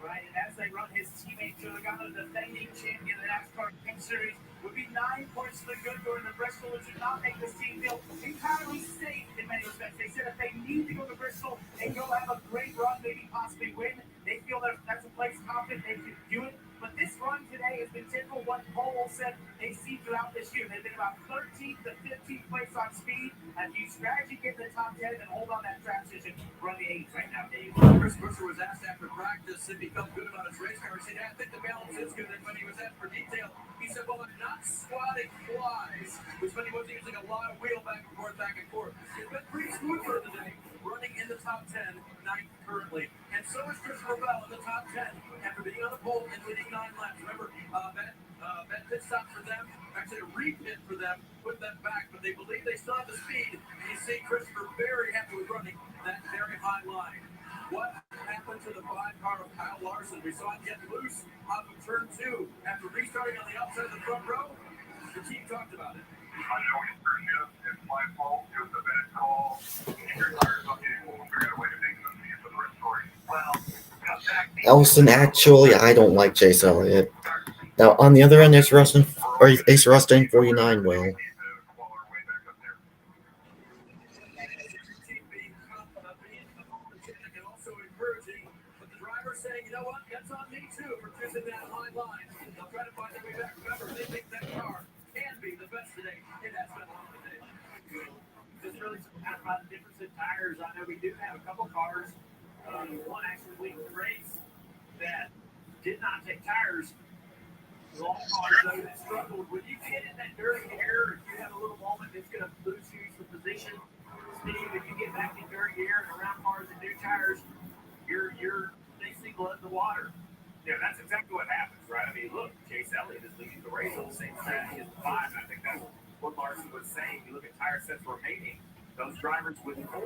Right, and as they run his teammate Giuliano, the defending champion of the NASCAR Cup Series, would be 9 points to the good going to Bristol, which would not make this team feel entirely safe in many respects. They said if they need to go to Bristol and go have a great run, maybe possibly win, they feel that that's a place confident they can do it. But this run today has been typical what Cole said they see throughout this year. They've been about 13th to 15th place on speed. As you strategy get to the top 10 and hold on that transition, run the 8s right now, Dave. Chris Buescher was asked after practice if he felt good about his race car. He said, I think the balance is good. And when he was asked for detail, he said, well, I'm not swatting flies, which meant he wasn't using a lot of wheel back and forth, back and forth. He's been pretty smooth for the day, running in the top 10, 9th currently. And so is Christopher Bell in the top 10 after being on the pole and leading 9 laps. Remember, that pit stop for them, actually a repit for them, put them back, but they believe they still have the speed. And you see Christopher very happy with running that very high line. What happened to the 5-car of Kyle Larson? We saw it get loose off of turn 2 after restarting on the outside of the front row. The team talked about it. I know it's for you. It's my fault. It was a bad call. If your tires don't get equal, we'll figure out a way to make them see it for the rest story. Well, Elson, actually, I don't like Chase Elliott. Now, on the other end, Ace Rustin 49 will. Saying, you know what, that's on me too for choosing that high line. They'll try to find their way back. Remember, they think that car can be the best today. It has been on today. Just really some kind of difference in tires. I know we do have a couple cars. One actually leading the race that did not take tires. Long cars though that struggled. When you get in that dirty air, if you have a little moment that's going to lose you some position, Steve, if you get back in dirty air and around cars and new tires, you're basically blood in the water. Yeah, that's exactly what happens, right? I mean, look, Chase Elliott is leading the race on the same strategy as the 5, and I think that's what Larson was saying. You look at tire sets remaining, those drivers with 4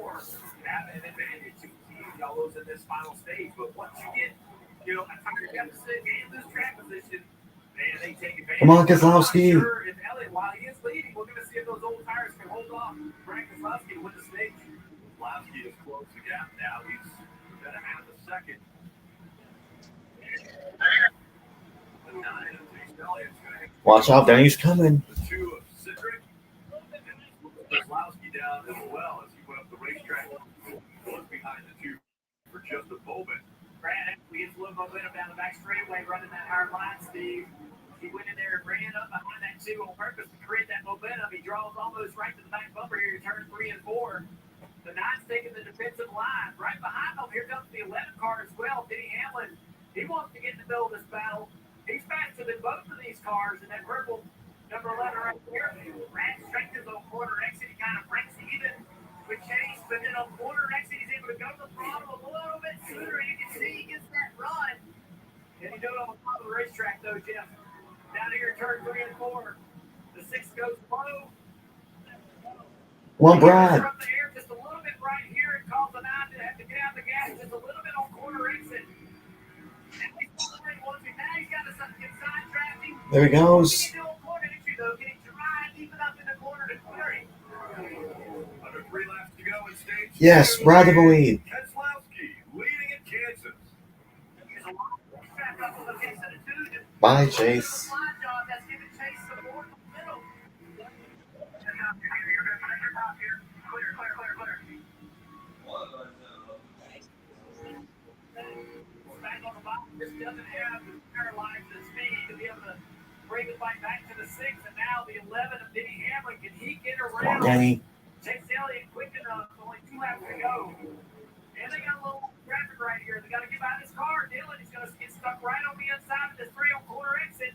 have an advantage to keep yellows in this final stage. But once you get, a tire deficit and this track position, man, they take advantage. Come on, Keselowski. I'm not sure if Elliott, while he is leading, we're going to see if those old tires can hold off Frank Keselowski to win the stage. Keselowski has closed the gap now. He's within a half a second. Watch out, Danny's coming. The 2 of Cedric. Keselowski down as well as he went up the racetrack. Was behind the 2 for just a moment. Brad, we get a little momentum down the back straightaway running that hard line, Steve. He went in there and ran up behind that 2 on purpose to create that momentum. He draws almost right to the back bumper here in turn 3 and 4. The 9's taking the defensive line. Right behind them, here comes the 11 car as well, Denny Hamlin. He wants to get in the middle of this battle. He's faster than both of these cars, and that purple number 11 right here. Brad strengthens on corner exit. He kind of breaks even with Chase, but then on corner exit, he's able to go to the throttle a little bit sooner. You can see he gets that run. Can he do it on the top of the racetrack, though, Jeff? Down here in turn 3 and 4. The 6 goes low. Come on, Brad. From the air just a little bit right here. It calls the 9 to have to get out the gas just a little bit on corner exit. There he goes. Under 3 laps to go in stage 2. Yes, right of the lead. Keselowski leading in Kansas. Bye, Chase. doesn't have the power lines and speed to be able to bring the fight back to the 6. And now the 11 of Denny Hamlin, can he get around? Denny. Chase Elliott quick enough, only 2 laps to go. And they got a little traffic right here. They got to get by this car. Dylan is going to get stuck right on the inside of this 3-corner exit.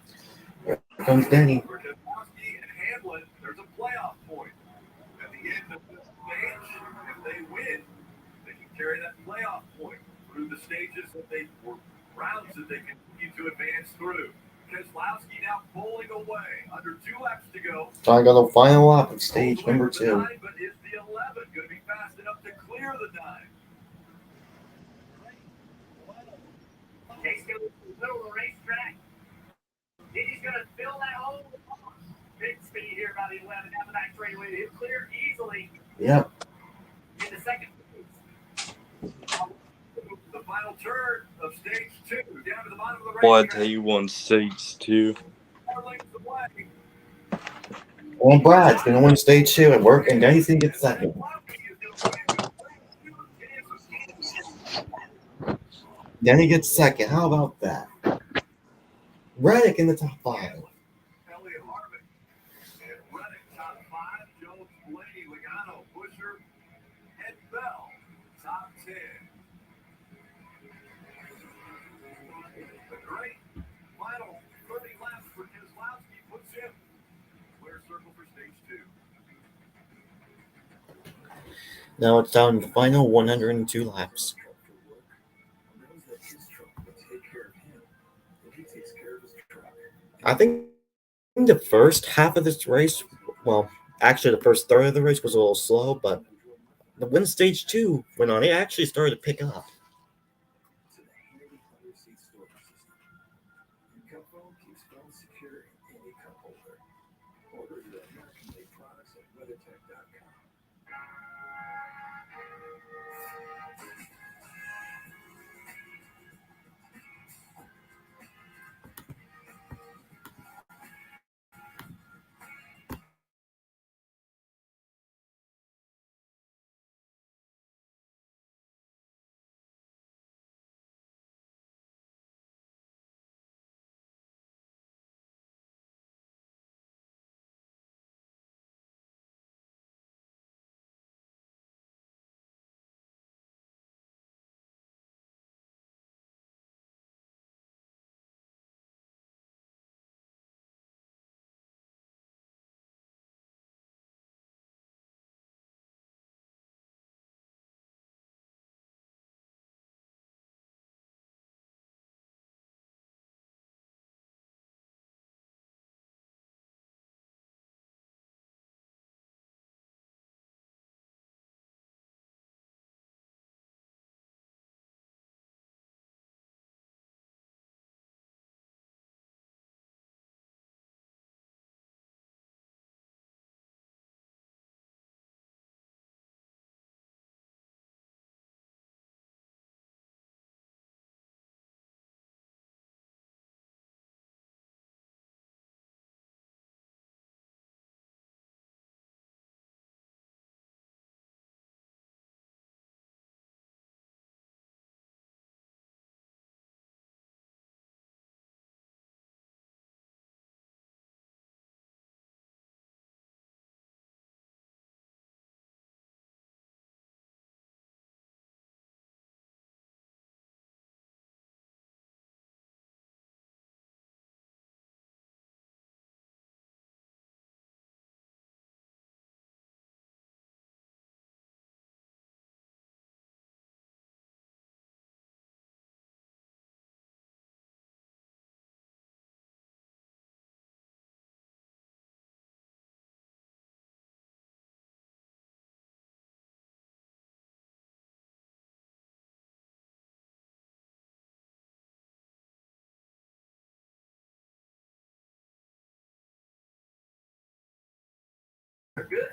Here comes Denny. For Keselowski and Hamlin, there's a playoff point. At the end of this stage, if they win, they can carry that playoff point through the stages that they were rounds that they continue to advance through. Keselowski now pulling away under 2 laps to go. So I got a final lap of stage number 2. But is the 11 going to be fast enough to clear the 9? Chase goes to the middle of the racetrack. He's going to fill that hole. Big speed here by the 11 down the back straightaway. He'll clear easily. Yep. In the second phase. The final turn of stage 2 down to the bottom of the Boy, I racetrack. tell you one stage 2. 4 lengths away. Well, Brad's going to win stage 2 and work, and Denny's going to get second. Denny gets second. How about that? Reddick in the top 5. Elliott Harvick and Reddick top 5. Jones, Blaney, Logano, Busher, and Bell top 10. The great final 30 laps for Keselowski puts him clear circle for stage 2. Now it's down to the final 102 laps. I think the first half of this race, well, actually the first third of the race was a little slow, but when stage 2 went on, it actually started to pick up.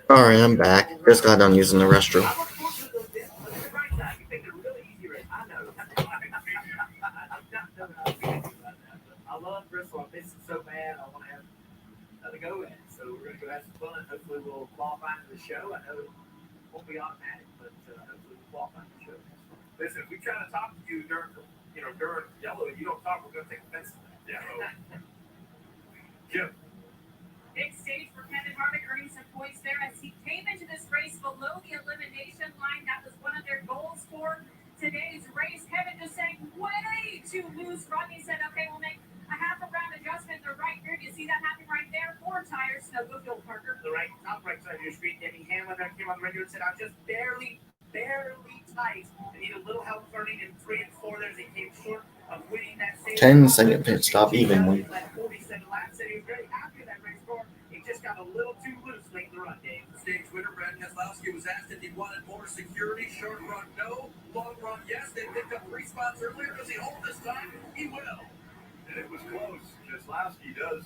All right, I'm back. Just got done using the restroom. I love Bristol. I miss it so bad. I want to have another go at it. So we're going to go have some fun. Hopefully we'll qualify for the show. I know it won't be automatic, but hopefully we'll qualify for the show. Listen, we try to talk to you during during yellow, you don't talk, we're going to take offense to that. Yeah. Jim. Big stage for Kevin Harvick, earning some points there as he came into this race below the elimination line. That was one of their goals for today's race. Kevin just saying way too loose run. He said, okay, we'll make a half a round adjustment in the right rear. You see that happening right there? 4 tires. So go Phil Parker. The top right side of your screen, Denny Hamlin that came on the radio and said, I'm just barely tight. I need a little help turning in 3 and 4 there as he came short of winning that stage. 10-second pit stop evenly. That 47 laps, said he was very happy with that race score. He just got a little too loose late in the run, Dave. Stage winner Brad Keselowski was asked if he wanted more security. Short run, no. Long run, yes. They picked up 3 spots earlier. Does he hold this time? He will. And it was close. Keselowski does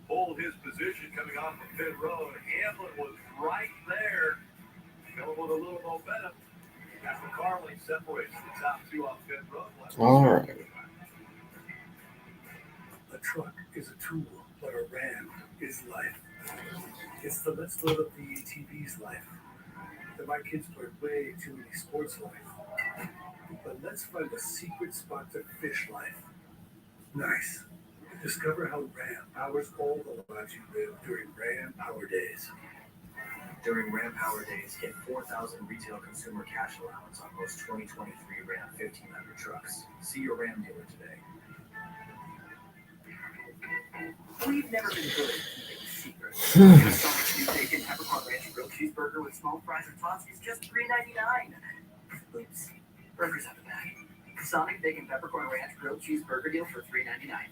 hold his position coming off the pit road. Hamlin was right there, going with a little momentum. As the car lane separates the top 2 off pit road. All right. A truck is a tool, but a Ram is life. It's the let's load up the ATV's life. The my kids play way too many sports life. But let's find a secret spot to fish life. Nice. Discover how Ram powers all the lives you live during Ram Power Days. During Ram Power Days, get 4,000 retail consumer cash allowance on most 2023 Ram 1500 trucks. See your Ram dealer today. We've never been good at keeping secrets. Sonic's new bacon peppercorn ranch grilled cheeseburger with small fries and tots is just $3.99. Oops, burgers have a bag. Sonic bacon peppercorn ranch grilled cheeseburger deal for $3.99.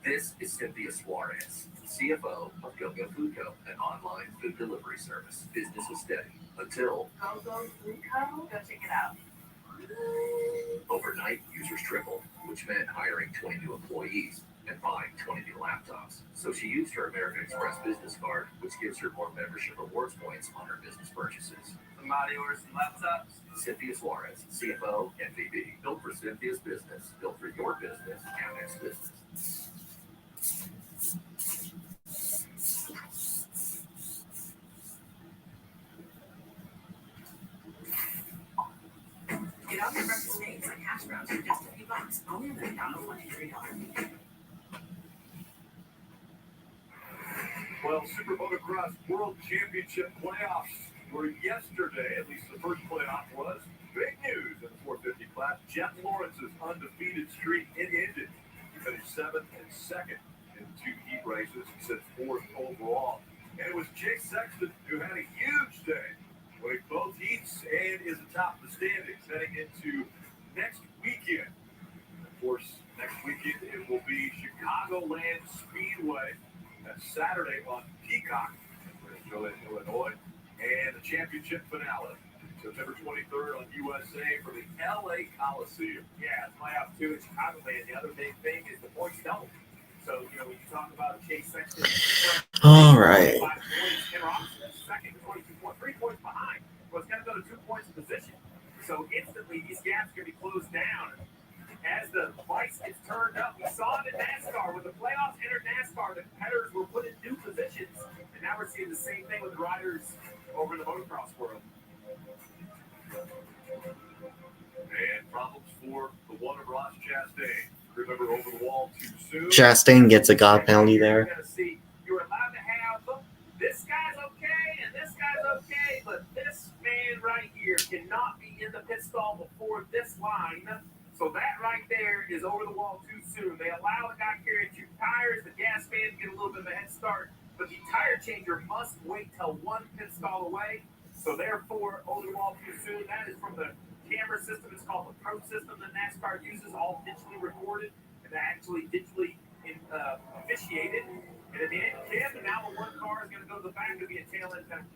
This is Cynthia Suarez, CFO of GoGo Food Co., an online food delivery service. Business was steady until GoGo Food Co. Go check it out. overnight users tripled, which meant hiring 20 new employees and buying 20 new laptops. So she used her American Express business card, which gives her more membership rewards points on her business purchases. Somebody orders some laptops. Cynthia Suarez, CFO, MVP. Built for Cynthia's business, built for your business, Amex business. Get out your breakfast eggs and hash browns for just a few bucks. Only $1.23. Well, Super Motocross World Championship playoffs were yesterday, at least the first playoff was. Big news in the 450 class. Jeff Lawrence's undefeated streak, it ended. He finished 7th and 2nd in 2 heat races. He sits 4th overall. And it was Jake Sexton who had a huge day, winning both heats and is atop the standings heading into next weekend. Of course, next weekend it will be Chicagoland Speedway. That's Saturday on Peacock in Illinois. And the championship finale, September 23rd on USA for the LA Coliseum. Yeah, playoff 2 in Chicagoland. The other big thing is the points don't. So, when you talk about Chase Sexton, All right. 5 points, Ken Robinson, second, 22 points, 3 points behind. Well, it's going to go to 2 points in position. So instantly, these gaps are going to be closed down. As the lights gets turned up, we saw it in NASCAR. When the playoffs entered NASCAR, the competitors were put in new positions. And now we're seeing the same thing with the riders over in the motocross world. And problems for the one of Ross Chastain. Remember, over the wall too soon. Chastain gets a God penalty there. You're going to see, you're allowed to have, this guy's okay and this guy's okay, but this man right here cannot be in the pit stall before this line. So that right there is over the wall too soon. They allow the guy carrying 2 tires, the gas man to get a little bit of a head start, but the tire changer must wait till 1 pit stall away. So therefore, over the wall too soon. That is from the camera system. It's called the Pro system that NASCAR uses, all digitally recorded and actually digitally officiated. And at the end, Kim, and now the 1 car is going to go to the back to be a tail end penalty.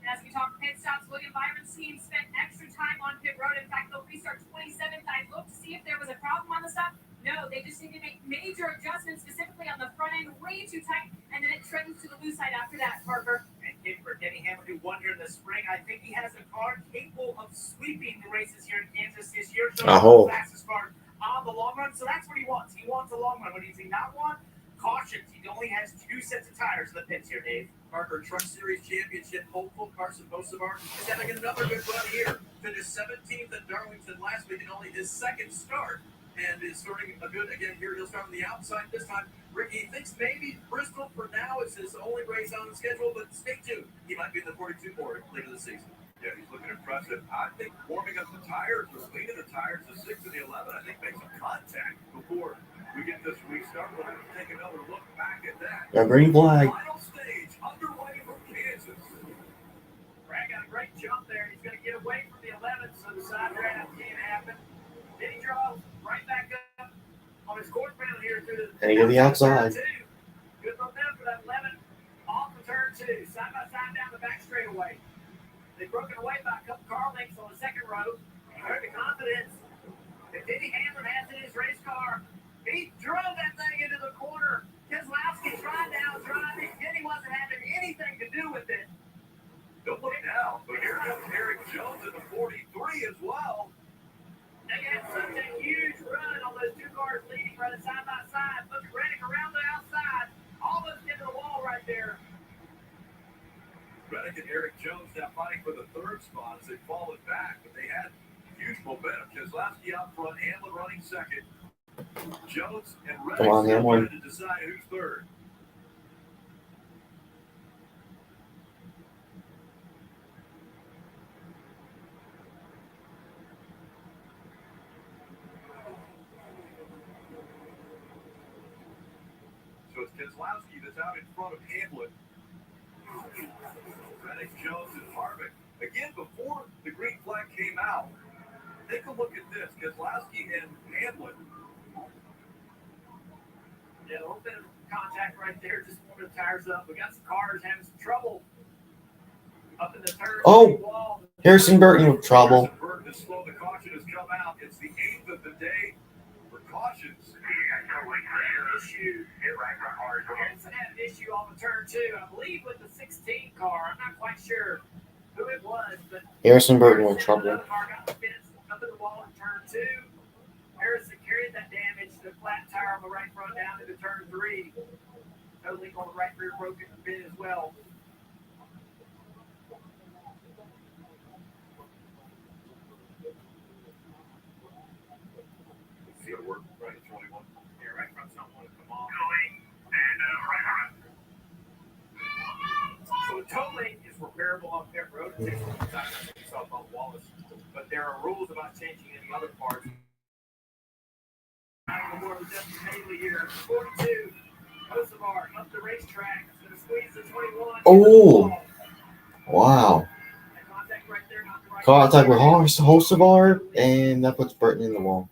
As we talk pit stops, William Byron's team spent extra time on pit road. In fact, they'll restart 27th. I looked to see if there was a problem on the stop. No, they just need to make major adjustments, specifically on the front end, way too tight, and then it trends to the loose side after that, Parker. And kid for Denny Hamlin, who won here in the spring, I think he has a car capable of sweeping the races here in Kansas this year. So Oh. the fastest car on the long run. So that's what he wants. He wants a long run. What does he not want? cautions. He only has 2 sets of tires in the pits here, Dave. Parker Truck Series Championship hopeful Carson Bosavar is having another good run here. Finished 17th at Darlington last week in only his second start, and is starting a good again here. He'll start on the outside this time. Ricky thinks maybe Bristol for now is his only race on the schedule, but stay tuned. He might be in the 42 board later this season. Yeah, he's looking impressive. I think warming up the tires or cleaning the tires, the 6 and the 11, I think makes some contact before we get this restart. We'll have to take another look back at that. A green flag. Final stage underway from Kansas. Brad got a great jump there. He's going to get away from the 11th, so the side draft can't happen. Then he draws right back up on his course panel here through the. And he go to the outside. Good momentum for that 11 off the turn 2, side by side down the back straightaway. They've broken away by a couple car lengths on the second row. You heard the confidence that Denny Hamlin has in his race car. He drove that thing into the corner. Keselowski tried to outdrive it. Denny wasn't having anything to do with it. Don't look now, but here comes Eric Jones at the 43 as well. They had such a huge run on those 2 cars leading, running side by side. Look at Reddick around the outside, almost into the wall right there. Reddick and Eric Jones now fighting for the 3rd spot as they fallen back, but they had huge momentum. Keselowski out front, Hamlin running 2nd. Jones and Reddick Come on, Hamlin. trying to decide who's 3rd. So it's Keselowski that's out in front of Hamlin. Reddick, Jones, and Harvick. Again, before the green flag came out, take a look at this. Keselowski and Hamlin. Yeah, a little bit of contact right there, just warming the tires up. We got some cars having some trouble up in the turn. Oh, Harrison Burton with trouble. Harrison Burton is slow. The caution has come out. It's the 8th of the day for cautions. Harrison had an issue on the turn 2, I believe with the 16 car. I'm not quite sure who it was, but Harrison Burton with trouble. another car got the fence up in the wall in turn 2. Harrison carried that damage to the flat tire on the right front down into turn 3. No leak on the right rear broken a bit as well. See it work right at 21. Yeah, right front's not want to come off. So tolling is repairable on pit road. It takes a long time. I think you saw Bob Wallace. But there are rules about changing any other parts. More with Justin Haley here. 42. Kosovar up the racetrack. It's going to squeeze the 21. Oh, wow. Contact right there, not the right. Contact with Hocevar, and that puts Burton in the wall.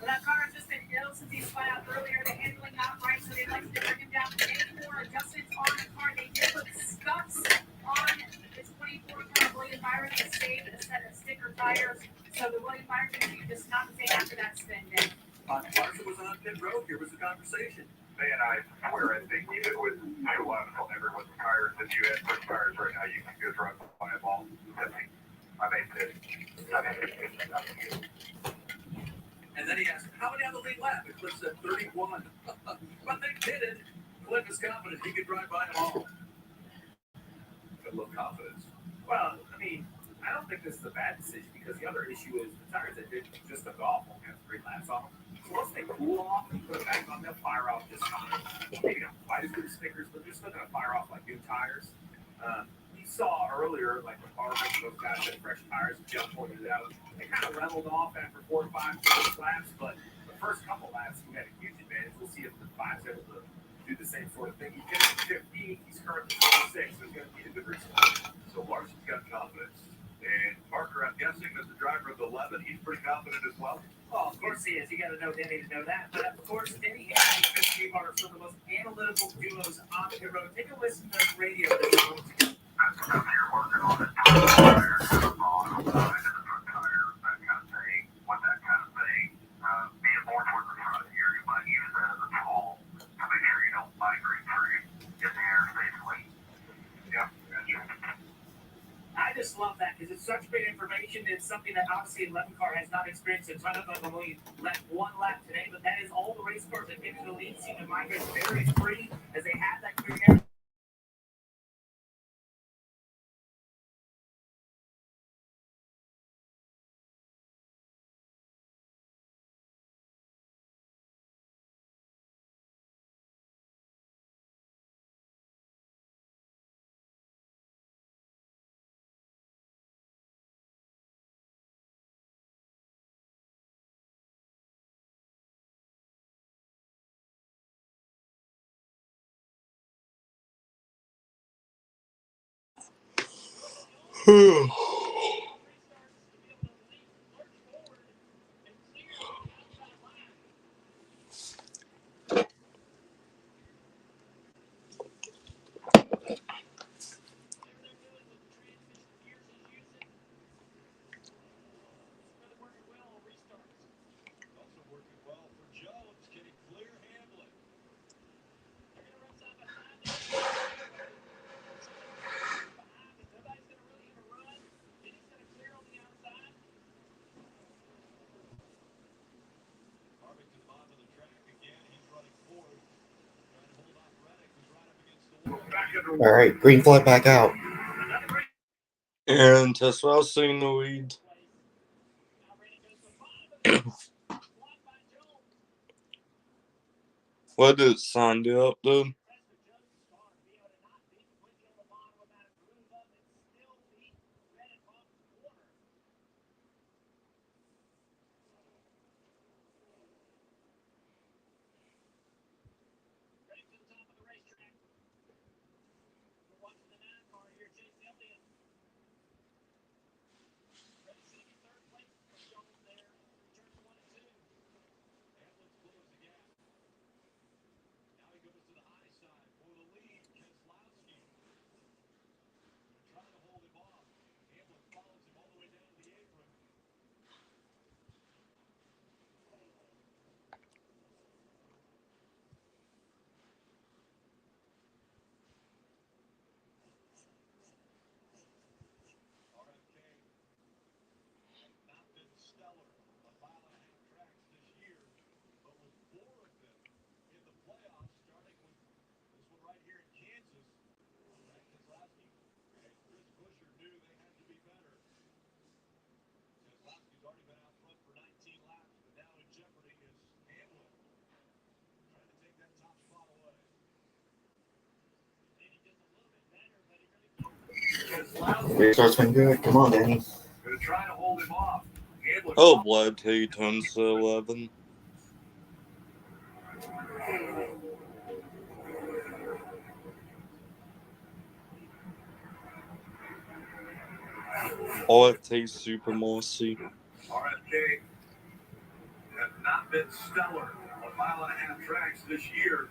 That car has just been ill since he spun out earlier. The handling not right, so they'd like to bring him down to make more adjustments on the car. They did put scuffs on the 24 car. William Byron has saved a set of sticker tires. So the William Byron team just not the same after that spin day. Marshall was on pit road. Here was the conversation. Man, I swear, I think even with 211, everyone's tired. If you had fresh tires right now, you can go drive by a ball. I made it. And then he asked, how many on the lead lap? And Cliff said 31. But they didn't. Cliff is confident he could drive by them all. Good look confidence. Well, I mean, I don't think this is a bad decision because the other issue is the tires that did just a golf won't have 3 laps on them. So once they cool off and put it back on, they'll fire off just fine. Maybe not quite as good as stickers, but they're still going to fire off like new tires. You saw earlier, like when Harvard, those guys had fresh tires, and Jeff pointed it out, they kind of leveled off after 4 or 5 laps, but the first couple laps, he had a huge advantage. We'll see if the 5's able to do the same sort of thing. He finished 15, he's currently 26, so he's going to need a good restart. So Larson's got confidence. And Parker, I'm guessing that the driver of the 11, he's pretty confident as well. Well, of course he is. You got to know Denny to know that. But of course, Denny and Chris Greenberg are some of the most analytical duos on the pit road. Take a listen to the radio that they're going to go. That's because you're working on it. Tire, on the side of the front tire, that kind of thing. What that kind of thing. Being more towards the front here, you might use that as a tool to make sure you don't migrate through, get the air safely. Yeah, gotcha. I just love that because it's such great information. It's something that obviously 11 car has not experienced a ton of them. Only left 1 lap today, but that is all the race cars that get to the lead seem to migrate very free as they have that clear air. All right, green flag back out. And Tesfa's in the lead. What did Sandy up, dude? Restart's been good. Come on, Danny. Gonna try to hold him off. Oh, blood till he turns to 11. RFT Super Mossy. RFK has not been stellar on mile-and-a-half tracks this year,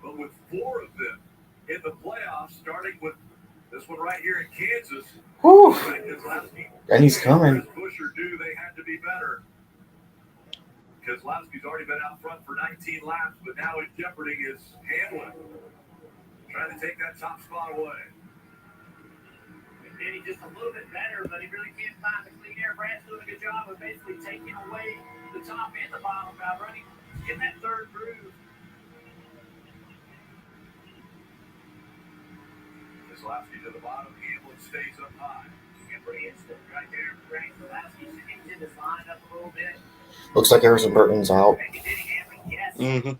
but with 4 of them in the playoffs, starting with this one right here in Kansas. Whew. Keselowski And he's coming. and Busher knew they had to be better. Keselowski's already been out front for 19 laps, but now in jeopardy is Hamlin, trying to take that top spot away. Danny just a little bit better, but he really can't find the clean air. Brad's doing a good job of basically taking away the top and the bottom by running in that third groove. Keselowski to the bottom, Hamlin stays up high. Pretty instant right there. Frank Keselowski's engine is lined up a little bit. Looks like Harrison Burton's out. Mm-hmm.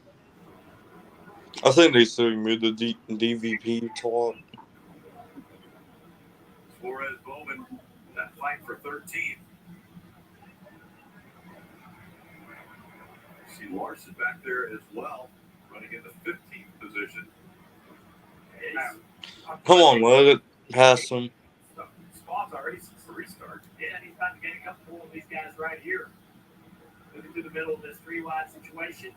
I think they still made the DVP talk. Suarez Bowman, that fight for 13th. See Larson back there as well, running in the 15th position. Come on, let it pass him. Spot's already since the restart. Yeah, he's about to get a couple of these guys right here. Moving through the middle of this 3-wide situation.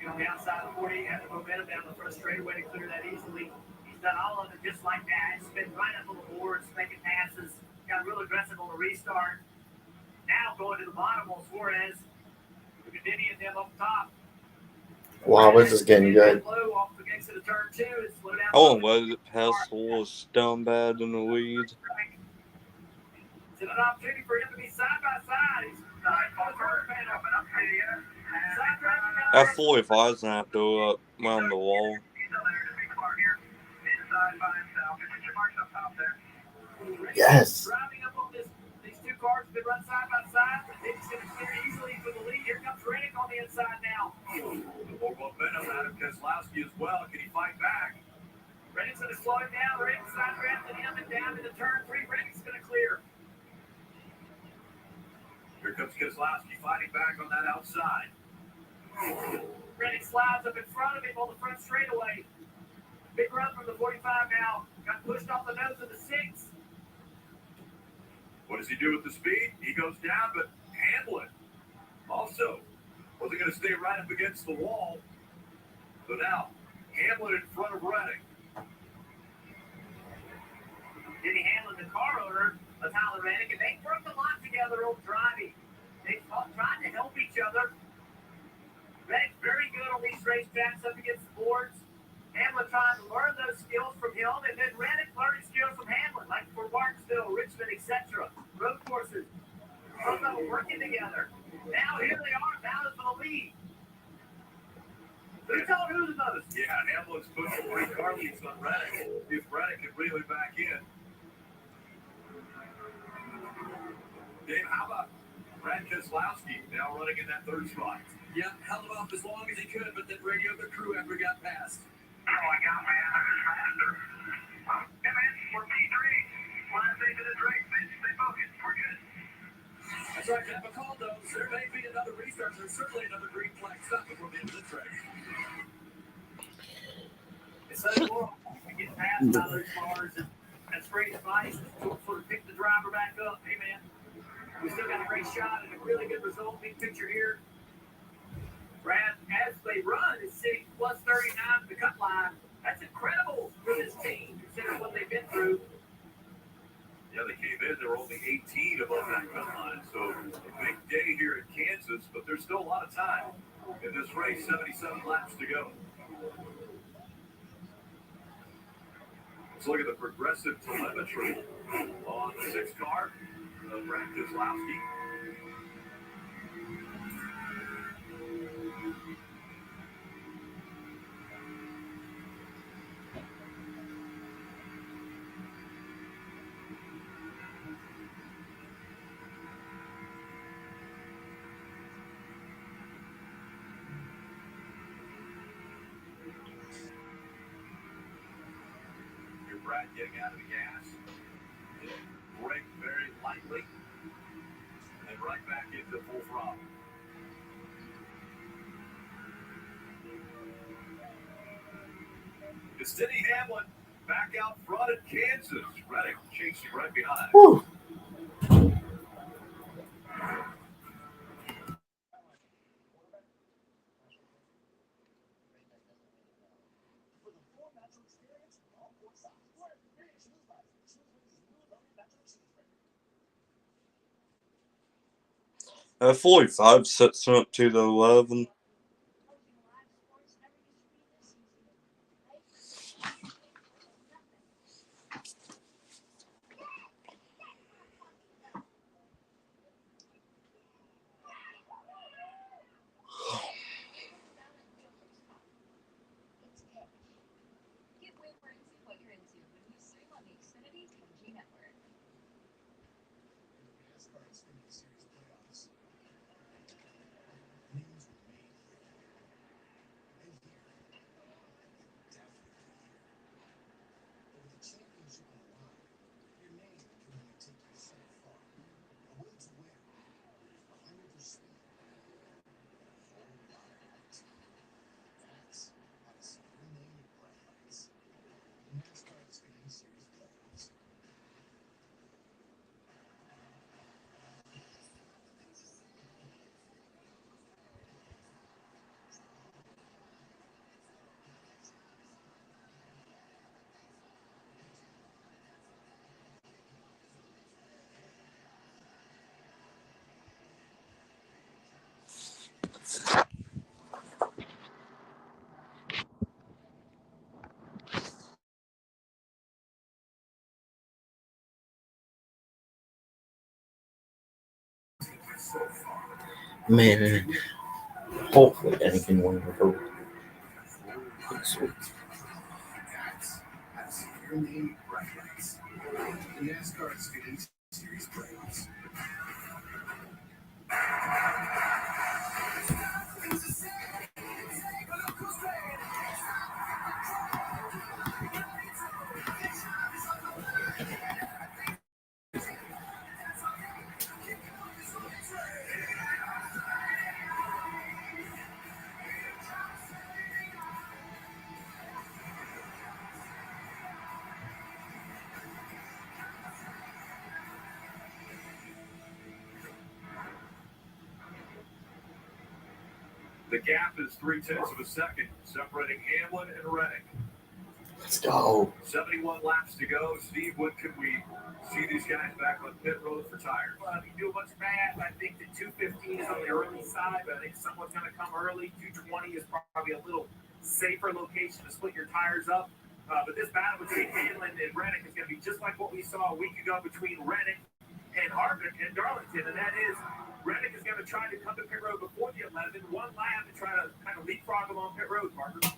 On the outside of 40, had the momentum down the front straightaway to clear that easily. He's done all of it just like that. He's been right up on the boards, making passes. Got real aggressive on the restart. Now going to the bottom on Suarez. Denny and them up top. Wow, this is getting good. I won't let it pass the little scumbag in the lead. It's an opportunity for him to be side by side. He's At 45 is going to go up around the wall. Yes. Driving up on these two cars have been run side by side. It's going to clear easily for the lead. Here comes Reddick on the inside now. More momentum out of Keselowski as well. Can he fight back? Reddick's going to slow him down. They're inside drafting him and down to the turn 3. Reddick's going to clear. Here comes Keselowski fighting back on that outside. Reddick slides up in front of him on the front straightaway. Big run from the 45 now. Got pushed off the nose of the 6. What does he do with the speed? He goes down, but Hamlin also wasn't going to stay right up against the wall. So now, Hamlin in front of Reddick. Denny Hamlin, the car owner of Tyler Reddick, and they worked a lot together on driving. They tried to help each other. Reddick's very good on these racetracks up against the boards. Hamlin trying to learn those skills from him, and then Reddick learning skills from Hamlin, like for Martinsville, Richmond, etc. Road courses. Both of them working together. Now here they are, battling for the lead. Who's on who's the most? Yeah, Hamlin's pushing 3 car leads on Reddick. If Reddick can reel it back in. Dave, how about Brad Keselowski now running in that 3rd spot? Yeah, held him off as long as he could, but then radioed the crew after he got past. Oh my God, man, I was faster. Hey man, we're P3. Last day to this race, man. Stay focused. We're good. That's right, Jeff McCall knows there may be another restart. There's certainly another green flag stop before the end of this race. It's so cool. You get past by those cars, and that's great advice to sort of pick the driver back up. Hey man, we still got a great shot and a really good result. Big picture here. Brad, as they run, is sitting plus 39 to the cut line. That's incredible for this team, considering what they've been through. Yeah, they came in, they were only 18 above that cut line. So a big day here in Kansas, but there's still a lot of time in this race, 77 laps to go. Let's look at the progressive telemetry on the 6 car of Brad Keselowski. Brad getting out of the gas. Brake very lightly. And right back into full throttle. It's Denny Hamlin back out front at Kansas. Reddick chasing right behind. Whew. F45 sets him up to the 11. Man, hopefully anything won't hurt. That's your name reference. The NASCAR Xfinity Series playoffs. The gap is 0.3 of a second, separating Hamlin and Reddick. Let's go. 71 laps to go. Steve, when can we see these guys back on pit road for tires? Well, if you do a bunch of math, I think the 215 is on the early side, but I think someone's going to come early. 220 is probably a little safer location to split your tires up. But this battle between Hamlin and Reddick is going to be just like what we saw a week ago between Reddick and Harvick and Darlington, and that is Reddick is going to try to come to pit road before the 11, one lap to try to kind of leapfrog him on pit road, Parker. And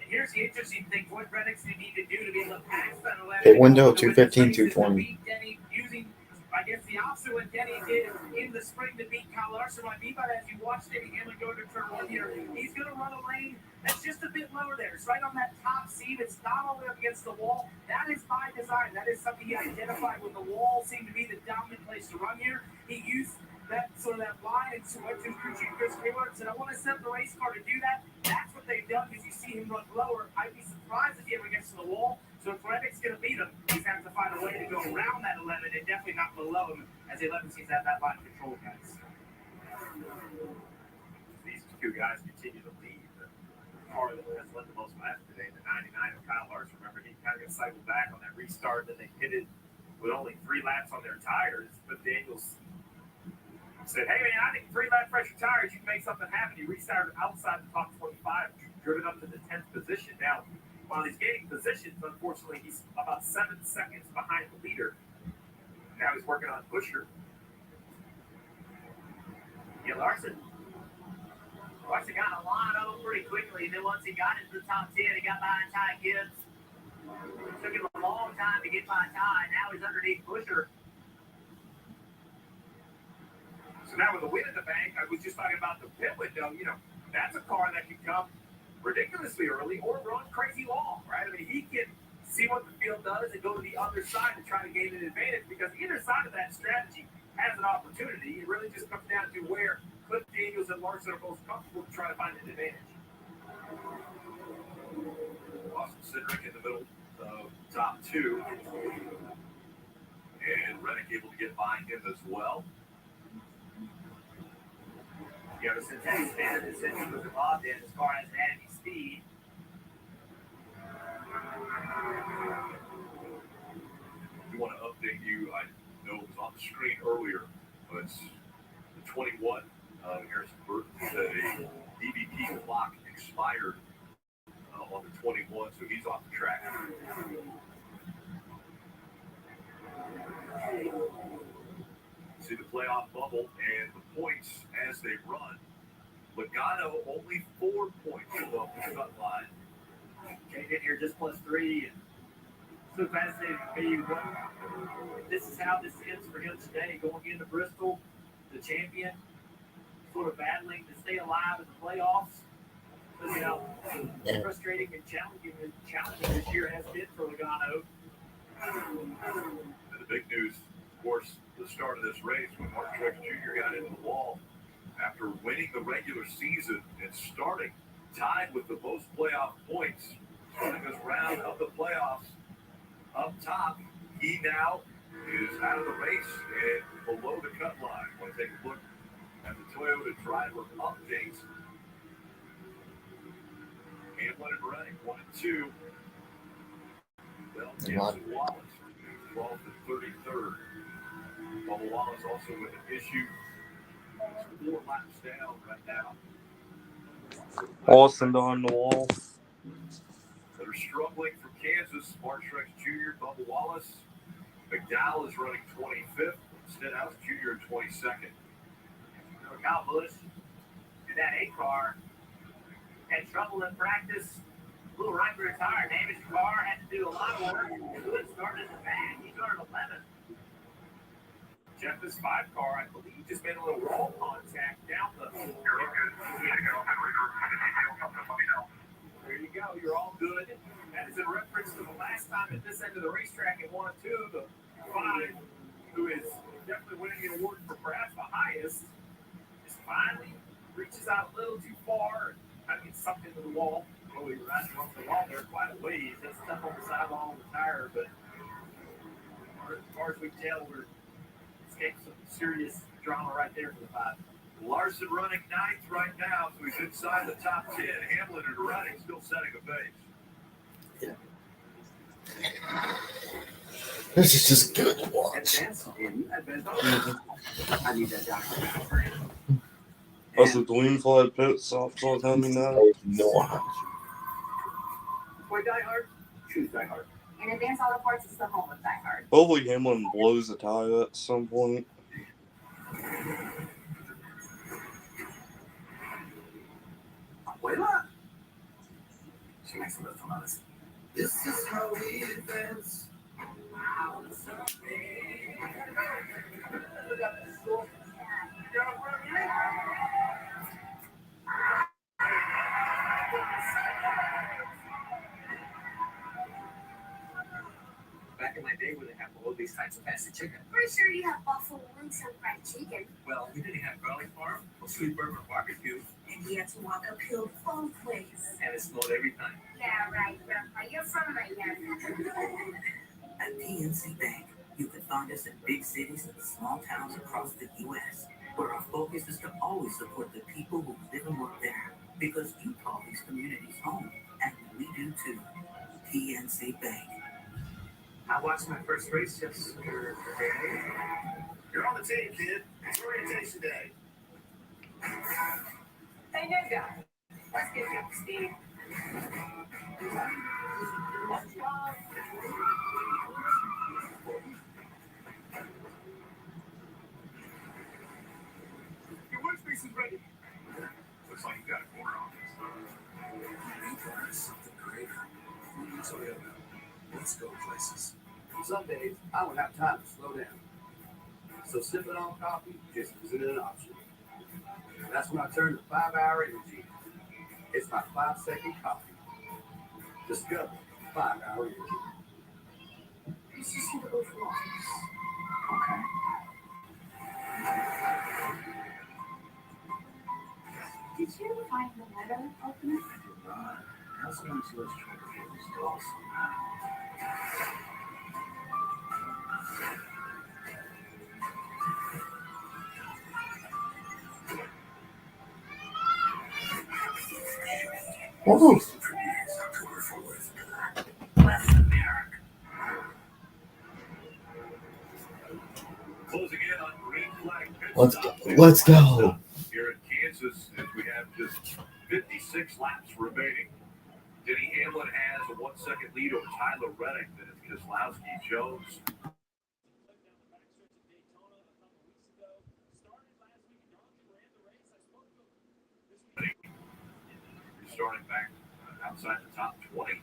here's the interesting thing: what Reddick's going to need to do to be able to pass that 11. Pit window 215, 220. Denny using, I guess, the opposite what Denny did in the spring to beat Kyle Larson. Might be, but as you watch Denny Hamlin go to turn 1 here, he's going to run a lane that's just a bit lower there. It's right on that top seam. It's not all the way up against the wall. That is by design. That is something he identified when the wall seemed to be the dominant place to run here. He used that sort of that line and went to crew chief Chris Taylor and said, I want to set the race car to do that. That's what they've done because you see him run lower. I'd be surprised if he ever gets to the wall. So if Reddick's going to beat him, he's having to find a way to go around that 11 and definitely not below him as the 11 seems to have that line control, guys. These two guys continue to lead. The car that has led the most laps today, the 99 of Kyle Larson. Remember, he kind of got cycled back on that restart, then they hit it with only 3 laps on their tires. But Daniels said, hey, man, I think 3 lap pressure tires, you can make something happen. He restarted outside the top 25, driven up to the 10th position. Now, while he's gaining positions, unfortunately, he's about 7 seconds behind the leader. Now he's working on Busher. Yeah, Larson got a lot of them pretty quickly. And then once he got into the top 10, he got behind Ty Gibbs. It took him a long time to get by Ty. Now he's underneath Busher. So now with the win in the bank, I was just talking about the pit window. You know, that's a car that can come ridiculously early or run crazy long, right? I mean, he can see what the field does and go to the other side to try to gain an advantage because either side of that strategy has an opportunity. It really just comes down to where Cliff Daniels and Larson are most comfortable to try to find an advantage. Austin Cindric in the middle of top 2. And Reddick able to get by him as well. Yeah, but since Eddie's been in this engine was involved in, as far as any speed. We want to update you. I know it was on the screen earlier, but the 21. Harrison Burton said a DVP clock expired on the 21, so he's off the track. See the playoff bubble and the points as they run. Logano only 4 points above the cut line. Can't get here just +3. And so fascinating to me. This is how this ends for him today, going into Bristol, the champion, sort of battling to stay alive in the playoffs. So, you know, frustrating and challenging this year has been for Logano. And the big news, of course, the start of this race when Mark Truex Jr. got into the wall after winning the regular season and starting tied with the most playoff points, starting this round of the playoffs up top. He now is out of the race and below the cut line. Want to take a look at the Toyota driver updates. Hamlin and Reddick 1 and 2. Well, Gibson Wallace 12th and 33rd. Bubba Wallace also with an issue. He's 4 laps down right now. Austin on the wall. That are struggling from Kansas. Mark Truex Jr., Bubba Wallace. McDowell is running 25th. Stenhouse Jr. in 22nd. Kyle Busch in that 8 car had trouble in practice. A little right rear tire damaged the car, had to do a lot of work. Good started in the back. He started 11th. Jeff, this 5 car, I believe, just made a little wall contact down the. There you go. You're all good. That is in reference to the last time at this end of the racetrack in 1 and 2, the 5, who is definitely winning the award for perhaps the highest, just finally reaches out a little too far. I mean, sucked into the wall. Oh, he ran off the wall there quite a ways. That's stuck on the sidewall of the tire, but as far as we can tell, we're escaping some serious drama right there for the 5. Larson running 9th right now, so he's inside the top 10. Hamlin and Reddick still setting a pace. This is just good to watch. I need that doctor back for him. Also, the green flag pit stop, so tell me now. No. Boy, Die Hard, choose Die Hard. In advance, all reports is the home of Die Hard. Hopefully Hamlin blows the tire at some point. Abuela. She makes a little noise. This is how we advance. Back in my day, we didn't have all these types of fancy chicken. Pretty sure you have buffalo wings and fried chicken. Well, we didn't have garlic farm or sweet burger barbecue. And you have to walk uphill both ways. And it snowed every time. Yeah, right, Grandpa. You're from Miami. At PNC Bank, you can find us in big cities and small towns across the U.S., where our focus is to always support the people who live and work there, because you call these communities home, and we do too. PNC Bank. I watched my first race yesterday. You're on the team, kid. It's orientation day. Hey, new guy. Let's get you up to speed. Your workspace is ready. Looks like you got a corner on this. Something greater. Toyota. Let's go places. Some days, I don't have time to slow down. So sipping on coffee just isn't an option. That's when I turn to 5-Hour Energy. It's my 5-second coffee. Discover 5-Hour Energy. Let's just see the both walls. Okay. Did you ever find the letter opener? How's going to let's try to get these dogs somehow? Woohoo! Closing in on green flag pit Let's go. Here in Kansas, as we have just 56 laps remaining. Denny Hamlin has a 1 second lead over Tyler Reddick. Then it's Keselowski, Jones. Starting back outside the top 20.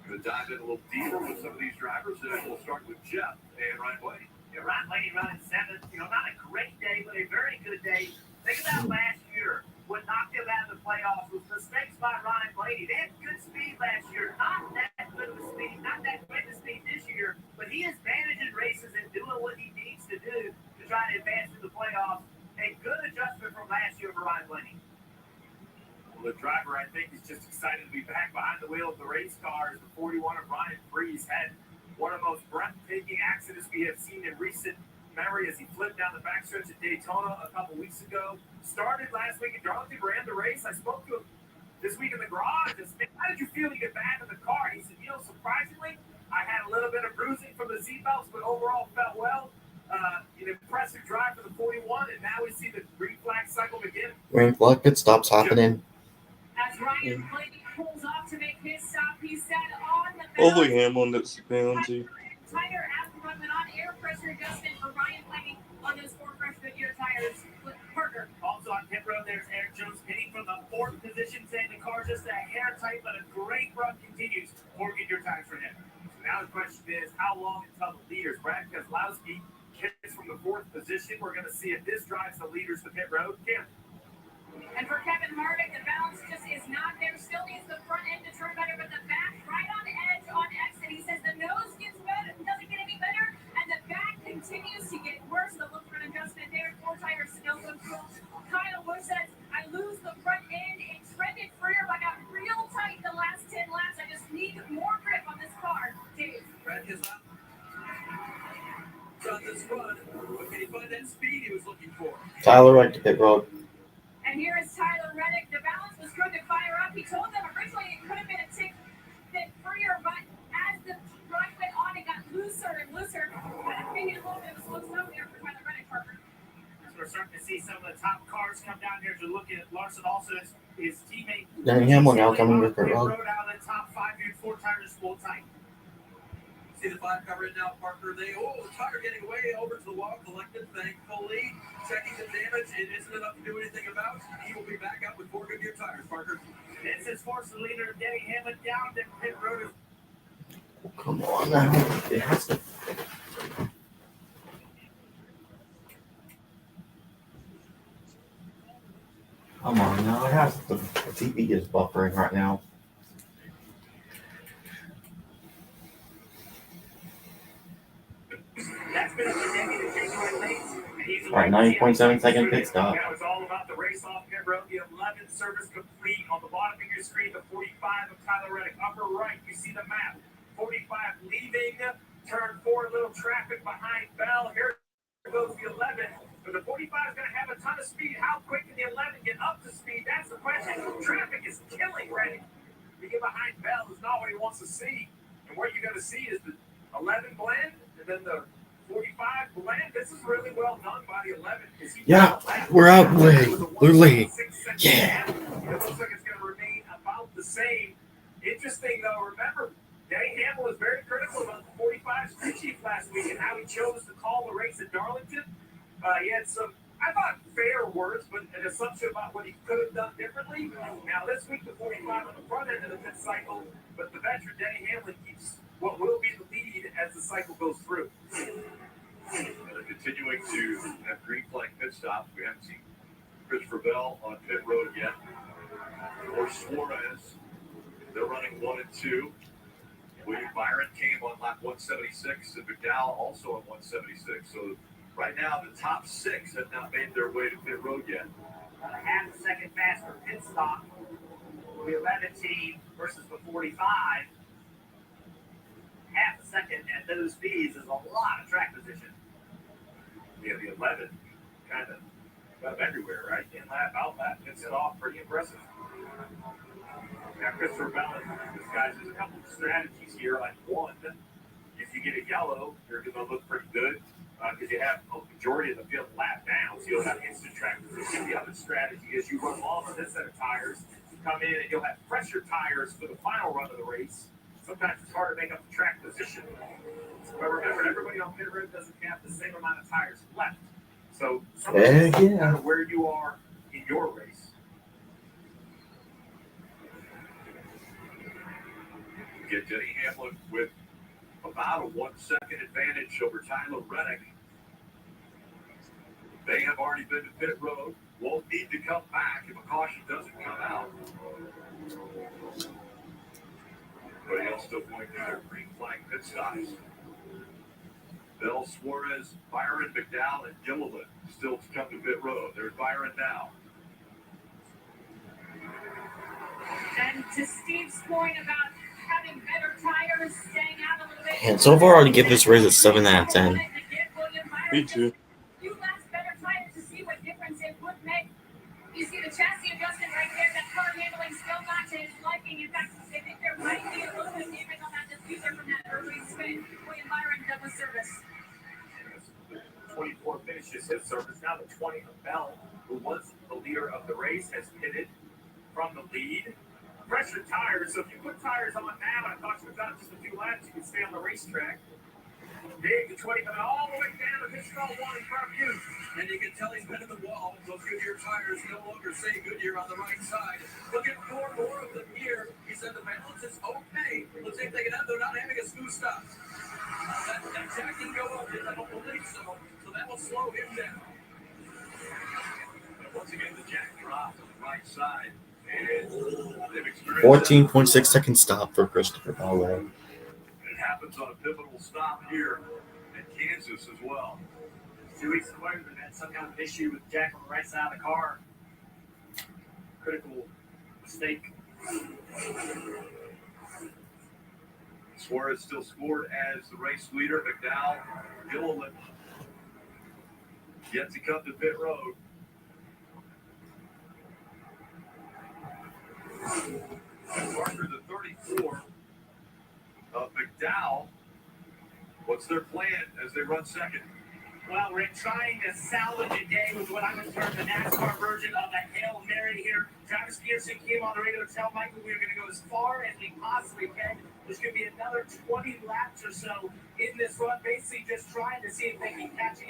Going to dive in a little deeper with some of these drivers, and we'll start with Jeff and Ryan Blaney. Yeah, Ryan Blaney running seventh. Not a great day, but a very good day. Think about last year. What knocked him out of the playoffs was mistakes by Ryan Blaney. They had good speed last year. Not that good of a speed, not that great of speed this year, but he is managing races and doing what he needs to do to try to advance to the playoffs. A good adjustment from last year for Ryan Blaney. Well, the driver, I think, is just excited to be back behind the wheel of the race cars. The 41 of Ryan Freese had one of the most breathtaking accidents we have seen in recent memory as he flipped down the backstretch at Daytona a couple weeks ago. Started last week at Darlington, ran the race. I spoke to him this week in the garage. How did you feel to get back in the car? He said, surprisingly, I had a little bit of bruising from the seatbelts, but overall felt well. An impressive drive for the 41, and now we see the green flag cycle begin. Green flag pit stops happening. As Ryan Blaney pulls off to make his stop, he said on the Only Hamlin that's the penalty. tire aftermarket on air pressure adjustment for Ryan Blaney on those 4 freshman year tires. Parker. Also on pit road, there's Eric Jones pitting from the 4th position, saying the car just a hair tight, but a great run continues. 4 good-year tires for him. So now the question is, how long until the leaders? Brad Keselowski hits from the 4th position. We're going to see if this drives the leaders to pit road. Kim. And for Kevin Harvick, the balance just is not there. Still needs the front end to turn better, but the back right on edge on exit. He says the nose gets better, doesn't get any better, and the back continues to get worse. The look for an adjustment there. 4 tires still good. Kyle Busch says, I lose the front end. It trended freer, but I got real tight the last 10 laps. I just need more grip on this car. Dave. Brad Keselowski on this run, but can he find that speed he was looking for? Tyler right to pit road. And here is Tyler Reddick. The balance was good to fire up. He told them originally it could have been a tick bit freer, but as the ride went on, it got looser and looser. But I think it a little bit of a slow start there for Tyler Reddick, Parker. As we're starting to see some of the top cars come down here to look at Larson, also his teammate. Denny Hamlin now coming to pit road. Out of the top 5 here, 4 tires full tight. See the 5 cover it now, Parker. The tire getting way over to the wall, collected, thankfully. Checking the damage. It isn't enough to do anything about. He will be back out with 4 Goodyear tires, Parker. This is forced the leader, Denny Hamlin, down the pit road. Oh, come on now. It has to. Come on now. It has to. The TV is buffering right now. That's been a consecutive takeaway lanes. All right, 9.7 second pit stop. Now it's all about the race off pit road. The 11th service complete. On the bottom of your screen, the 45 of Tyler Reddick. Upper right, you see the map. 45 leaving. Turn 4, little traffic behind Bell. Here goes the 11. But the 45 is going to have a ton of speed. How quick can the 11 get up to speed? That's the question. Traffic is killing Reddick. To get behind Bell is not what he wants to see. And what you're going to see is the 11 blend and then the 45 blend. This is really well done by the 11. Yeah, we're out late. We're late. Yeah. It looks like it's going to remain about the same. Interesting, though, remember, Denny Hamlin was very critical about the 45's crew chief last week and how he chose to call the race at Darlington. He had some, I thought, fair words, but an assumption about what he could have done differently. Now, this week, the 45 on the front end of the pit cycle, but the veteran Denny Hamlin keeps what will be the lead as the cycle goes through. And they're continuing to have green flag pit stops. We haven't seen Christopher Bell on pit road yet. Or Suarez. They're running 1 and 2. William Byron came on lap 176, and McDowell also on 176. So right now, the top 6 have not made their way to pit road yet. Half a second faster pit stop. The 11 team versus the 45. Half a second at those speeds is a lot of track position. Yeah, the 11 kind of got everywhere, right? In lap, out lap, hits it off pretty impressive. Now, Christopher Bell, this guy's there's a couple of strategies here. Like, one, if you get a yellow, you're going to look pretty good. because you have a majority of the field lap down, so you'll have instant track position. The other strategy is you run long on this set of tires, come in, and you'll have pressure tires for the final run of the race. Sometimes it's hard to make up the track position. But remember, everybody on pit road doesn't have the same amount of tires left. So sometimes no matter where you are in your race. Get Denny Hamlin with about a 1 second advantage over Tyler Reddick. They have already been to pit road. Won't need to come back if a caution doesn't come out. But he'll still point to their green flag pit stops. Bell, Suarez, Byron, McDowell, and Gilliland still to come to pit road. There's Byron now. And to Steve's point about having better tires, staying out a little bit. And so far, I'd give this race a 7 out of 10. Me too. You last better tires to see what difference it would make. You see the chassis adjustment right there. That car handling still not to his liking. In fact, I think there might be a little bit of damage on that diffuser from that early spin. William Byron double service. 24 finishes his service. Now the 20 of Bell, who was the leader of the race, has pitted from the lead. Pressure tires. So if you put tires on now, I thought you were done just a few laps, you can stay on the racetrack. Big, the 20 coming all the way down to pitch stall 1 in front of you. And you can tell he's been in the wall. Those Goodyear tires no longer say Goodyear on the right side. Look at 4 more of them here. He said the balance is okay. Let's see if they can have. They're not having a smooth stop. That jack can go up. I don't believe so. So that will slow him down. And once again, the jack dropped on the right side. And they've experienced 14.6 second stop for Christopher Bell. it happens on a pivotal stop here in Kansas as well. 2 weeks ago, they had some kind of issue with Jack on the right side of the car. Critical mistake. Suarez still scored as the race leader. McDowell, Gilliland yet to come to pit road. And Parker, the 34 of McDowell. What's their plan as they run second? Well, we're trying to salvage a day with what I'm going to term the NASCAR version of the Hail Mary here. Travis Pearson came on the radio to tell Michael we were going to go as far as we possibly can. There's going to be another 20 laps or so in this run, basically just trying to see if they can catch a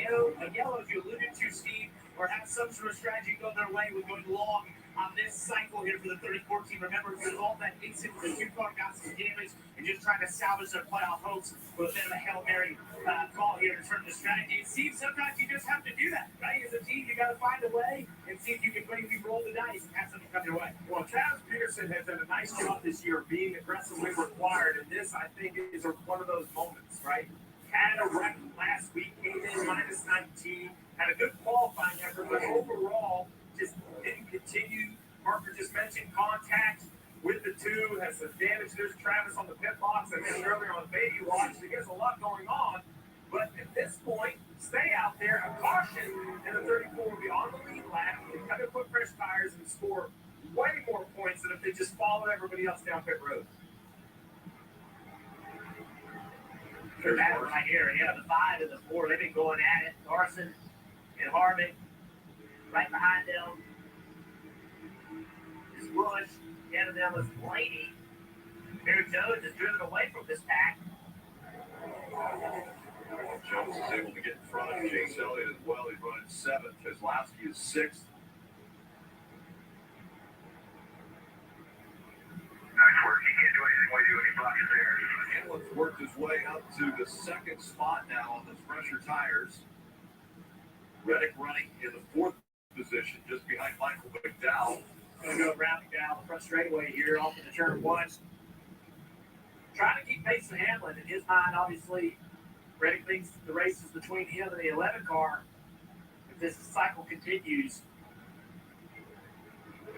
yellow, as you alluded to, Steve, or have some sort of strategy go their way with going long on this cycle here for the 34 team. Remember, it involved that incident where the 2 car got some damage and just trying to salvage their playoff hopes with a bit of a Hail Mary call here in terms of strategy. It seems sometimes you just have to do that, right? As a team, you got to find a way and see if you can maybe roll the dice and have something come your way. Well, Travis Pearson has done a nice job this year of being aggressively required, and this, I think, is one of those moments, right? Had a wreck last week, came in minus 19, had a good qualifying effort, but overall just didn't continue. Parker just mentioned contact with the 2, has some damage. There's Travis on the pit box. I mentioned earlier on Baby Watch. There's a lot going on, but at this point, stay out there. A caution, and the 34 will be on the lead lap. They cut to put fresh tires and score way more points than if they just followed everybody else down pit road. They're at it right here. Yeah, the 5 and the 4, they've been going at it. Larson and Harvick right behind them. It's Bush. Ahead of them is Blaney. Eric Jones is driven away from this pack. Jones is able to get in front of Chase Elliott as well. He's running 7th. Keselowski is 6th. Nice work. He can't do anything with you when he blocks there. Hamlin's worked his way up to the 2nd spot now on those pressure tires. Reddick running in the 4th position, just behind Michael McDowell. Going to go around McDowell the front straightaway here off of the turn 1. Trying to keep pace with Hamlin. In his mind, obviously, Reddick thinks the race is between him and the 11 car if this cycle continues.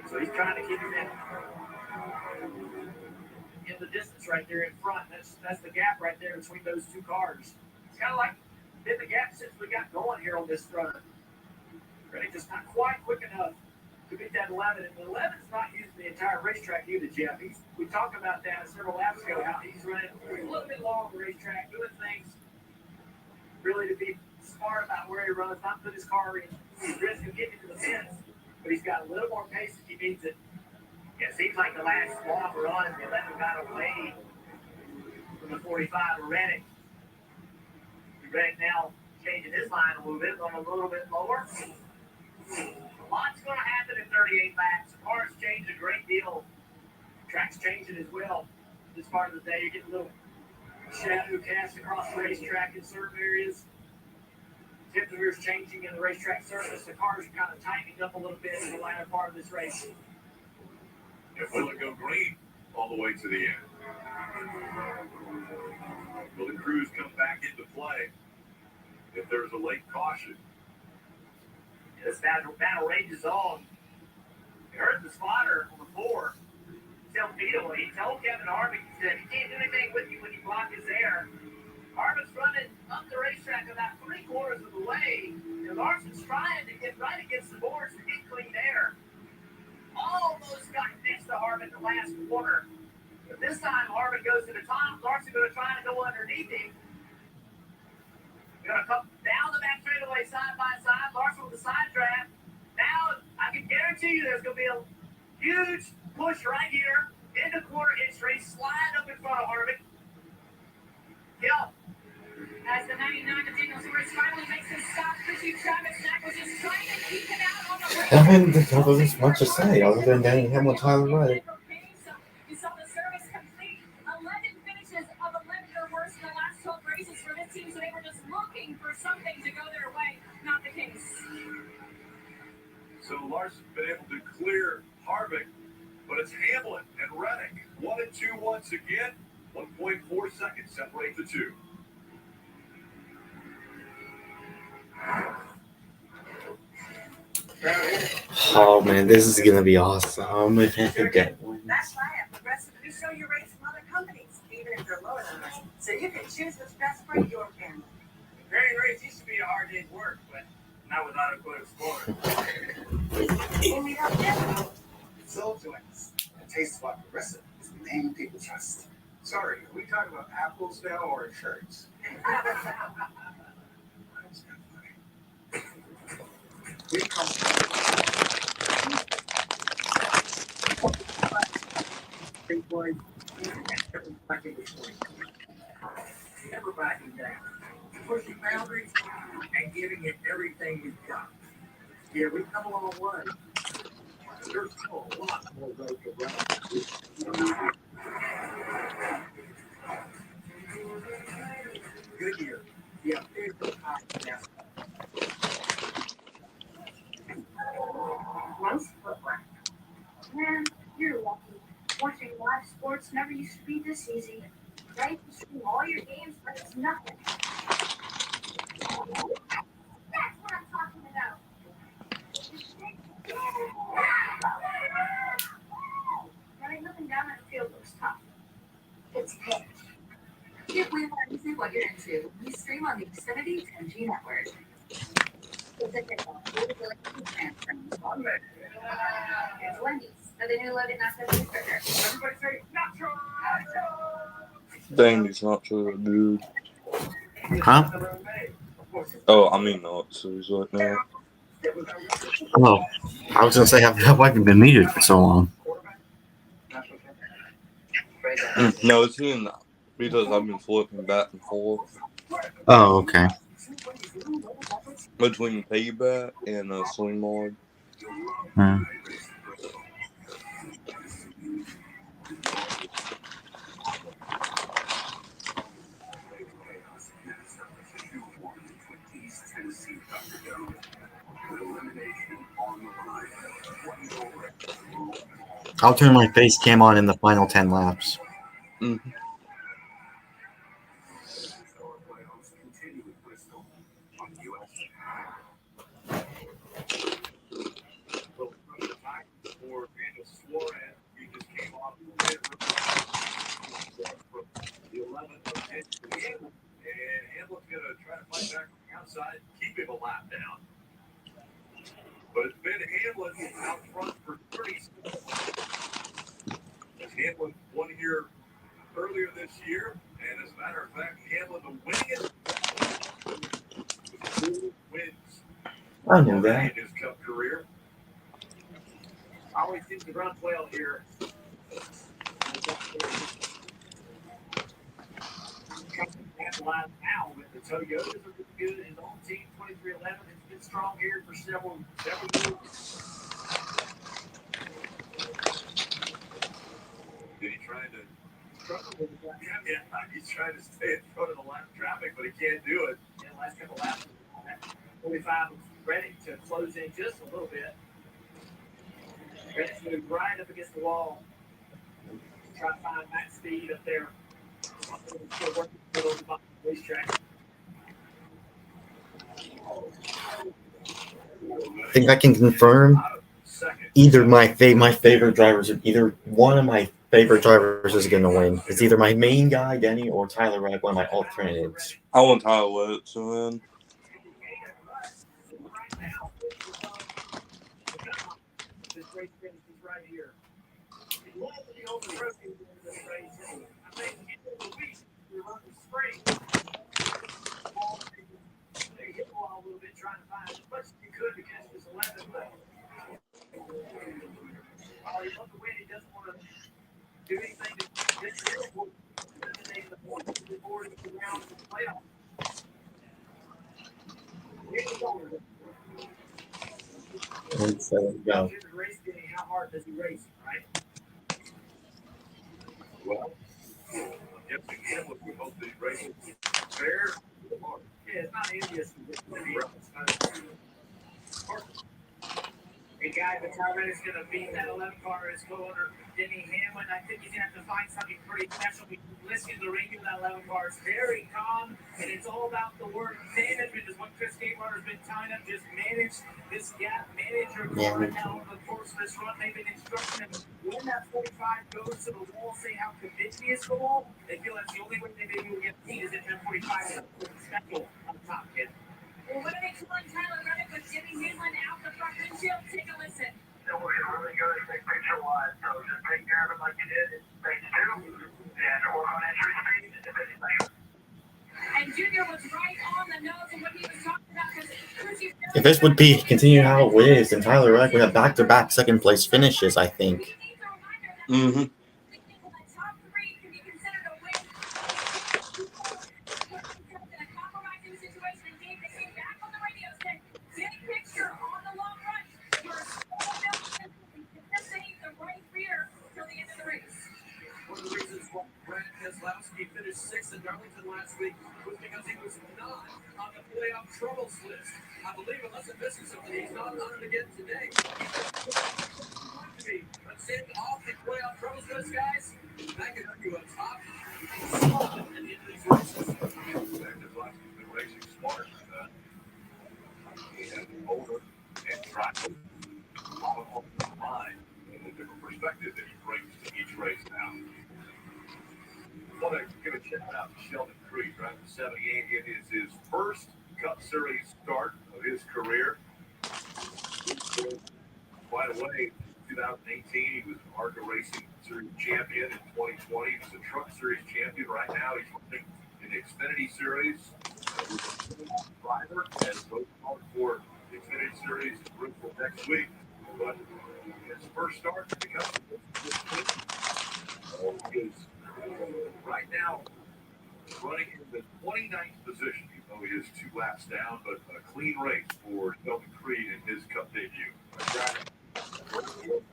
So he's trying to keep him in the distance right there in front. That's the gap right there between those 2 cars. It's kind of like been the gap since we got going here on this run. Reddick just not quite quick enough to beat that 11. And the 11's not using the entire racetrack either, Jeff. We talked about that several laps ago, how he's running a little bit long the racetrack, doing things really to be smart about where he runs, not put his car in risk of getting to the fence, but he's got a little more pace if he needs it. It seems like the last long run, the 11 got away from the 45 of Reddick. Reddick now changing his line a little bit, going a little bit lower. A lot's going to happen in 38 laps. The cars change a great deal. Track's changing as well. This part of the day, you're getting a little shadow cast across the racetrack in certain areas. Temperature's changing in the racetrack surface. The cars are kind of tightening up a little bit in the latter part of this race. If will it go green all the way to the end? Will the crews come back into play if there's a late caution? This battle rages on. You heard the spotter on the floor tell Vito, he told Kevin Harvick, he said, he can't do anything with you when you block his air. Harvick's running up the racetrack about 3/4 of the way, and Larson's trying to get right against the boards to get clean air. Almost got next to Harvick the last quarter. But this time Harvick goes to the top. Larson's going to try to go underneath him. Going to come down the back straightaway side by side. Larson with the side draft. Now, I can guarantee you there's going to be a huge push right here into quarter-inch race. Slide up in front of Harvick. Kill. As the 99 of Daniel Suarez finally makes his stop, Chrissy Travis Knack was just trying to keep him out on the way. I mean, there wasn't much to say other than Danny Hamlin, Tyler Reddick. You saw the service complete. 11 finishes of 11 or worse in the last 12 races for this team, so they were just looking for something to go their way. Not the case. So Larson's been able to clear Harvick, but it's Hamlin and Reddick. 1 and 2 once again. 1.4 seconds separate the two. Oh man, this is gonna be awesome if Hamilton wins. That's right. At Progressive, we show you rates from other companies, even if they're lower than us. So you can choose what's best for your family. Grading race used to be a hard day's work, but not without a good explorer. And we have them. So joints. The taste spot Progressive is the name people trust. Sorry, are we talking about apples now or insurance? We come Never backing down. Pushing boundaries and giving it everything we've got. Yeah, we've come a long way. There's still a lot more road to run. Good year. Yeah, favorite time. Nice footwork. Man, you're lucky. Watching live sports never used to be this easy. Right? You stream all your games, but it's nothing. That's what I'm talking about. Running up and down that field looks tough. It's pitch. If we want to see what you're into, we stream on the Xfinity 10G network. It's Wendy's for the new loaded nacho cheeseburger. Everybody say nacho! Dang, these nachos are good. Huh? Oh, I mean nachos right now. Oh, I was gonna say, have I been muted for so long? No, it's in because I've been flipping back and forth Oh, okay. between Payback and Swing Mod. Hmm. I'll turn my face cam on in the final 10 laps. Mm-hmm. And Hamlin's going to try to fight back from the outside, keep him a lap down. But it's been Hamlin out front for 30 seconds. As Hamlin won here earlier I knew that. In his Cup career. Always seems to run well here. That line now with the Toyotas are pretty good. His own team, 2311, has been strong here for several years. Did he try to struggle with the line? Yeah, he's trying to stay in front of the line of traffic, but he can't do it. Yeah, last couple laps, 45 was ready to close in just a little bit. Ready to move right up against the wall. Try to find that speed up there. Still working for the racetrack. I think I can confirm either my favorite drivers, either one of my favorite drivers is going to win. It's either my main guy, Denny, or Tyler Reddick, one of my alternatives. I want Tyler Reddick to win. This race finishes right here. One of the only trophies in this race. I think in the week we run the spring. They hit the wall a little bit trying to find as much as he could to catch this 11, but while he wants to win, he doesn't want to do anything to eliminate the points to the board of the round of the playoff. Go. Race Denny, how hard does he race, right? Well, yes, again, we hope these races fair. Yeah, it's not envious. A guy that's already going to beat that 11 car is co-owner Denny Hamlin. I think he's going to have to find something pretty special. We listening to the radio of that 11 car. It's very calm, and it's all about the word management is what Chris Gatewater's been telling him. Just manage this gap, manage your car. And now over the course of this run, they've been instructing him when that 45 goes to the wall, say how committed he is to the wall. They feel that's the only way they maybe will get beat is if that 45 is special on top, kid. Well, what are they calling Tyler Reddick with Jimmy Hamlin out the front windshield? Take a listen. It was really good, big picture wise. So just take care of it like you did in stage 2, and work on entry speed and everything. And Junior was right on the nose of what he was talking about. If this would be continue how it is, then Tyler Reddick would have back-to-back second place finishes, I think. Mm-hmm. One of the reasons why Brad Keselowski finished 6th in Darlington last week was because he was not on the playoff troubles list. I believe unless I'm missing something, he's not on it again today. But sitting off the playoff troubles list, guys, that could earn you a top spot at the end of these races. Keselowski's been racing smart. He has an older and driving on the line and a different perspective that he brings to each race now. I want to give a shout out to Sheldon Creed, driving 78. It is his first Cup Series start of his career. By the way, 2018, he was an ARCA Racing Series champion. In 2020, he was a Truck Series champion. Right now, he's running in the Xfinity Series. Driver has both called for the Xfinity Series and Bristol next week. But his first start to become is right now running in the 29th position. Even though he is 2 laps down, but a clean race for Sheldon Creed in his Cup debut.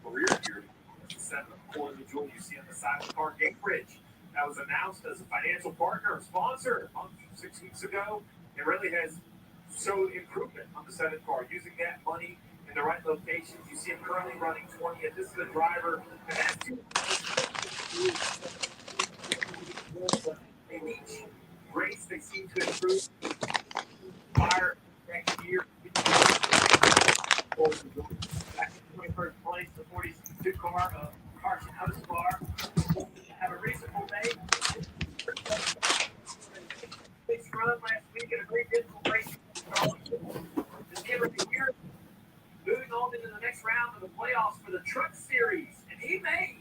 Career here. Set the corner of the jewel you see on the side of the car, Gatebridge. That was announced as a financial partner, a sponsor a month, 6 weeks ago. It really has showed improvement on the 7th car, using that money in the right locations. You see him currently running 20th. This is a driver that has 2 in each race. They seem to improve. Fire next year. Back in 21st place, the 42 car of Carson Husbar. Have a reasonable day. Big run last week in a very difficult race. Just give it a year. Moving on into the next round of the playoffs for the Truck Series. And he may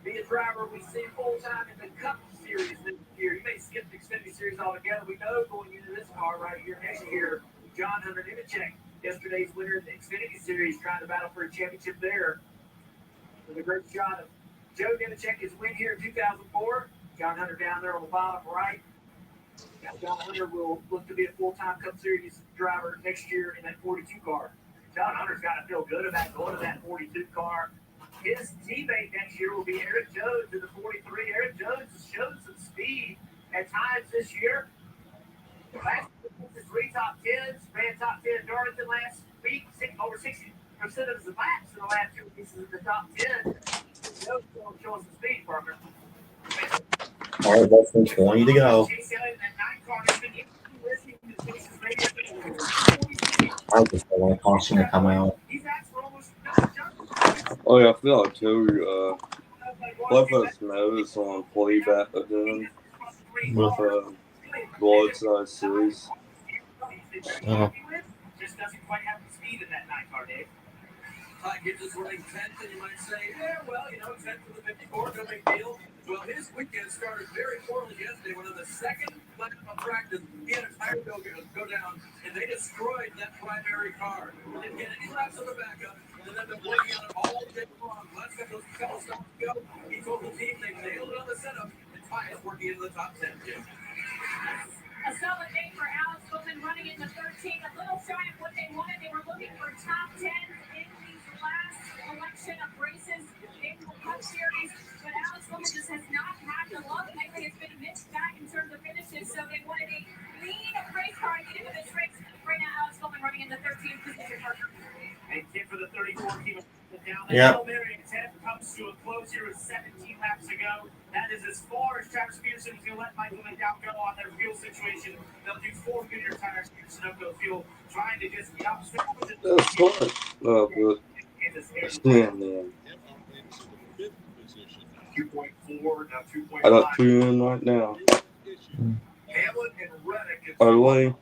be a driver we see full time in the Cup Series this year. He may skip the Xfinity Series altogether. We know going into this car right here next year, John Hunter Nemechek yesterday's winner in the Xfinity Series, trying to battle for a championship there. With a great shot of Joe Nemechek, his win here in 2004. John Hunter down there on the bottom right. Now John Hunter will look to be a full-time Cup Series driver next year in that 42 car. John Hunter's got to feel good about going to that 42 car. His teammate next year will be Eric Jones in the 43. Eric Jones has shown some speed at times this year. Last week, the 3 top 10s, ran top 10 at Darlington last week, over 60% of his laps in the last 2 weeks in the top 10. Jones showing some speed, partner. All right, less than 20 to go. I just don't want caution to come out. Oh yeah, I feel like too. Both of us knows on playback again with Broadside Series. Just doesn't quite have the speed in that 9-car, Dave. Ty Gibbs is running 10th, and you might say, yeah, well, 10th to the 54, no big deal. Well, his weekend started very poorly yesterday when on the second lap of practice, he had a tire go down, and they destroyed that primary car. Didn't get any laps on the backup, and then they're working on it all day long. Last couple stops ago, he told the team they nailed it on the setup, and Ty is working into the top 10, too. A solid day for Alex Bowman running in the 13. A little shy of what they wanted. They were looking for top 10 in these last collection of races in the Cup Series. But Alex Bowman just has not had the luck. Lately, it's been a mixed bag in terms of finishes. So they wanted a lean race car at the end of this race. Right now, Alex Bowman running in the 13th position. And Kim for the 34 team down. Yep. Mary 10 comes to a close here with 17 laps to go. That is as far as Travis Peterson is going to let Michael McDowell go on their fuel situation. They'll do 4 Goodyear tires here, Sunoco fuel, trying to get the opposite. That's fun. Oh, good. Yeah, man. 2.4, now 2.5. I got 2 in right now. Hamlin and Reddick. Only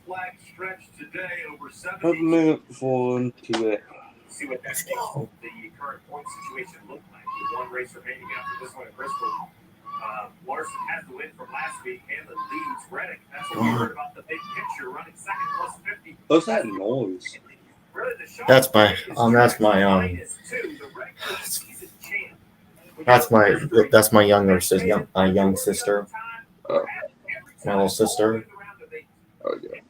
Flag stretch today over 70. a minute before into it. See what that makes the current point situation look like. With 1 race remaining after this one at Bristol. Larson has the win from last week. Hamlin leads Reddick. That's what we heard about the big picture, running second plus 50. What's that noise? That's my that's my younger sister, my young sister, my little sister. Oh yeah.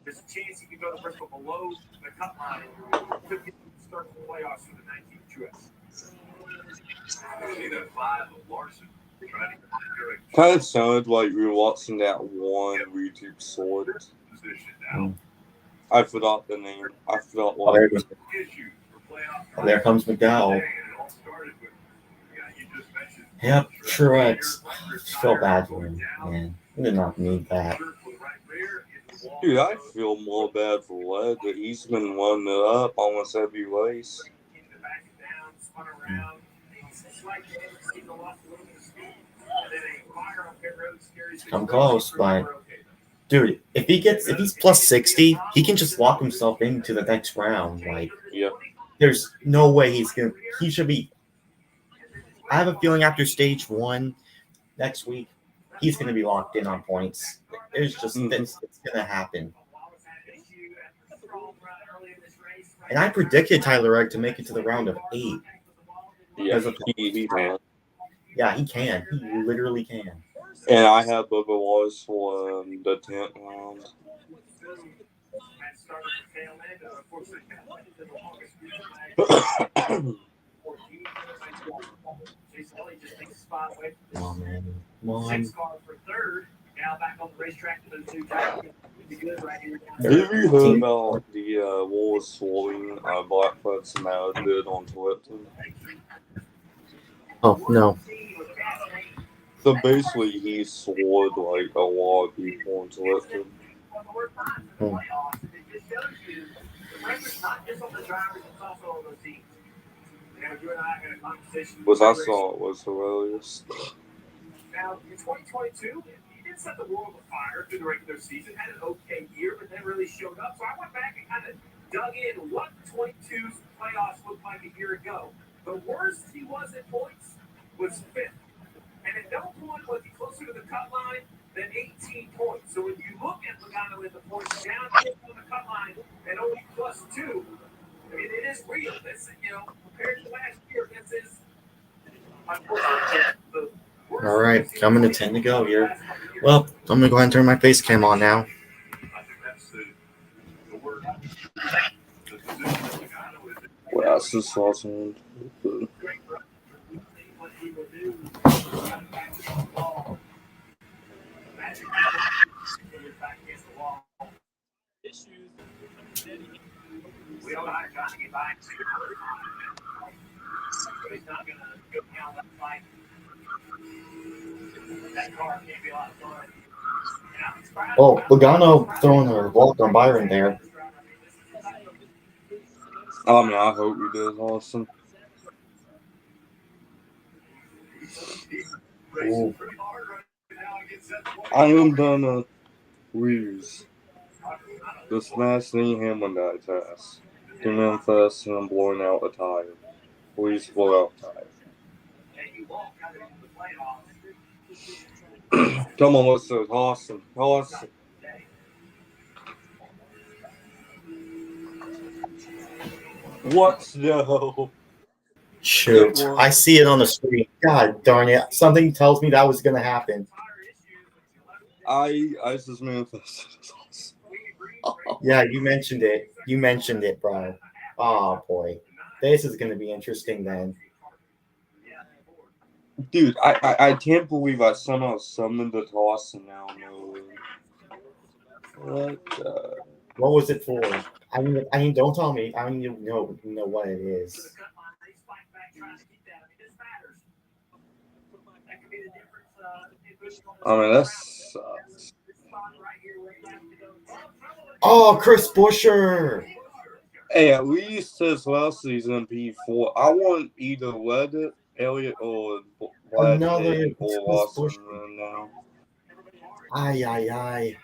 There's a chance he could go to Bristol below the cut line and could start the playoffs for the 19th Truex. See that 5 of Larson. Kind of sounded like we were watching that one YouTube sword. I forgot the name. I forgot what. There comes McDowell. Yep, Truex. I feel bad for him, man. We did not need that. Dude, I feel more bad for Led that he's been running it up almost every race. I'm close, but dude, if he's plus 60, he can just lock himself into the next round. Like, yeah, there's no way he should be. I have a feeling after stage 1 next week, he's going to be locked in on points. There's just it's going to happen. And I predicted Tyler Reddick to make it to the round of 8. Yeah, he can. Yeah, he can. He literally can. And I have Bubba Wallace for the 10th round. Come on, man. Come on. 6 car for 3rd. Now back on the racetrack to those 2 tires. Good right here. Have you heard about the Wallace swallowing Blackfoot's mouth did on Twitter? Oh, no. So basically, he swore like a lot of people on Twitter. Which I saw was hilarious. Now, in 2022, he did set the world afire through the regular season, had an okay year, but never really showed up. So I went back and kind of dug in what 22's playoffs looked like a year ago. The worst he was at points was 5th. And at no point was he closer to the cut line than 18 points. So if you look at Logano in the points down on the cut line and only +2, I mean, it is real. This, compared to last year, this is unfortunately the worst. All right, coming to 10 to go here. Well, I'm gonna go ahead and turn my face cam on now. I think that's the word. The position that Logano is in. Well, that's just awesome. We all are trying to get by. But he's not going to go down that fight. That car can't be a lot of fun. Oh, Logano throwing a walk on Byron there. I mean, I hope he does awesome. Ooh. I am gonna lose this last knee Hamlin die test to Memphis, and I'm blowing out a tire. Please blow out tire. Come on, let's do it. Awesome. Awesome. What? No. Shoot, I see it on the screen. God darn it. Something tells me that was going to happen. I just manifested. Yeah, you mentioned it. You mentioned it, bro. Oh, boy. This is going to be interesting then. Dude, I can't believe I somehow summoned the toss and now no. What was it for? I mean, don't tell me. I mean, you know what it is. I mean, that sucks. Oh, Chris Buescher. Hey, at least this last season P4, I want either Leggett, Elliott, or Vlad Another or Lawson now. Aye.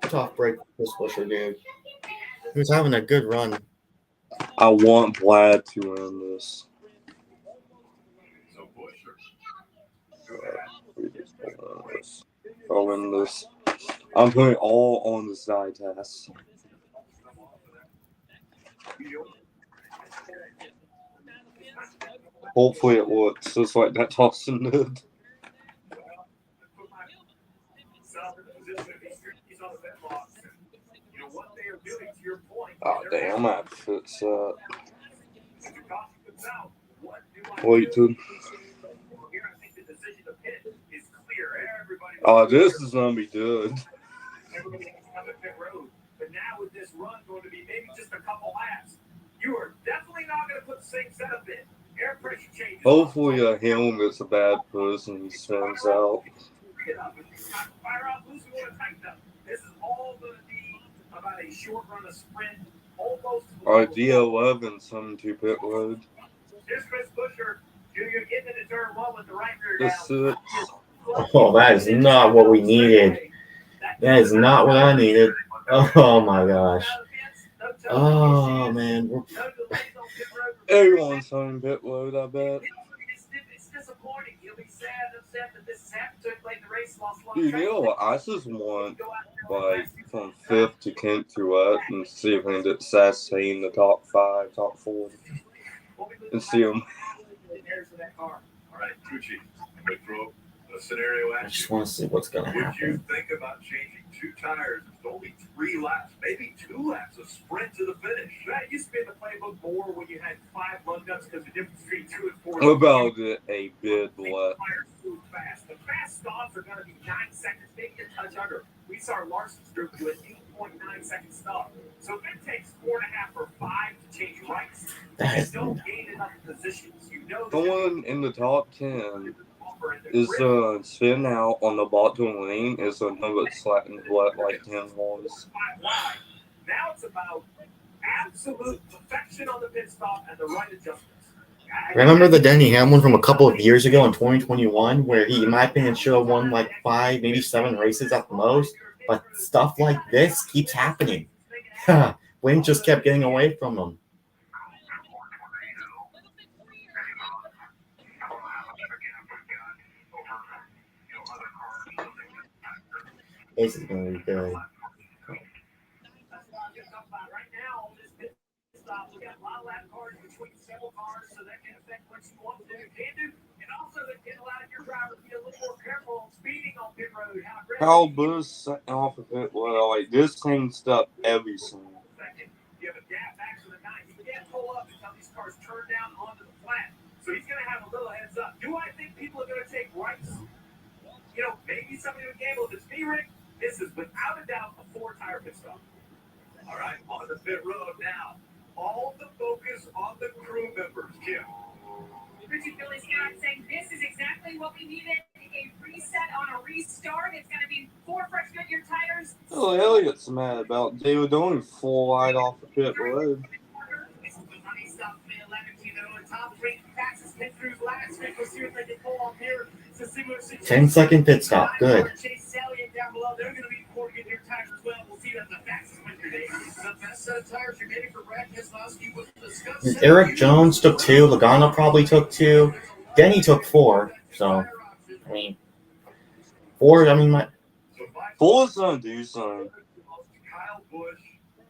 Tough break for Chris Buescher, dude. He was having a good run. I want Vlad to win this. I'll win this. I'm putting all on the side test. Hopefully it works, just like that Thompson did. Oh, damn, I have to fix that. Wait, dude. Oh, this is going to be good. But now with this run going to be maybe just a couple laps, you are definitely not going to put the same setup in. Air pressure changes. Hopefully Helm gets a bad push and he spins out. Fire out loose, we want to tighten up. This is all going to be about a short run, a sprint, almost. Alright, D11 some to pit road. Here's Chris Buescher. Junior getting into turn 1 with the right rear down. Oh, that is not what we needed. That is not what I needed. Oh my gosh. Oh man. Everyone's on pit road, I bet. It's disappointing. He'll be upset that this has happened to him late in the race. Dude, you know what? I just want, like, from 5th to 10th to up and see if we can sustain the top 5, top 4. And see them. All right, Tucci, I'm going to throw a scenario at you. I just want to see what's going to happen. Would you think about changing 2 tires? It's only 3 laps, maybe 2 laps, a sprint to the finish. That used to be in the playbook more when you had 5 lug nuts because the difference between 2 and 4. What about a bid left? The fast stops are going to be 9 seconds, maybe a touch under. We saw Larson's group do an 8.9 second stop. So if it takes 4.5 or 5 to change rights, you don't gain enough positions. You know someone in the top 10 is spin out on the bottom lane is another slapping like 10 was. Now it's about absolute perfection on the pit stop and the right adjustments. Remember the Denny Hamlin from a couple of years ago in 2021 where he, in my opinion, should have won like 5, maybe 7 races at the most, but stuff like this keeps happening. Wayne just kept getting away from him. This is gonna be good. That's what I was going to talk about right now on this pit stop. We got a lot of lap cars between several cars, so that can affect what you want to do, can do, and also that can allow your driver to be a little more careful on speeding on pit road. Kyle Busch setting off of it. Well, like this changed up everything. You have a gap back to the 9. He can't pull up until these cars turn down onto the flat. So he's going to have a little heads up. Do I think people are going to take rights? You know, maybe somebody would gamble. If it's me, Rick, this is without a doubt a 4-tire pit stop. All right, on the pit road now. All the focus on the crew members, Kim. Richard Billy Scott saying this is exactly what we needed. A reset on a restart. It's going to be 4 fresh Goodyear tires. Oh, Elliot's mad about they were doing full wide off the pit road. This is the funny stuff, man. 11, you know, the top 3 fastest pit crews last week. Let's see if they can pull off here. It's a similar situation. 10-second pit stop. Good. Chase Elliott down below. They're going to be 4 Goodyear tires as well. We'll see them the fastest win today. The best set of tires you're getting for Brad Keselowski was discussed. Eric Jones took 2. Logano probably took 2. Denny took 4. So, I mean, 4. I mean, my. 4's gonna do something. Kyle Busch,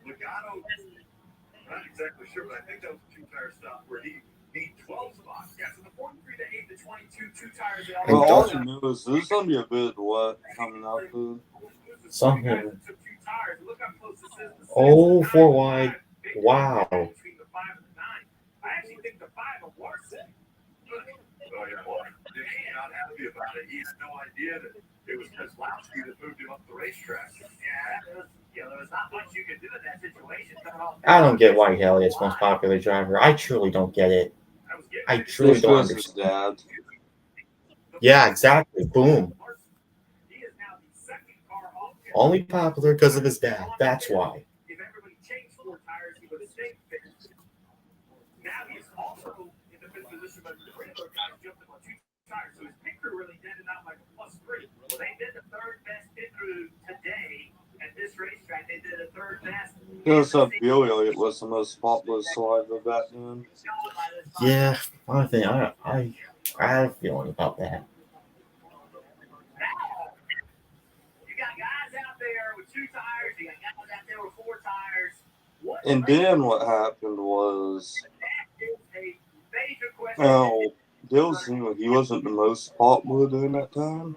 Logano, not exactly sure, but I think that was a 2-tire stop where he need 12 spots. Yeah, so the 43 to 8 to 22, 2 tires. Well, all I know is there's gonna be a bit wet coming up. Something. Oh, 4 wide. Wow. I actually think the 5 are worse. Oh, yeah, well, he's not happy about it. He had no idea that it was Keselowski that moved him up the racetrack. Yeah, there was not much you could do in that situation. I don't get why Elliott's most popular driver. I truly don't get it. I truly don't understand. Yeah, exactly. Boom. Only popular because of his dad. That's why. If everybody changed 4 tires, he would have stayed fixed. Now he's also in the 5th position, but the regular guys jumped him on 2 tires. So his pit crew really did it out like a +3. Well, they did the 3rd best pit crew today at this racetrack. They did the 3rd best. Because Billy Elliott was the most popular driver back then. Yeah, I think I have a feeling about that. And then what happened was, he wasn't the most popular during that time.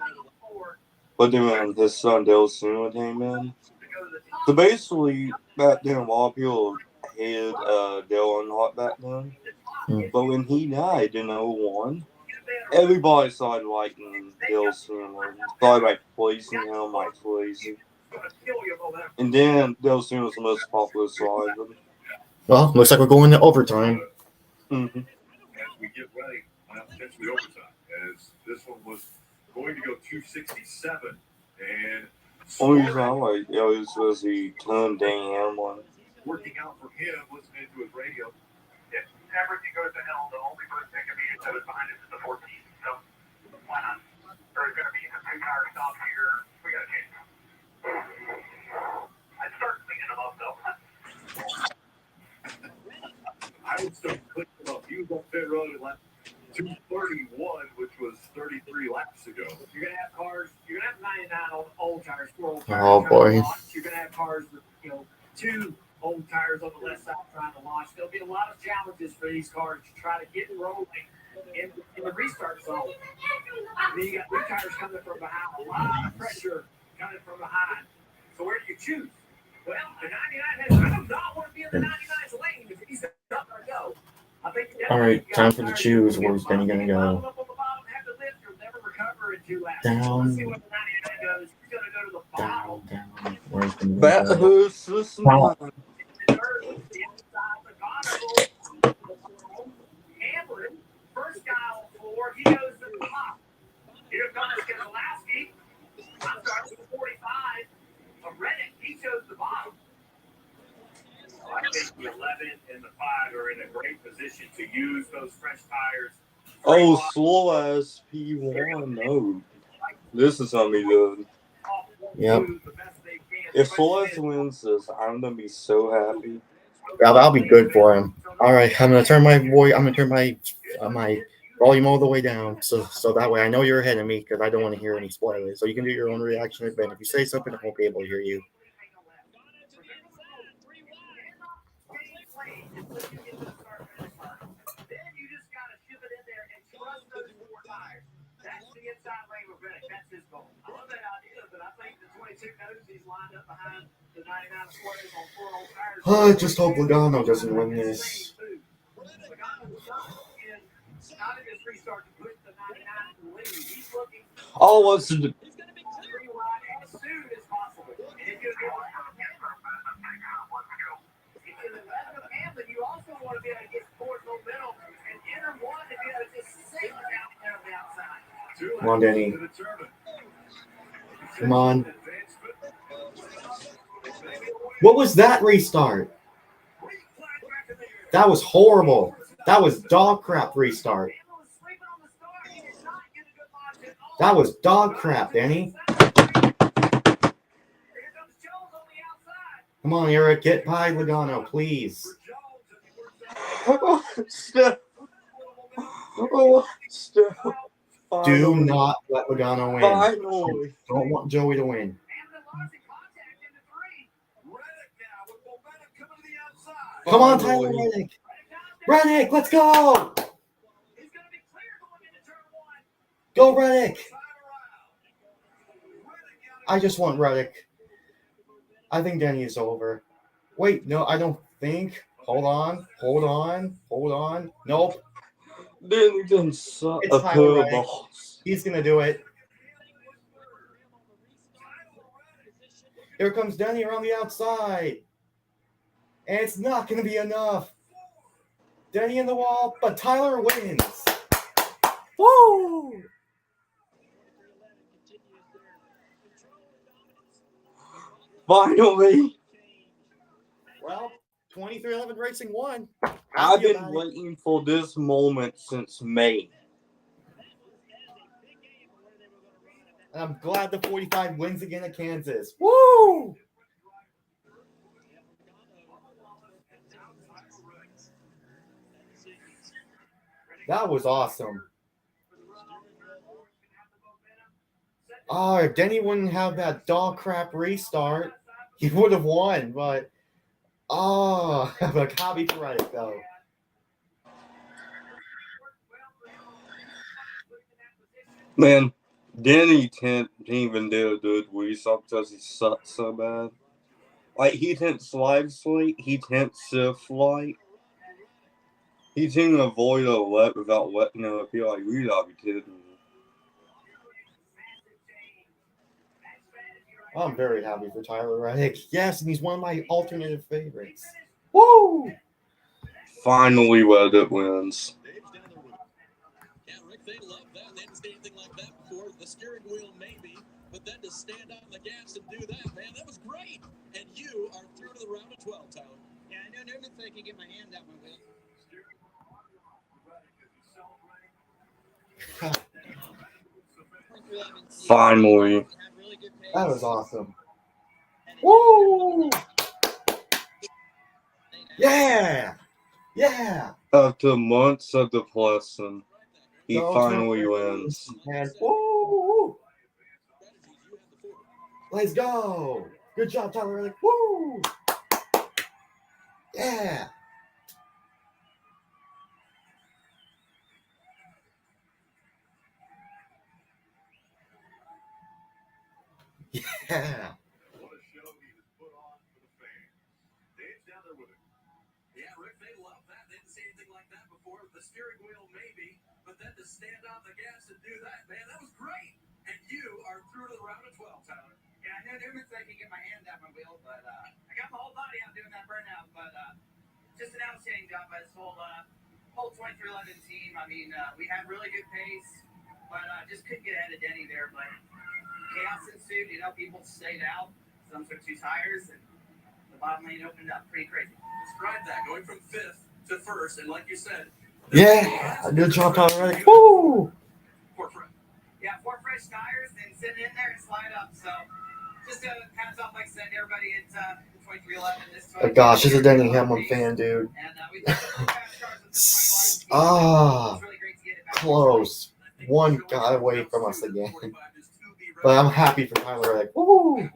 But then when his son Dale Senior came in, so basically back then a lot of people hated Dale Earnhardt back then. But when he died in 2001, everybody started liking Dale Senior. Started like praising him like crazy. And then Dale Senior was the most popular driver. Well, looks like we're going to overtime. Mm-hmm. As we get ready, potentially overtime, as this one was going to go 267, and only reason I like Elliott was he turned Dan Hamlin. Working out for him, listening to his radio. If everything goes to hell, the only person that can be behind it is the 14. So why not? There's going to be a 2-tire stop here. We got to change it. I'd start cleaning them up though. I would start clicking them up. He was on pit road at lap 231, which was 33 laps ago. You're going to have cars, you're going to have 99 old tires, 4 old tires. Oh, boy. You're going to have cars with, 2 old tires on the left side trying to launch. There'll be a lot of challenges for these cars to try to get rolling in the restart zone. And then you got new tires coming from behind, a lot of pressure coming from behind. So where do you choose? Well, the 99 I do not want to be in the 99's lane if he's not going to go. I think All right, time for the choose. Where's Benny going to go? Down. Down. Where's Benny going to go? Down. Hamlin, first guy on the floor, he goes to the top. Here comes Keselowski. I'm starting with 45. Reddick, he chose the bottom. I think the 11 and the 5 are in a great position to use those fresh tires. Oh, slow as P1. No. This is going to be good. Yep. If Flores wins this, I'm going to be so happy. Yeah, that'll be good for him. All right, I'm gonna turn my volume all the way down, so that way I know you're ahead of me because I don't want to hear any spoilers. So you can do your own reaction at Ben. If you say something, I won't be able to hear you. Then you just gotta ship it in there and trust those four tires. That's the inside lane with Reddick. That's his goal. I love that idea, but I think the 22 knows he's lined up behind the 99 squares on 4 old tires. I just hope Logano doesn't win this. Not in his restart to push the 99 to the lead. He's looking Oh, what's the 3 wide as soon as possible. And if you're going you also want to be able to get forward momentum and enter one to be able to just sail it down there on the outside. Come on, Denny. Come on. What was that restart? That was horrible. That was dog crap restart. That was dog crap, Denny. Come on, Eric. Get by Logano, please. Oh, Steph. Oh, Steph. Do not let Logano win. Finally. Don't want Joey to win. Come on, Tyler Reddick. Reddick, let's go. Go, Reddick. I just want Reddick. I think Denny is over. Wait, no, I don't think. Hold on. Nope. Denny done suck It's a Tyler Reddick. curveball. He's going to do it. Here comes Denny around the outside. And it's not going to be enough. Denny in the wall, but Tyler wins. Woo! Finally. Well, 2311 Racing won. I've been waiting for this moment since May. And I'm glad the 45 wins again at Kansas. Woo! That was awesome. Oh, if Denny wouldn't have that dog crap restart, he would have won. But, the hobby for Reddick, though. Man, Denny didn't even do a good restart because he sucked so bad. Like, he didn't slide slate, he didn't sift flight. He didn't avoid a wet without letting him appear like we ought to be kidding me. I'm very happy for Tyler Reddick. Yes, and he's one of my alternative favorites. Woo! Finally, Reddit wins. Yeah, Rick, they love that. They didn't see anything like that before. The steering wheel, maybe, but then to stand on the gas and do that, man, that was great. And you are through to the round of 12, Tyler. Yeah, I know if I can get my hand out my wheel. Finally. That was awesome. Woo! Yeah! Yeah! After months of depression, he finally wins. And woo! Let's go! Good job, Tyler Reddick. Woo! Yeah! Yeah! What a show he has put on for the fans. Dave's down there with him. Yeah, Rick, they love that. They didn't see anything like that before. The steering wheel, maybe, but then to stand on the gas and do that, man, that was great. And you are through to the round of 12, Tyler. Yeah, I know if I can get my hand out my wheel, but I got my whole body out doing that burnout. But just an outstanding job by this whole 2311 team. I mean, we had really good pace, but just couldn't get ahead of Denny there. But chaos ensued. You know, people stayed out. Some took 2 tires, and the bottom lane opened up. Pretty crazy. Describe that, going from 5th to 1st, and like you said, Yeah! Good job, Tyler Reddick. Woo! Yeah, 4 fresh tires, and sit in there and slide up. So just hats off, like I said, everybody at 2311. Oh, gosh, this is a Denny Hamlin fan, dude. And we took the fast cars with the 21. Ah! It's really great to get it back. close. One got away from us again. But I'm happy for Tyler Reddick. Woo!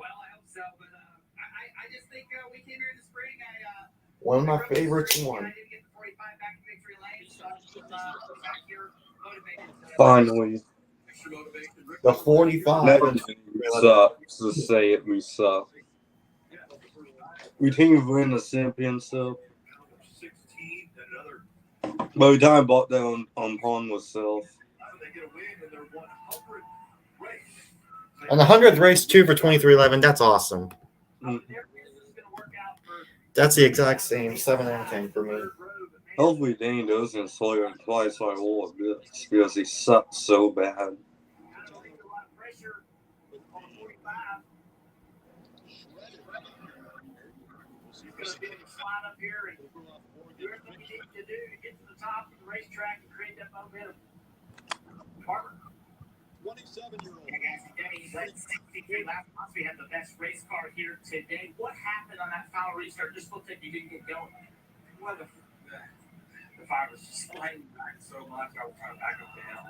One of my favorites won. Finally. The 45. Never sucks to say it, we suck. We didn't win the championship. By the time I bought down on myself. And the 100th race, 2 for 2311. That's awesome. That's the exact same 7 out of 10 for me. Hopefully Dane doesn't slow him twice like all of this because he sucks so bad. Do everything you need to do to get to the top of the racetrack and create that momentum. Farmer. 27-year-old. Hey guys, Denny, led 63 last month. We had the best race car here today. What happened on that final restart? Just looked like you didn't get going. Well, the fire was just sliding back so much. I was trying to back up the hill.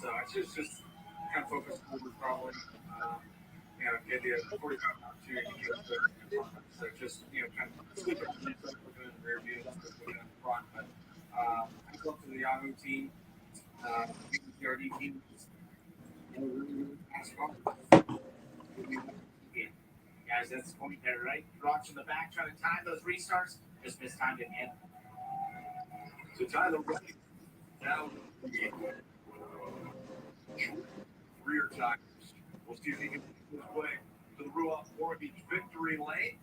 So I just kind of focused on the problem. Get the 45 opportunity. So just, kind of sleep it, looking in the rear view, looking in the front. But I go up to the Yahoo team, the PRD team. Guys, that's the point there, right? Rocks in the back trying to time those restarts. Just missed time again. So Tyler Reddick now rear tires. We'll see if he can make his way to the Ruoff Long Beach victory lane.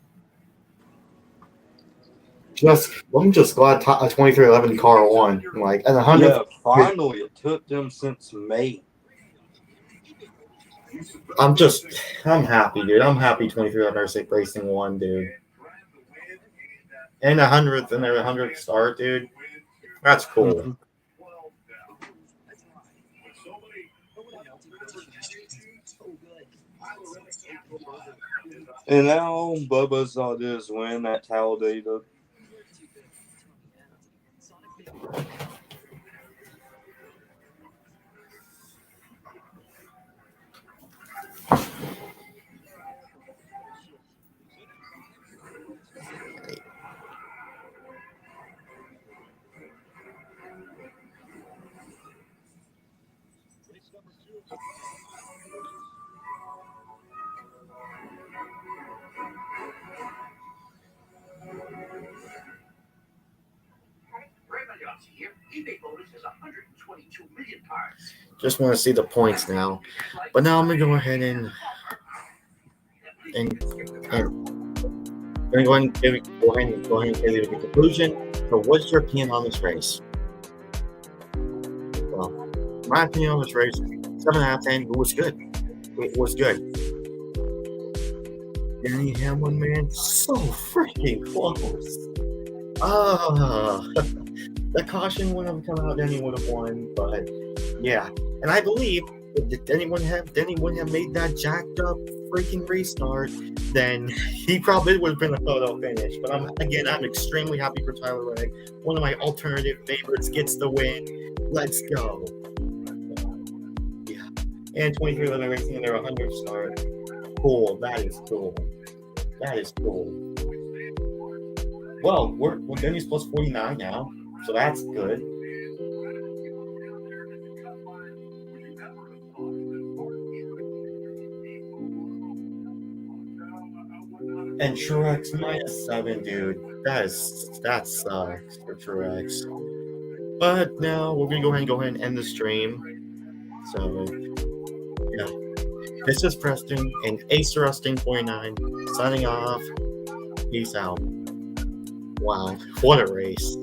I'm just glad a 2311 car won. Like, and 100. Yeah, finally, it took them since May. I'm happy, dude. I'm happy 2311 Racing won, dude. And 100th and their 100th start, dude. That's cool. Mm-hmm. And now Bubba's all this win at Talladega. Just want to see the points now. But now I'm going to go ahead and go ahead and give you the conclusion. So what's your opinion on this race? Well, my opinion on this race, 7 out of 10, it was good. It was good. Danny Hamlin, man, so freaking close. The caution wouldn't have come out, Denny would have won, but yeah. And I believe if Denny wouldn't have made that jacked up freaking restart, then he probably would have been a photo finish. But I'm extremely happy for Tyler Reddick. One of my alternative favorites gets the win. Let's go. Yeah. And 2311 Racing in their 100th start. Cool. That is cool. That is cool. Well, we're Denny's plus 49 now, so that's good. And Truex -7, dude. That sucks for Truex. But now we're gonna go ahead and end the stream. So yeah. This is Preston and Ace Rusting 49 signing off. Peace out. Wow, what a race.